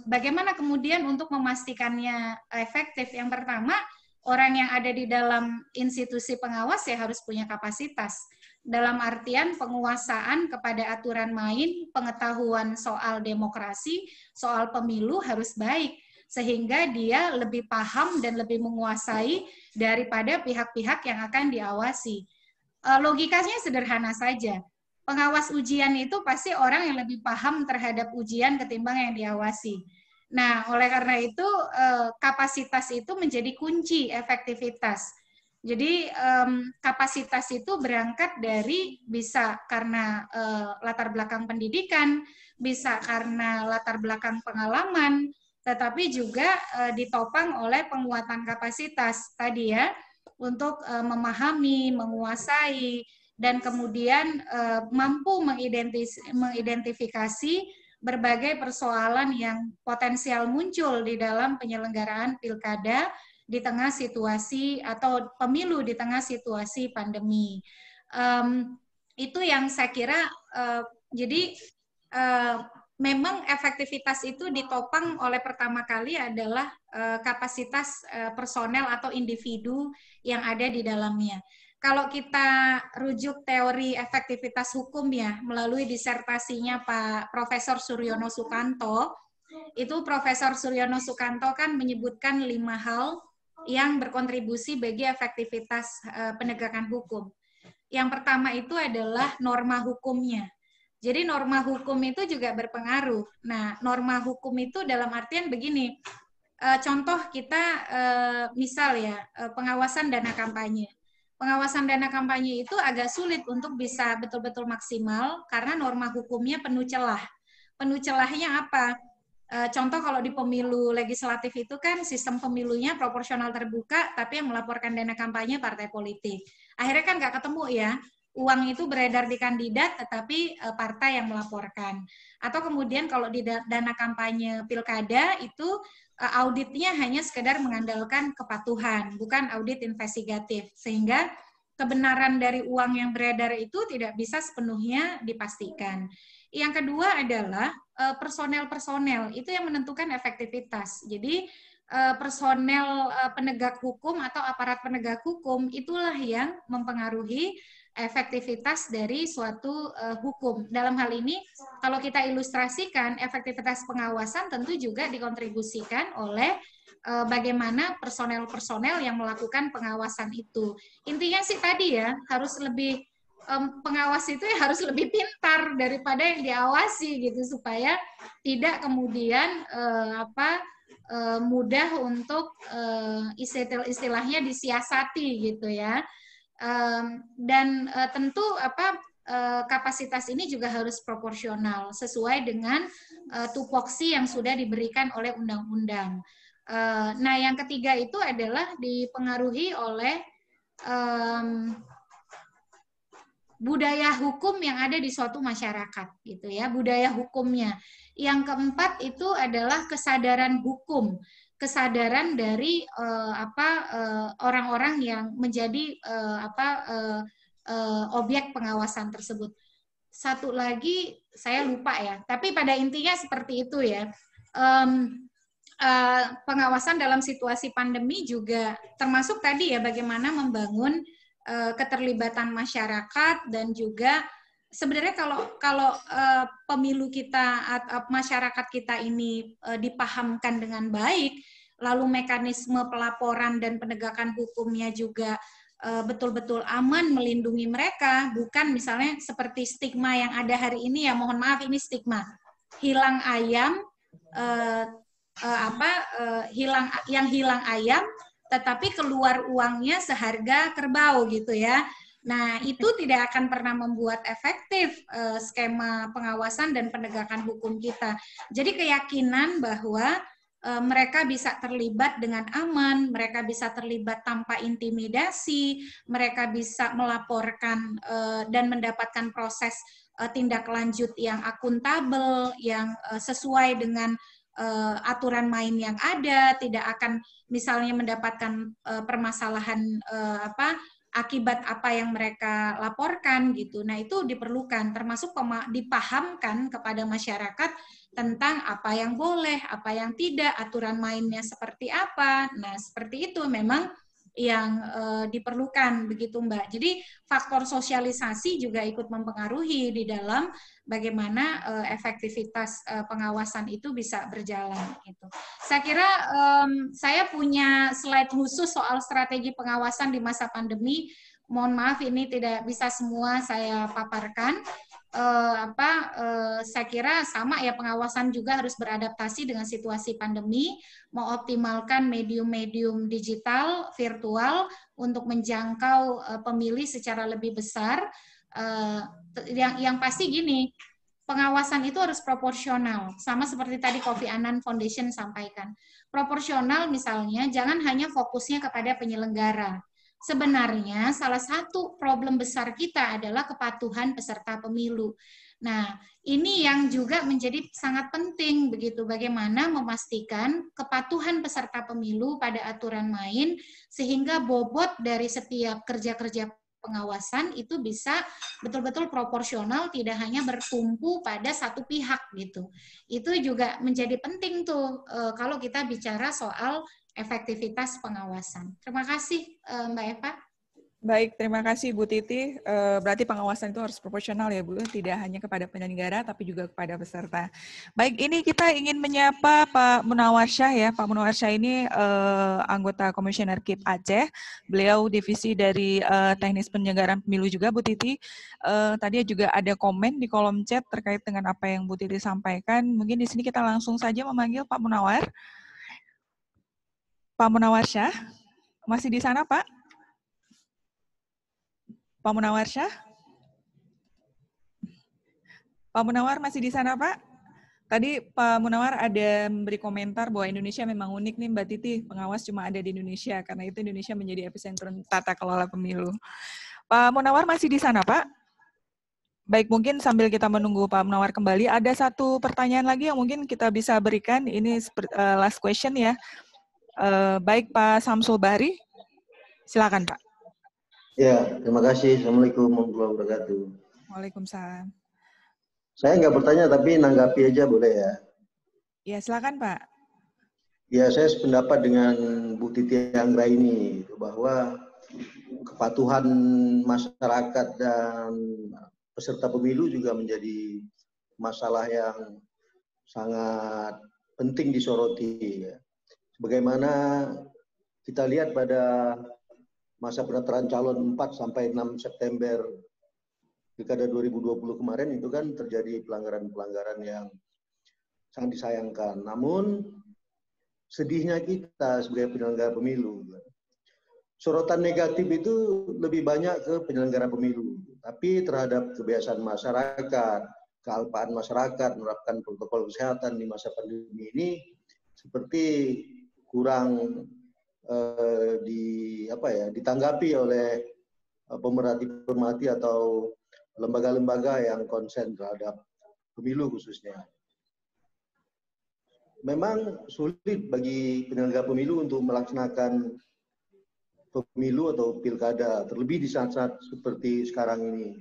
Bagaimana kemudian untuk memastikannya efektif? Yang pertama, orang yang ada di dalam institusi pengawas ya harus punya kapasitas. Dalam artian penguasaan kepada aturan main, pengetahuan soal demokrasi, soal pemilu harus baik. Sehingga dia lebih paham dan lebih menguasai daripada pihak-pihak yang akan diawasi. Logikanya sederhana saja. Pengawas ujian itu pasti orang yang lebih paham terhadap ujian ketimbang yang diawasi. Nah, oleh karena itu kapasitas itu menjadi kunci efektivitas. Jadi kapasitas itu berangkat dari bisa karena latar belakang pendidikan, bisa karena latar belakang pengalaman, tetapi juga ditopang oleh penguatan kapasitas tadi ya, untuk memahami, menguasai, dan kemudian mampu mengidentifikasi berbagai persoalan yang potensial muncul di dalam penyelenggaraan pilkada di tengah situasi atau pemilu di tengah situasi pandemi. Itu yang saya kira jadi memang efektivitas itu ditopang oleh pertama kali adalah kapasitas personel atau individu yang ada di dalamnya. Kalau kita rujuk teori efektivitas hukum ya, melalui disertasinya Pak Profesor Suryono Sukanto, itu Profesor Suryono Sukanto kan menyebutkan 5 hal yang berkontribusi bagi efektivitas penegakan hukum. Yang pertama itu adalah norma hukumnya. Jadi norma hukum itu juga berpengaruh. Nah, norma hukum itu dalam artian begini, contoh kita misal ya, pengawasan dana kampanye. Pengawasan dana kampanye itu agak sulit untuk bisa betul-betul maksimal karena norma hukumnya penuh celah. Penuh celahnya apa? Contoh kalau di pemilu legislatif itu kan sistem pemilunya proporsional terbuka, tapi yang melaporkan dana kampanye partai politik. Akhirnya kan nggak ketemu ya. Uang itu beredar di kandidat, tetapi partai yang melaporkan. Atau kemudian kalau di dana kampanye pilkada itu auditnya hanya sekedar mengandalkan kepatuhan, bukan audit investigatif. Sehingga kebenaran dari uang yang beredar itu tidak bisa sepenuhnya dipastikan. Yang kedua adalah personel-personel, itu yang menentukan efektivitas. Jadi personel penegak hukum atau aparat penegak hukum itulah yang mempengaruhi efektivitas dari suatu hukum. Dalam hal ini, kalau kita ilustrasikan, efektivitas pengawasan tentu juga dikontribusikan oleh bagaimana personel-personel yang melakukan pengawasan itu. Intinya sih tadi ya, harus lebih pengawas itu ya harus lebih pintar daripada yang diawasi gitu, supaya tidak kemudian mudah untuk istilahnya disiasati gitu ya. Dan tentu kapasitas ini juga harus proporsional sesuai dengan tupoksi yang sudah diberikan oleh undang-undang. Nah, yang ketiga itu adalah dipengaruhi oleh budaya hukum yang ada di suatu masyarakat, gitu ya, budaya hukumnya. Yang keempat itu adalah kesadaran hukum. Kesadaran dari orang-orang yang menjadi objek pengawasan tersebut. Satu lagi saya lupa ya, tapi pada intinya seperti itu ya. Pengawasan dalam situasi pandemi juga termasuk tadi ya bagaimana membangun keterlibatan masyarakat dan juga sebenarnya kalau pemilu kita atau masyarakat kita ini dipahamkan dengan baik, lalu mekanisme pelaporan dan penegakan hukumnya juga betul-betul aman melindungi mereka, bukan misalnya seperti stigma yang ada hari ini ya, mohon maaf ini stigma hilang ayam hilang ayam tetapi keluar uangnya seharga kerbau gitu ya. Nah, itu tidak akan pernah membuat efektif skema pengawasan dan penegakan hukum kita. Jadi keyakinan bahwa mereka bisa terlibat dengan aman, mereka bisa terlibat tanpa intimidasi, mereka bisa melaporkan dan mendapatkan proses tindak lanjut yang akuntabel, yang sesuai dengan aturan main yang ada, tidak akan misalnya mendapatkan permasalahan akibat apa yang mereka laporkan gitu. Nah, itu diperlukan, termasuk dipahamkan kepada masyarakat tentang apa yang boleh, apa yang tidak, aturan mainnya seperti apa. Nah, seperti itu memang yang diperlukan begitu Mbak. Jadi faktor sosialisasi juga ikut mempengaruhi di dalam bagaimana efektivitas pengawasan itu bisa berjalan gitu. Saya kira saya punya slide khusus soal strategi pengawasan di masa pandemi. Mohon maaf ini tidak bisa semua saya paparkan. Saya kira sama ya, pengawasan juga harus beradaptasi dengan situasi pandemi, mengoptimalkan medium-medium digital, virtual untuk menjangkau pemilih secara lebih besar. Yang pasti gini, pengawasan itu harus proporsional, sama seperti tadi Kofi Annan Foundation sampaikan. Proporsional misalnya, jangan hanya fokusnya kepada penyelenggara. Sebenarnya salah satu problem besar kita adalah kepatuhan peserta pemilu. Nah, ini yang juga menjadi sangat penting begitu, bagaimana memastikan kepatuhan peserta pemilu pada aturan main sehingga bobot dari setiap kerja-kerja pengawasan itu bisa betul-betul proporsional, tidak hanya bertumpu pada satu pihak gitu. Itu juga menjadi penting tuh kalau kita bicara soal efektivitas pengawasan. Terima kasih Mbak Eva. Baik, terima kasih Bu Titi. Berarti pengawasan itu harus proporsional ya Bu, tidak hanya kepada penyelenggara tapi juga kepada peserta. Baik, ini kita ingin menyapa Pak Munawar Syah ya. Pak Munawar Syah ini anggota Komisioner KIP Aceh. Beliau divisi dari teknis penyelenggaraan pemilu juga Bu Titi. Tadi juga ada komen di kolom chat terkait dengan apa yang Bu Titi sampaikan. Mungkin di sini kita langsung saja memanggil Pak Munawar. Pak Munawar Syah, masih di sana Pak? Pak Munawar Syah? Pak Munawar masih di sana Pak? Tadi Pak Munawar ada memberi komentar bahwa Indonesia memang unik nih Mbak Titi, pengawas cuma ada di Indonesia, karena itu Indonesia menjadi epicentrum tata kelola pemilu. Pak Munawar masih di sana Pak? Baik, mungkin sambil kita menunggu Pak Munawar kembali, ada satu pertanyaan lagi yang mungkin kita bisa berikan, ini last question ya. Baik Pak Samsul Bahri, silakan Pak. Ya, terima kasih. Assalamualaikum warahmatullahi wabarakatuh. Waalaikumsalam. Saya nggak bertanya, tapi nanggapi aja boleh ya? Ya, silakan Pak. Ya, saya sependapat dengan Bu Titi Anggraini bahwa kepatuhan masyarakat dan peserta pemilu juga menjadi masalah yang sangat penting disoroti. Bagaimana kita lihat pada masa pendaftaran calon 4 sampai 6 September Pilkada 2020 kemarin itu kan terjadi pelanggaran-pelanggaran yang sangat disayangkan. Namun sedihnya kita sebagai penyelenggara pemilu, sorotan negatif itu lebih banyak ke penyelenggara pemilu, tapi terhadap kebiasaan masyarakat, kealpaan masyarakat menerapkan protokol kesehatan di masa pandemi ini seperti kurang ditanggapi oleh pemerhati atau lembaga-lembaga yang konsen terhadap pemilu khususnya. Memang sulit bagi penyelenggara pemilu untuk melaksanakan pemilu atau pilkada, terlebih di saat-saat seperti sekarang ini.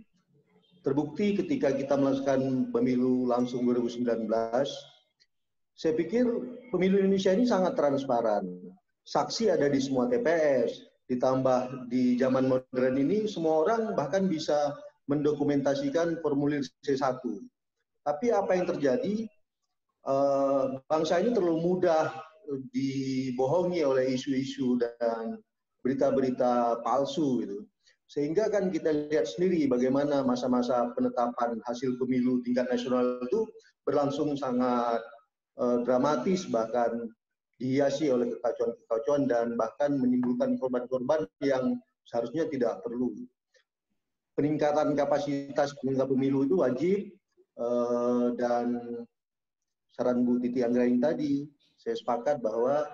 Terbukti ketika kita melaksanakan pemilu langsung 2019, saya pikir pemilu Indonesia ini sangat transparan. Saksi ada di semua TPS, ditambah di zaman modern ini semua orang bahkan bisa mendokumentasikan formulir C1. Tapi apa yang terjadi, bangsa ini terlalu mudah dibohongi oleh isu-isu dan berita-berita palsu gitu. Sehingga kan kita lihat sendiri bagaimana masa-masa penetapan hasil pemilu tingkat nasional itu berlangsung sangat dramatis, bahkan dihiasi oleh kekacauan-kekacauan dan bahkan menimbulkan korban-korban yang seharusnya tidak perlu. Peningkatan kapasitas penyelenggara pemilu itu wajib, dan saran Bu Titi Anggraini tadi, saya sepakat bahwa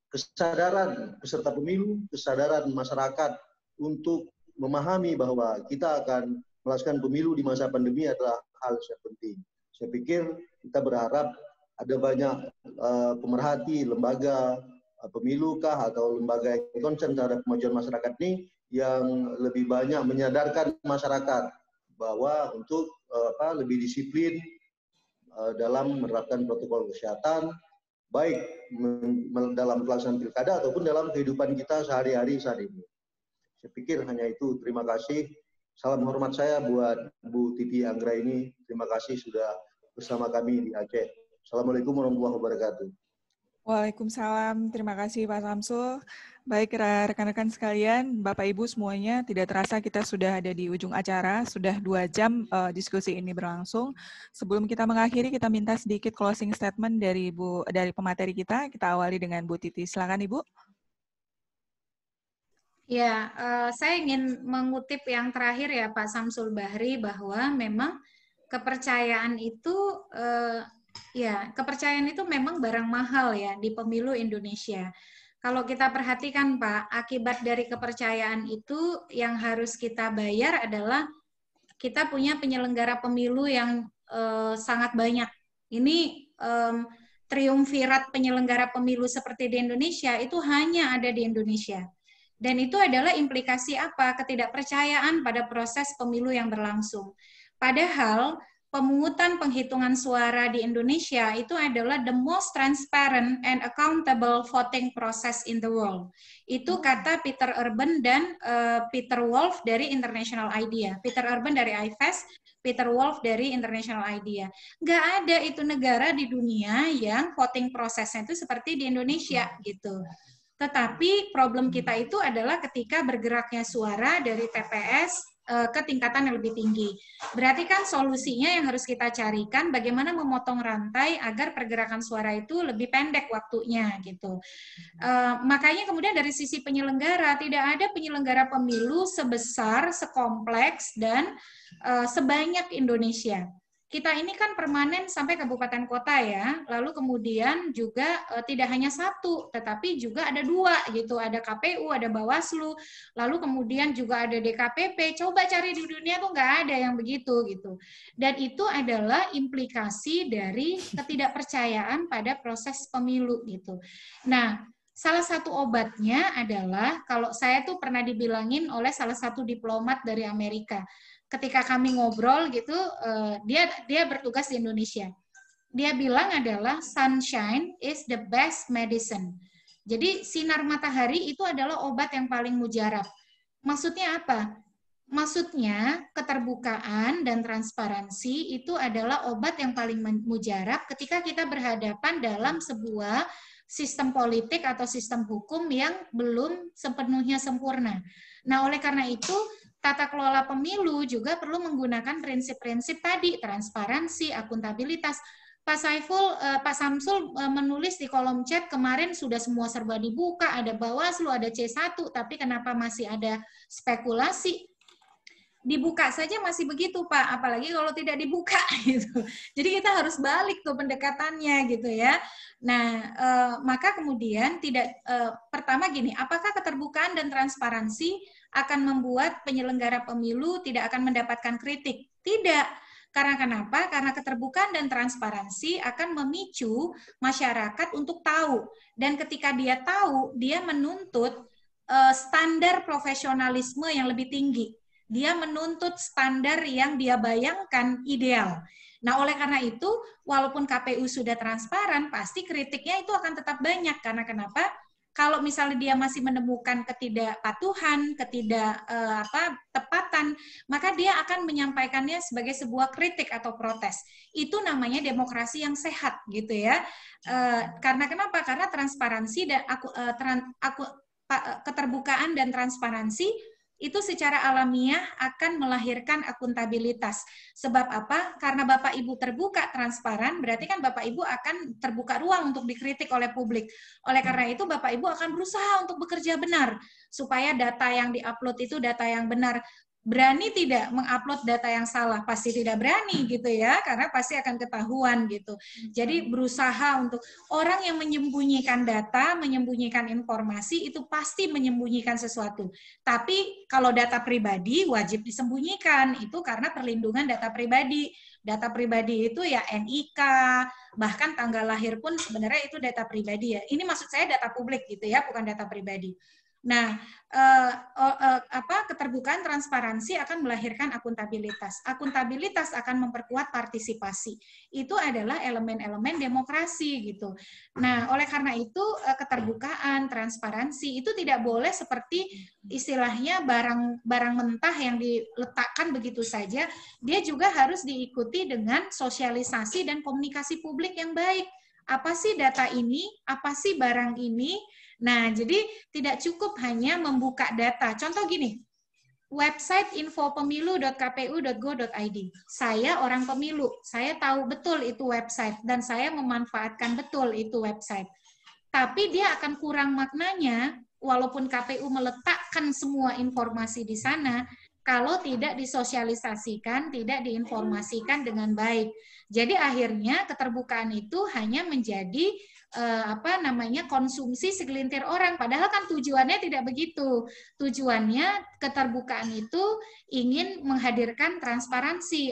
kesadaran peserta pemilu, kesadaran masyarakat untuk memahami bahwa kita akan melaksanakan pemilu di masa pandemi adalah hal yang penting. Saya pikir kita berharap ada banyak pemerhati lembaga pemilu kah atau lembaga yang concern terhadap kemajuan masyarakat ini yang lebih banyak menyadarkan masyarakat bahwa untuk lebih disiplin dalam menerapkan protokol kesehatan, baik dalam pelaksanaan pilkada ataupun dalam kehidupan kita sehari-hari saat ini. Saya pikir hanya itu. Terima kasih. Salam hormat saya buat Bu Titi Anggra ini. Terima kasih sudah bersama kami di Aceh. Assalamualaikum warahmatullahi wabarakatuh. Waalaikumsalam. Terima kasih Pak Samsul. Baik rekan-rekan sekalian, Bapak Ibu semuanya, tidak terasa kita sudah ada di ujung acara, sudah 2 jam diskusi ini berlangsung. Sebelum kita mengakhiri, kita minta sedikit closing statement dari pemateri kita. Kita awali dengan Bu Titi. Silakan Ibu. Ya, saya ingin mengutip yang terakhir ya Pak Samsul Bahri, bahwa memang kepercayaan itu kepercayaan itu memang barang mahal ya di pemilu Indonesia. Kalau kita perhatikan Pak, akibat dari kepercayaan itu yang harus kita bayar adalah kita punya penyelenggara pemilu yang sangat banyak. Ini triumvirat penyelenggara pemilu seperti di Indonesia itu hanya ada di Indonesia. Dan itu adalah implikasi apa? Ketidakpercayaan pada proses pemilu yang berlangsung. Padahal pemungutan penghitungan suara di Indonesia itu adalah the most transparent and accountable voting process in the world. Itu kata Peter Urban dan Peter Wolf dari International IDEA. Peter Urban dari IFES, Peter Wolf dari International IDEA. Nggak ada itu negara di dunia yang voting prosesnya itu seperti di Indonesia gitu. Tetapi problem kita itu adalah ketika bergeraknya suara dari TPS ke tingkatan yang lebih tinggi. Berarti kan solusinya yang harus kita carikan bagaimana memotong rantai agar pergerakan suara itu lebih pendek waktunya gitu. Makanya kemudian dari sisi penyelenggara, tidak ada penyelenggara pemilu sebesar, sekompleks, dan sebanyak Indonesia. Kita ini kan permanen sampai kabupaten kota ya, lalu kemudian juga tidak hanya satu, tetapi juga ada 2 gitu, ada KPU, ada Bawaslu, lalu kemudian juga ada DKPP. Coba cari di dunia tuh nggak ada yang begitu gitu. Dan itu adalah implikasi dari ketidakpercayaan pada proses pemilu gitu. Nah, salah satu obatnya adalah, kalau saya tuh pernah dibilangin oleh salah satu diplomat dari Amerika. Ketika kami ngobrol gitu, dia bertugas di Indonesia. Dia bilang adalah sunshine is the best medicine. Jadi sinar matahari itu adalah obat yang paling mujarab. Maksudnya apa? Maksudnya keterbukaan dan transparansi itu adalah obat yang paling mujarab ketika kita berhadapan dalam sebuah sistem politik atau sistem hukum yang belum sepenuhnya sempurna. Nah, oleh karena itu, tata kelola pemilu juga perlu menggunakan prinsip-prinsip tadi, transparansi, akuntabilitas. Pak Samsul menulis di kolom chat kemarin sudah semua serba dibuka, ada Bawaslu, ada C1, tapi kenapa masih ada spekulasi? Dibuka saja masih begitu Pak, apalagi kalau tidak dibuka gitu. Jadi kita harus balik tuh pendekatannya gitu ya. Nah, maka kemudian pertama gini, apakah keterbukaan dan transparansi akan membuat penyelenggara pemilu tidak akan mendapatkan kritik? Tidak. Karena kenapa? Karena keterbukaan dan transparansi akan memicu masyarakat untuk tahu. Dan ketika dia tahu, dia menuntut standar profesionalisme yang lebih tinggi. Dia menuntut standar yang dia bayangkan ideal. Nah, oleh karena itu, walaupun KPU sudah transparan, pasti kritiknya itu akan tetap banyak. Karena kenapa? Kalau misalnya dia masih menemukan ketidakpatuhan, tepatan, maka dia akan menyampaikannya sebagai sebuah kritik atau protes. Itu namanya demokrasi yang sehat, gitu ya. Karena kenapa? Karena transparansi dan keterbukaan dan transparansi itu secara alamiah akan melahirkan akuntabilitas. Sebab apa? Karena Bapak Ibu terbuka, transparan, berarti kan Bapak Ibu akan terbuka ruang untuk dikritik oleh publik. Oleh karena itu, Bapak Ibu akan berusaha untuk bekerja benar, supaya data yang diupload itu data yang benar. Berani tidak mengupload data yang salah? Pasti tidak berani gitu ya, karena pasti akan ketahuan gitu. Jadi berusaha untuk orang yang menyembunyikan data, menyembunyikan informasi itu pasti menyembunyikan sesuatu. Tapi kalau data pribadi wajib disembunyikan, itu karena perlindungan data pribadi. Data pribadi itu ya NIK, bahkan tanggal lahir pun sebenarnya itu data pribadi ya. Ini maksud saya data publik gitu ya, bukan data pribadi. Nah, keterbukaan transparansi akan melahirkan akuntabilitas. Akuntabilitas akan memperkuat partisipasi. Itu adalah elemen-elemen demokrasi gitu. Nah, oleh karena itu keterbukaan, transparansi itu tidak boleh seperti istilahnya barang mentah yang diletakkan begitu saja. Dia juga harus diikuti dengan sosialisasi dan komunikasi publik yang baik. Apa sih data ini? Apa sih barang ini? Nah, jadi tidak cukup hanya membuka data. Contoh gini, website infopemilu.kpu.go.id. Saya orang pemilu, saya tahu betul itu website, dan saya memanfaatkan betul itu website. Tapi dia akan kurang maknanya, walaupun KPU meletakkan semua informasi di sana, kalau tidak disosialisasikan, tidak diinformasikan dengan baik. Jadi akhirnya keterbukaan itu hanya menjadi konsumsi segelintir orang, padahal kan tujuannya tidak begitu. Tujuannya keterbukaan itu ingin menghadirkan transparansi,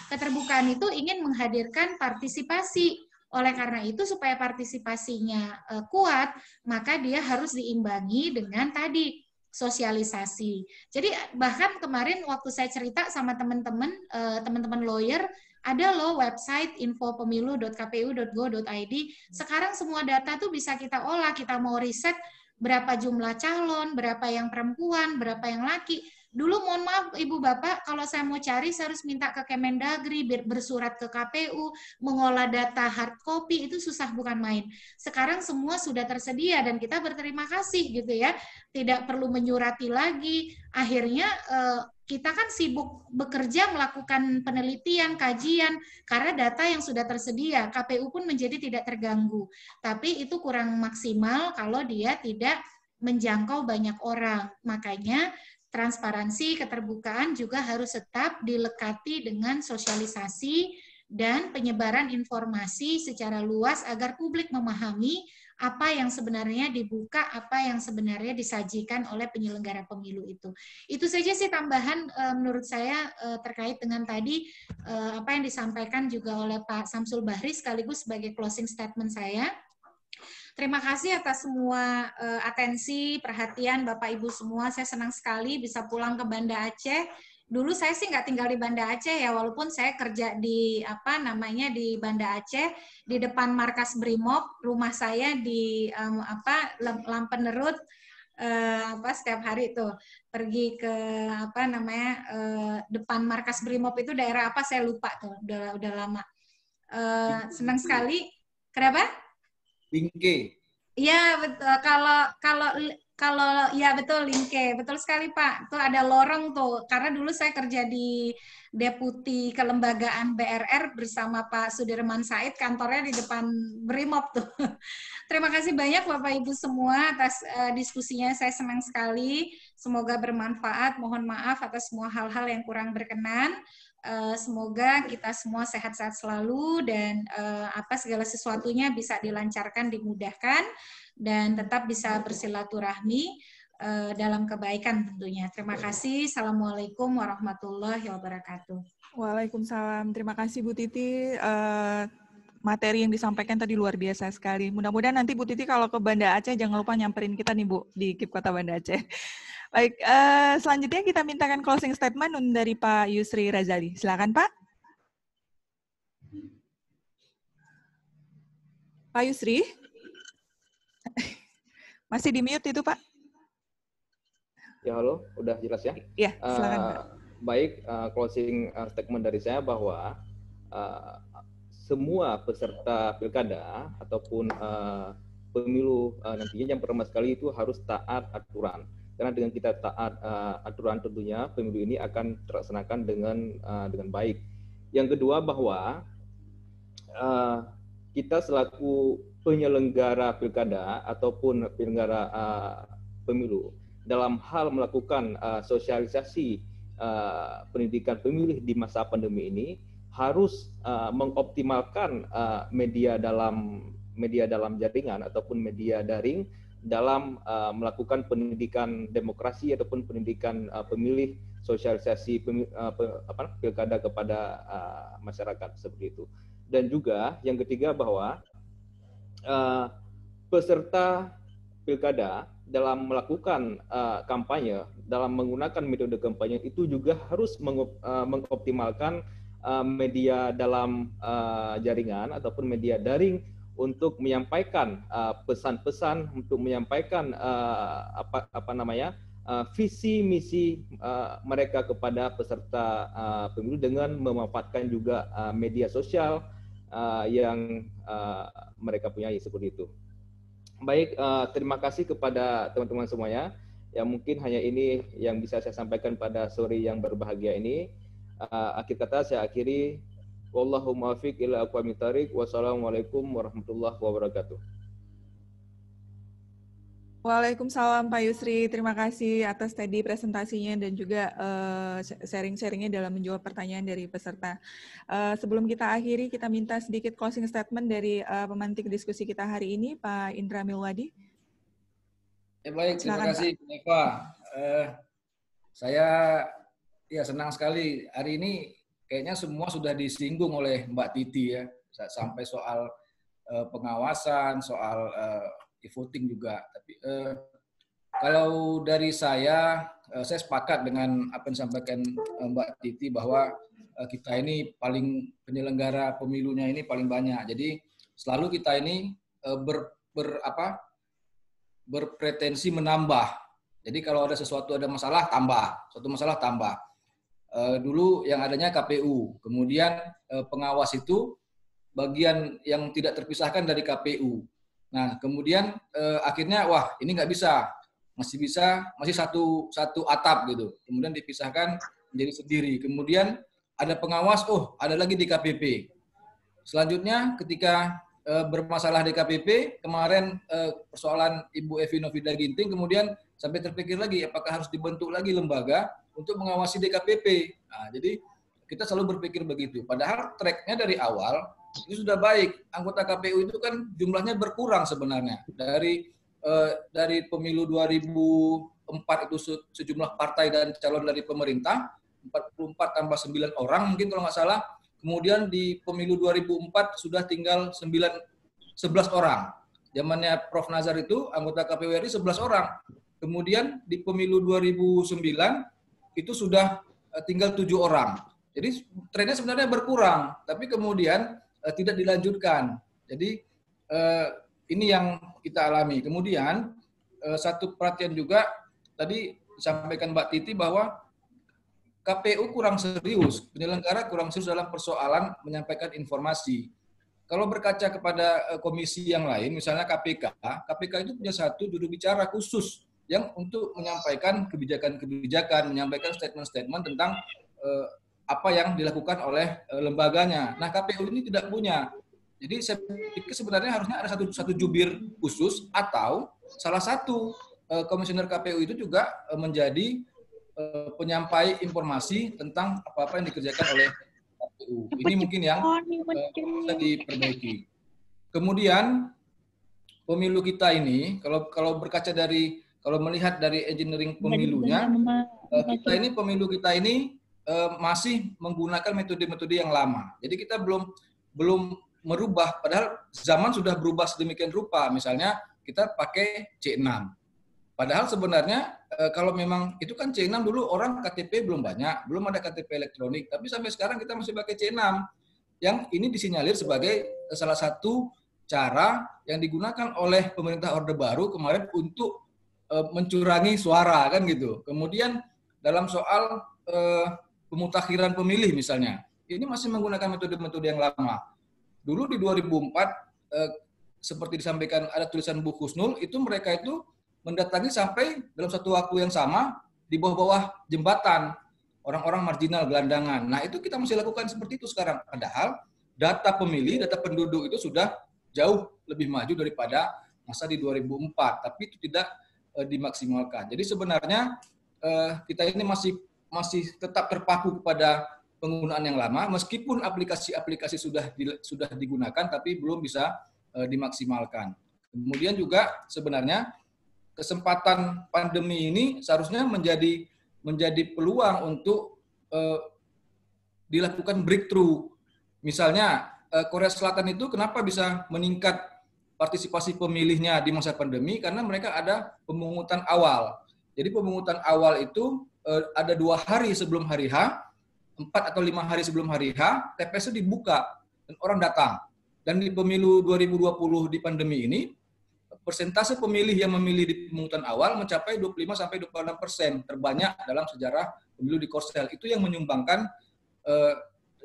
keterbukaan itu ingin menghadirkan partisipasi. Oleh karena itu supaya partisipasinya kuat, maka dia harus diimbangi dengan tadi sosialisasi. Jadi bahkan kemarin waktu saya cerita sama teman-teman lawyer, ada loh website infopemilu.kpu.go.id. Sekarang semua data tuh bisa kita olah. Kita mau riset berapa jumlah calon, berapa yang perempuan, berapa yang laki. Dulu mohon maaf Ibu Bapak, kalau saya mau cari saya harus minta ke Kemendagri, bersurat ke KPU, mengolah data hard copy, itu susah bukan main. Sekarang semua sudah tersedia dan kita berterima kasih gitu ya. Tidak perlu menyurati lagi. Akhirnya kita kan sibuk bekerja melakukan penelitian, kajian, karena data yang sudah tersedia, KPU pun menjadi tidak terganggu. Tapi itu kurang maksimal kalau dia tidak menjangkau banyak orang. Makanya transparansi, keterbukaan juga harus tetap dilekati dengan sosialisasi dan penyebaran informasi secara luas agar publik memahami apa yang sebenarnya dibuka, apa yang sebenarnya disajikan oleh penyelenggara pemilu itu. Itu saja sih tambahan menurut saya terkait dengan tadi apa yang disampaikan juga oleh Pak Samsul Bahri sekaligus sebagai closing statement saya. Terima kasih atas semua atensi, perhatian Bapak Ibu semua. Saya senang sekali bisa pulang ke Banda Aceh. Dulu saya sih nggak tinggal di Banda Aceh ya, walaupun saya kerja di di Banda Aceh, di depan markas Brimob. Rumah saya di Lampenerut. Setiap hari tuh pergi ke depan markas Brimob itu daerah apa saya lupa tuh, udah lama. Senang sekali. Kenapa? Lingke. Iya betul. Kalau ya betul Lingke, betul sekali Pak. Itu ada lorong tuh. Karena dulu saya kerja di Deputi Kelembagaan BRR bersama Pak Sudirman Said, kantornya di depan Brimob tuh. Terima kasih banyak Bapak Ibu semua atas diskusinya. Saya senang sekali. Semoga bermanfaat. Mohon maaf atas semua hal-hal yang kurang berkenan. Semoga kita semua sehat-sehat selalu dan segala sesuatunya bisa dilancarkan, dimudahkan, dan tetap bisa bersilaturahmi dalam kebaikan tentunya. Terima kasih. Assalamualaikum warahmatullahi wabarakatuh. Waalaikumsalam. Terima kasih Bu Titi. Materi yang disampaikan tadi luar biasa sekali. Mudah-mudahan nanti Bu Titi kalau ke Banda Aceh jangan lupa nyamperin kita nih Bu di KIP Kota Banda Aceh. Baik, selanjutnya kita mintakan closing statement dari Pak Yusri Razali. Silakan Pak. Pak Yusri. Masih di mute itu Pak? Ya halo, udah jelas ya? Iya, silakan Pak. Baik, closing statement dari saya bahwa semua peserta pilkada ataupun pemilu nantinya yang pertama sekali itu harus taat aturan. Karena dengan kita taat aturan tentunya pemilu ini akan terlaksanakan dengan baik. Yang kedua bahwa kita selaku penyelenggara pilkada ataupun penyelenggara pemilu dalam hal melakukan sosialisasi pendidikan pemilih di masa pandemi ini harus mengoptimalkan media dalam jaringan ataupun media daring dalam melakukan pendidikan demokrasi ataupun pendidikan pemilih, sosialisasi pilkada kepada masyarakat seperti itu. Dan juga yang ketiga bahwa peserta pilkada dalam melakukan kampanye, dalam menggunakan metode kampanye itu juga harus mengoptimalkan media dalam jaringan ataupun media daring untuk menyampaikan pesan-pesan, untuk menyampaikan visi misi mereka kepada peserta pemilu dengan memanfaatkan juga media sosial yang mereka punyai seperti itu. Baik, terima kasih kepada teman-teman semuanya. Yang mungkin hanya ini yang bisa saya sampaikan pada sore yang berbahagia ini. Akhir kata saya akhiri. Wallahu muwaffiq ila aqwamit thoriq. Wassalamualaikum warahmatullahi wabarakatuh. Waalaikumsalam Pak Yusri, terima kasih atas tadi presentasinya dan juga sharing-sharingnya dalam menjawab pertanyaan dari peserta. Sebelum kita akhiri, kita minta sedikit closing statement dari pemantik diskusi kita hari ini, Pak Indra Milwadi. Baik, terima kasih Eva. Saya senang sekali hari ini kayaknya semua sudah disinggung oleh Mbak Titi ya, sampai soal pengawasan, soal e-voting juga. Tapi kalau dari saya sepakat dengan apa yang disampaikan Mbak Titi bahwa kita ini penyelenggara pemilunya ini paling banyak. Jadi selalu kita ini berpretensi menambah. Jadi kalau ada masalah tambah, suatu masalah tambah. Dulu yang adanya KPU, kemudian pengawas itu bagian yang tidak terpisahkan dari KPU. Nah, kemudian akhirnya ini nggak bisa, masih satu atap gitu. Kemudian dipisahkan menjadi sendiri. Kemudian ada pengawas, ada lagi di KPP. Selanjutnya ketika bermasalah di KPP, kemarin persoalan Ibu Evi Novida Ginting, kemudian sampai terpikir lagi apakah harus dibentuk lagi lembaga untuk mengawasi DKPP. Nah, jadi kita selalu berpikir begitu. Padahal tracknya dari awal itu sudah baik. Anggota KPU itu kan jumlahnya berkurang sebenarnya. Dari pemilu 2004 itu sejumlah partai dan calon dari pemerintah, 44 tambah 9 orang mungkin kalau nggak salah. Kemudian di pemilu 2004 sudah tinggal 11 orang. Zamannya Prof. Nazar itu anggota KPU RI 11 orang. Kemudian di pemilu 2009 itu sudah tinggal 7 orang. Jadi trennya sebenarnya berkurang, tapi kemudian tidak dilanjutkan. Jadi ini yang kita alami. Kemudian satu perhatian juga tadi disampaikan Mbak Titi bahwa KPU kurang serius, penyelenggara kurang serius dalam persoalan menyampaikan informasi. Kalau berkaca kepada komisi yang lain, misalnya KPK itu punya satu juru bicara khusus yang untuk menyampaikan kebijakan-kebijakan, menyampaikan statement-statement tentang apa yang dilakukan oleh lembaganya. Nah, KPU ini tidak punya. Jadi saya pikir sebenarnya harusnya ada satu jubir khusus atau salah satu komisioner KPU itu juga menjadi penyampai informasi tentang apa-apa yang dikerjakan oleh KPU. Ini mungkin yang bisa diperbaiki. Kemudian pemilu kita ini, kalau berkaca kalau melihat dari engineering pemilunya, pemilu kita ini masih menggunakan metode-metode yang lama. Jadi kita belum merubah, padahal zaman sudah berubah sedemikian rupa. Misalnya kita pakai C6. Padahal sebenarnya kalau memang itu kan C6 dulu orang KTP belum banyak, belum ada KTP elektronik, tapi sampai sekarang kita masih pakai C6. Yang ini disinyalir sebagai salah satu cara yang digunakan oleh pemerintah Orde Baru kemarin untuk mencurangi suara kan gitu. Kemudian dalam soal pemutakhiran pemilih misalnya, ini masih menggunakan metode-metode yang lama. Dulu di 2004 seperti disampaikan ada tulisan Bu Husnul, itu mereka itu mendatangi sampai dalam satu waktu yang sama di bawah-bawah jembatan orang-orang marginal gelandangan. Nah, itu kita masih lakukan seperti itu sekarang. Padahal data pemilih, data penduduk itu sudah jauh lebih maju daripada masa di 2004, tapi itu tidak dimaksimalkan. Jadi sebenarnya kita ini masih tetap terpaku kepada penggunaan yang lama, meskipun aplikasi-aplikasi sudah digunakan, tapi belum bisa dimaksimalkan. Kemudian juga sebenarnya kesempatan pandemi ini seharusnya menjadi peluang untuk dilakukan breakthrough. Misalnya Korea Selatan itu kenapa bisa meningkat partisipasi pemilihnya di masa pandemi? Karena mereka ada pemungutan awal. Jadi pemungutan awal itu ada 2 hari sebelum hari H, 4 atau 5 hari sebelum hari H, TPS itu dibuka dan orang datang. Dan di pemilu 2020 di pandemi ini, persentase pemilih yang memilih di pemungutan awal mencapai 25-26%, terbanyak dalam sejarah pemilu di Korsel. Itu yang menyumbangkan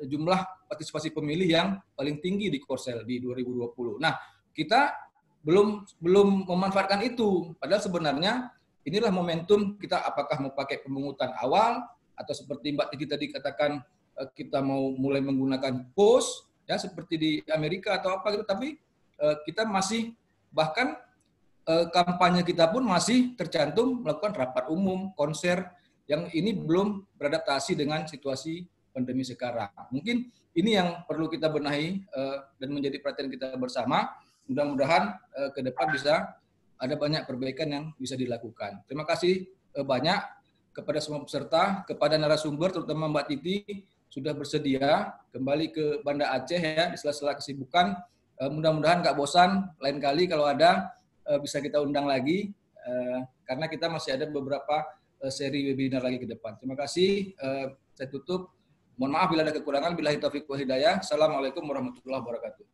jumlah partisipasi pemilih yang paling tinggi di Korsel di 2020. Nah, kita belum memanfaatkan itu. Padahal sebenarnya inilah momentum kita, apakah mau pakai pemungutan awal atau seperti Mbak Titi tadi katakan kita mau mulai menggunakan pos ya seperti di Amerika atau apa gitu, tapi kita masih bahkan kampanye kita pun masih tercantum melakukan rapat umum, konser yang ini belum beradaptasi dengan situasi pandemi sekarang. Mungkin ini yang perlu kita benahi dan menjadi perhatian kita bersama. Mudah-mudahan ke depan bisa ada banyak perbaikan yang bisa dilakukan. Terima kasih banyak kepada semua peserta, kepada narasumber, terutama Mbak Titi, sudah bersedia kembali ke Banda Aceh ya di sela-sela kesibukan. Mudah-mudahan nggak bosan, lain kali kalau ada bisa kita undang lagi, karena kita masih ada beberapa seri webinar lagi ke depan. Terima kasih, saya tutup. Mohon maaf bila ada kekurangan. Billahi taufiq wal hidayah. Assalamualaikum warahmatullahi wabarakatuh.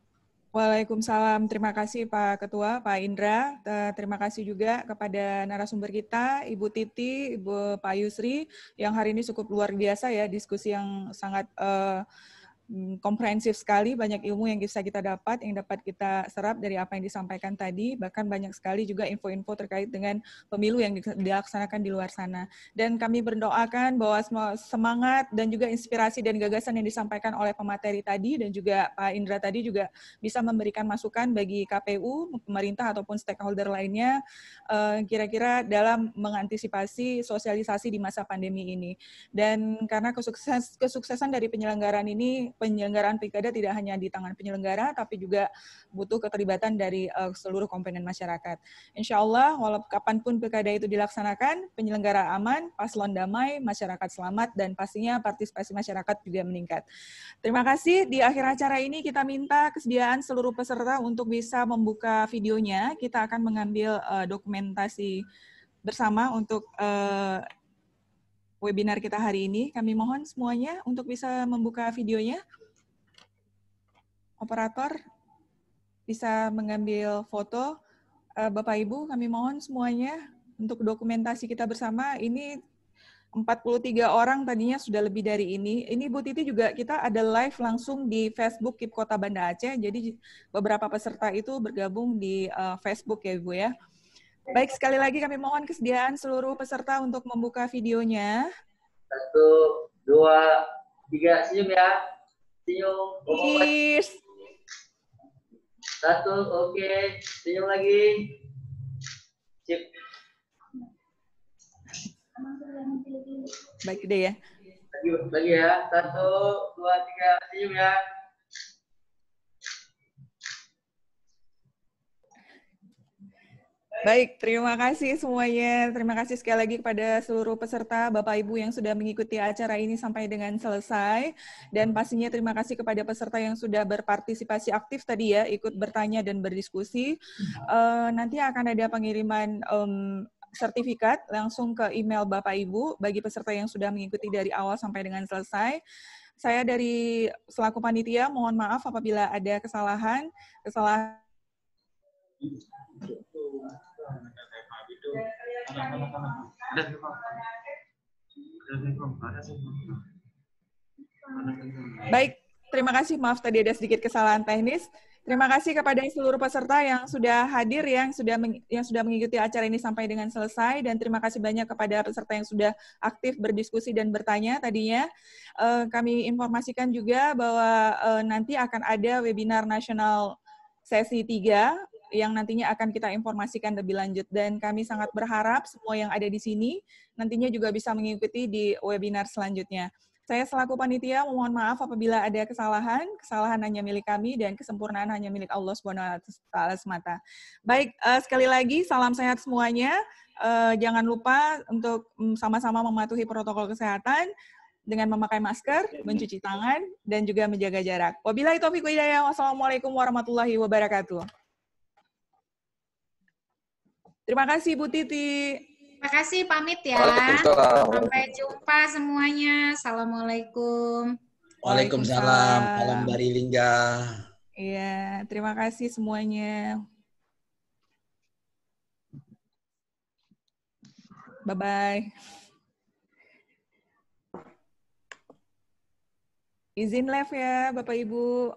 Waalaikumsalam. Terima kasih Pak Ketua, Pak Indra. Terima kasih juga kepada narasumber kita, Ibu Titi, Ibu Pak Yusri, yang hari ini cukup luar biasa ya, diskusi yang sangat komprehensif sekali, banyak ilmu yang bisa kita dapat, yang dapat kita serap dari apa yang disampaikan tadi, bahkan banyak sekali juga info-info terkait dengan pemilu yang dilaksanakan di luar sana. Dan kami berdoakan bahwa semangat dan juga inspirasi dan gagasan yang disampaikan oleh pemateri tadi dan juga Pak Indra tadi juga bisa memberikan masukan bagi KPU, pemerintah ataupun stakeholder lainnya, kira-kira dalam mengantisipasi sosialisasi di masa pandemi ini. Dan karena kesuksesan dari penyelenggaraan ini, penyelenggaraan pilkada tidak hanya di tangan penyelenggara, tapi juga butuh keterlibatan dari seluruh komponen masyarakat. Insya Allah, walaupun kapanpun pilkada itu dilaksanakan, penyelenggara aman, paslon damai, masyarakat selamat, dan pastinya partisipasi masyarakat juga meningkat. Terima kasih. Di akhir acara ini kita minta kesediaan seluruh peserta untuk bisa membuka videonya. Kita akan mengambil dokumentasi bersama untuk webinar kita hari ini. Kami mohon semuanya untuk bisa membuka videonya. Operator bisa mengambil foto. Bapak Ibu, kami mohon semuanya untuk dokumentasi kita bersama. Ini 43 orang tadinya sudah lebih dari ini. Ini Bu Titi juga kita ada live langsung di Facebook KIP Kota Banda Aceh. Jadi beberapa peserta itu bergabung di Facebook ya Ibu ya. Baik, sekali lagi kami mohon kesediaan seluruh peserta untuk membuka videonya. 1, 2, 3, senyum ya. Senyum. Cheers. 1, oke. Senyum lagi. Sip. Baik deh ya. Lagi ya. 1, 2, 3, senyum ya. Baik, terima kasih semuanya. Terima kasih sekali lagi kepada seluruh peserta, Bapak Ibu yang sudah mengikuti acara ini sampai dengan selesai. Dan pastinya terima kasih kepada peserta yang sudah berpartisipasi aktif tadi ya, ikut bertanya dan berdiskusi. Nanti akan ada pengiriman sertifikat langsung ke email Bapak Ibu bagi peserta yang sudah mengikuti dari awal sampai dengan selesai. Saya dari selaku panitia mohon maaf apabila ada kesalahan. Baik, terima kasih. Maaf tadi ada sedikit kesalahan teknis. Terima kasih kepada seluruh peserta yang sudah hadir, yang sudah mengikuti acara ini sampai dengan selesai, dan terima kasih banyak kepada peserta yang sudah aktif berdiskusi dan bertanya tadinya. Kami informasikan juga bahwa nanti akan ada webinar nasional sesi 3 yang nantinya akan kita informasikan lebih lanjut. Dan kami sangat berharap semua yang ada di sini nantinya juga bisa mengikuti di webinar selanjutnya. Saya selaku panitia mohon maaf apabila ada kesalahan. Kesalahan hanya milik kami dan kesempurnaan hanya milik Allah SWT semata. Baik, sekali lagi salam sehat semuanya. Jangan lupa untuk sama-sama mematuhi protokol kesehatan dengan memakai masker, mencuci tangan, dan juga menjaga jarak. Wabillahi taufiq wal hidayah. Wassalamualaikum warahmatullahi wabarakatuh. Terima kasih Bu Titi. Terima kasih, pamit ya. Sampai jumpa semuanya. Assalamualaikum. Waalaikumsalam. Salam dari Lingga. Iya, terima kasih semuanya. Bye-bye. Izin live ya, Bapak Ibu.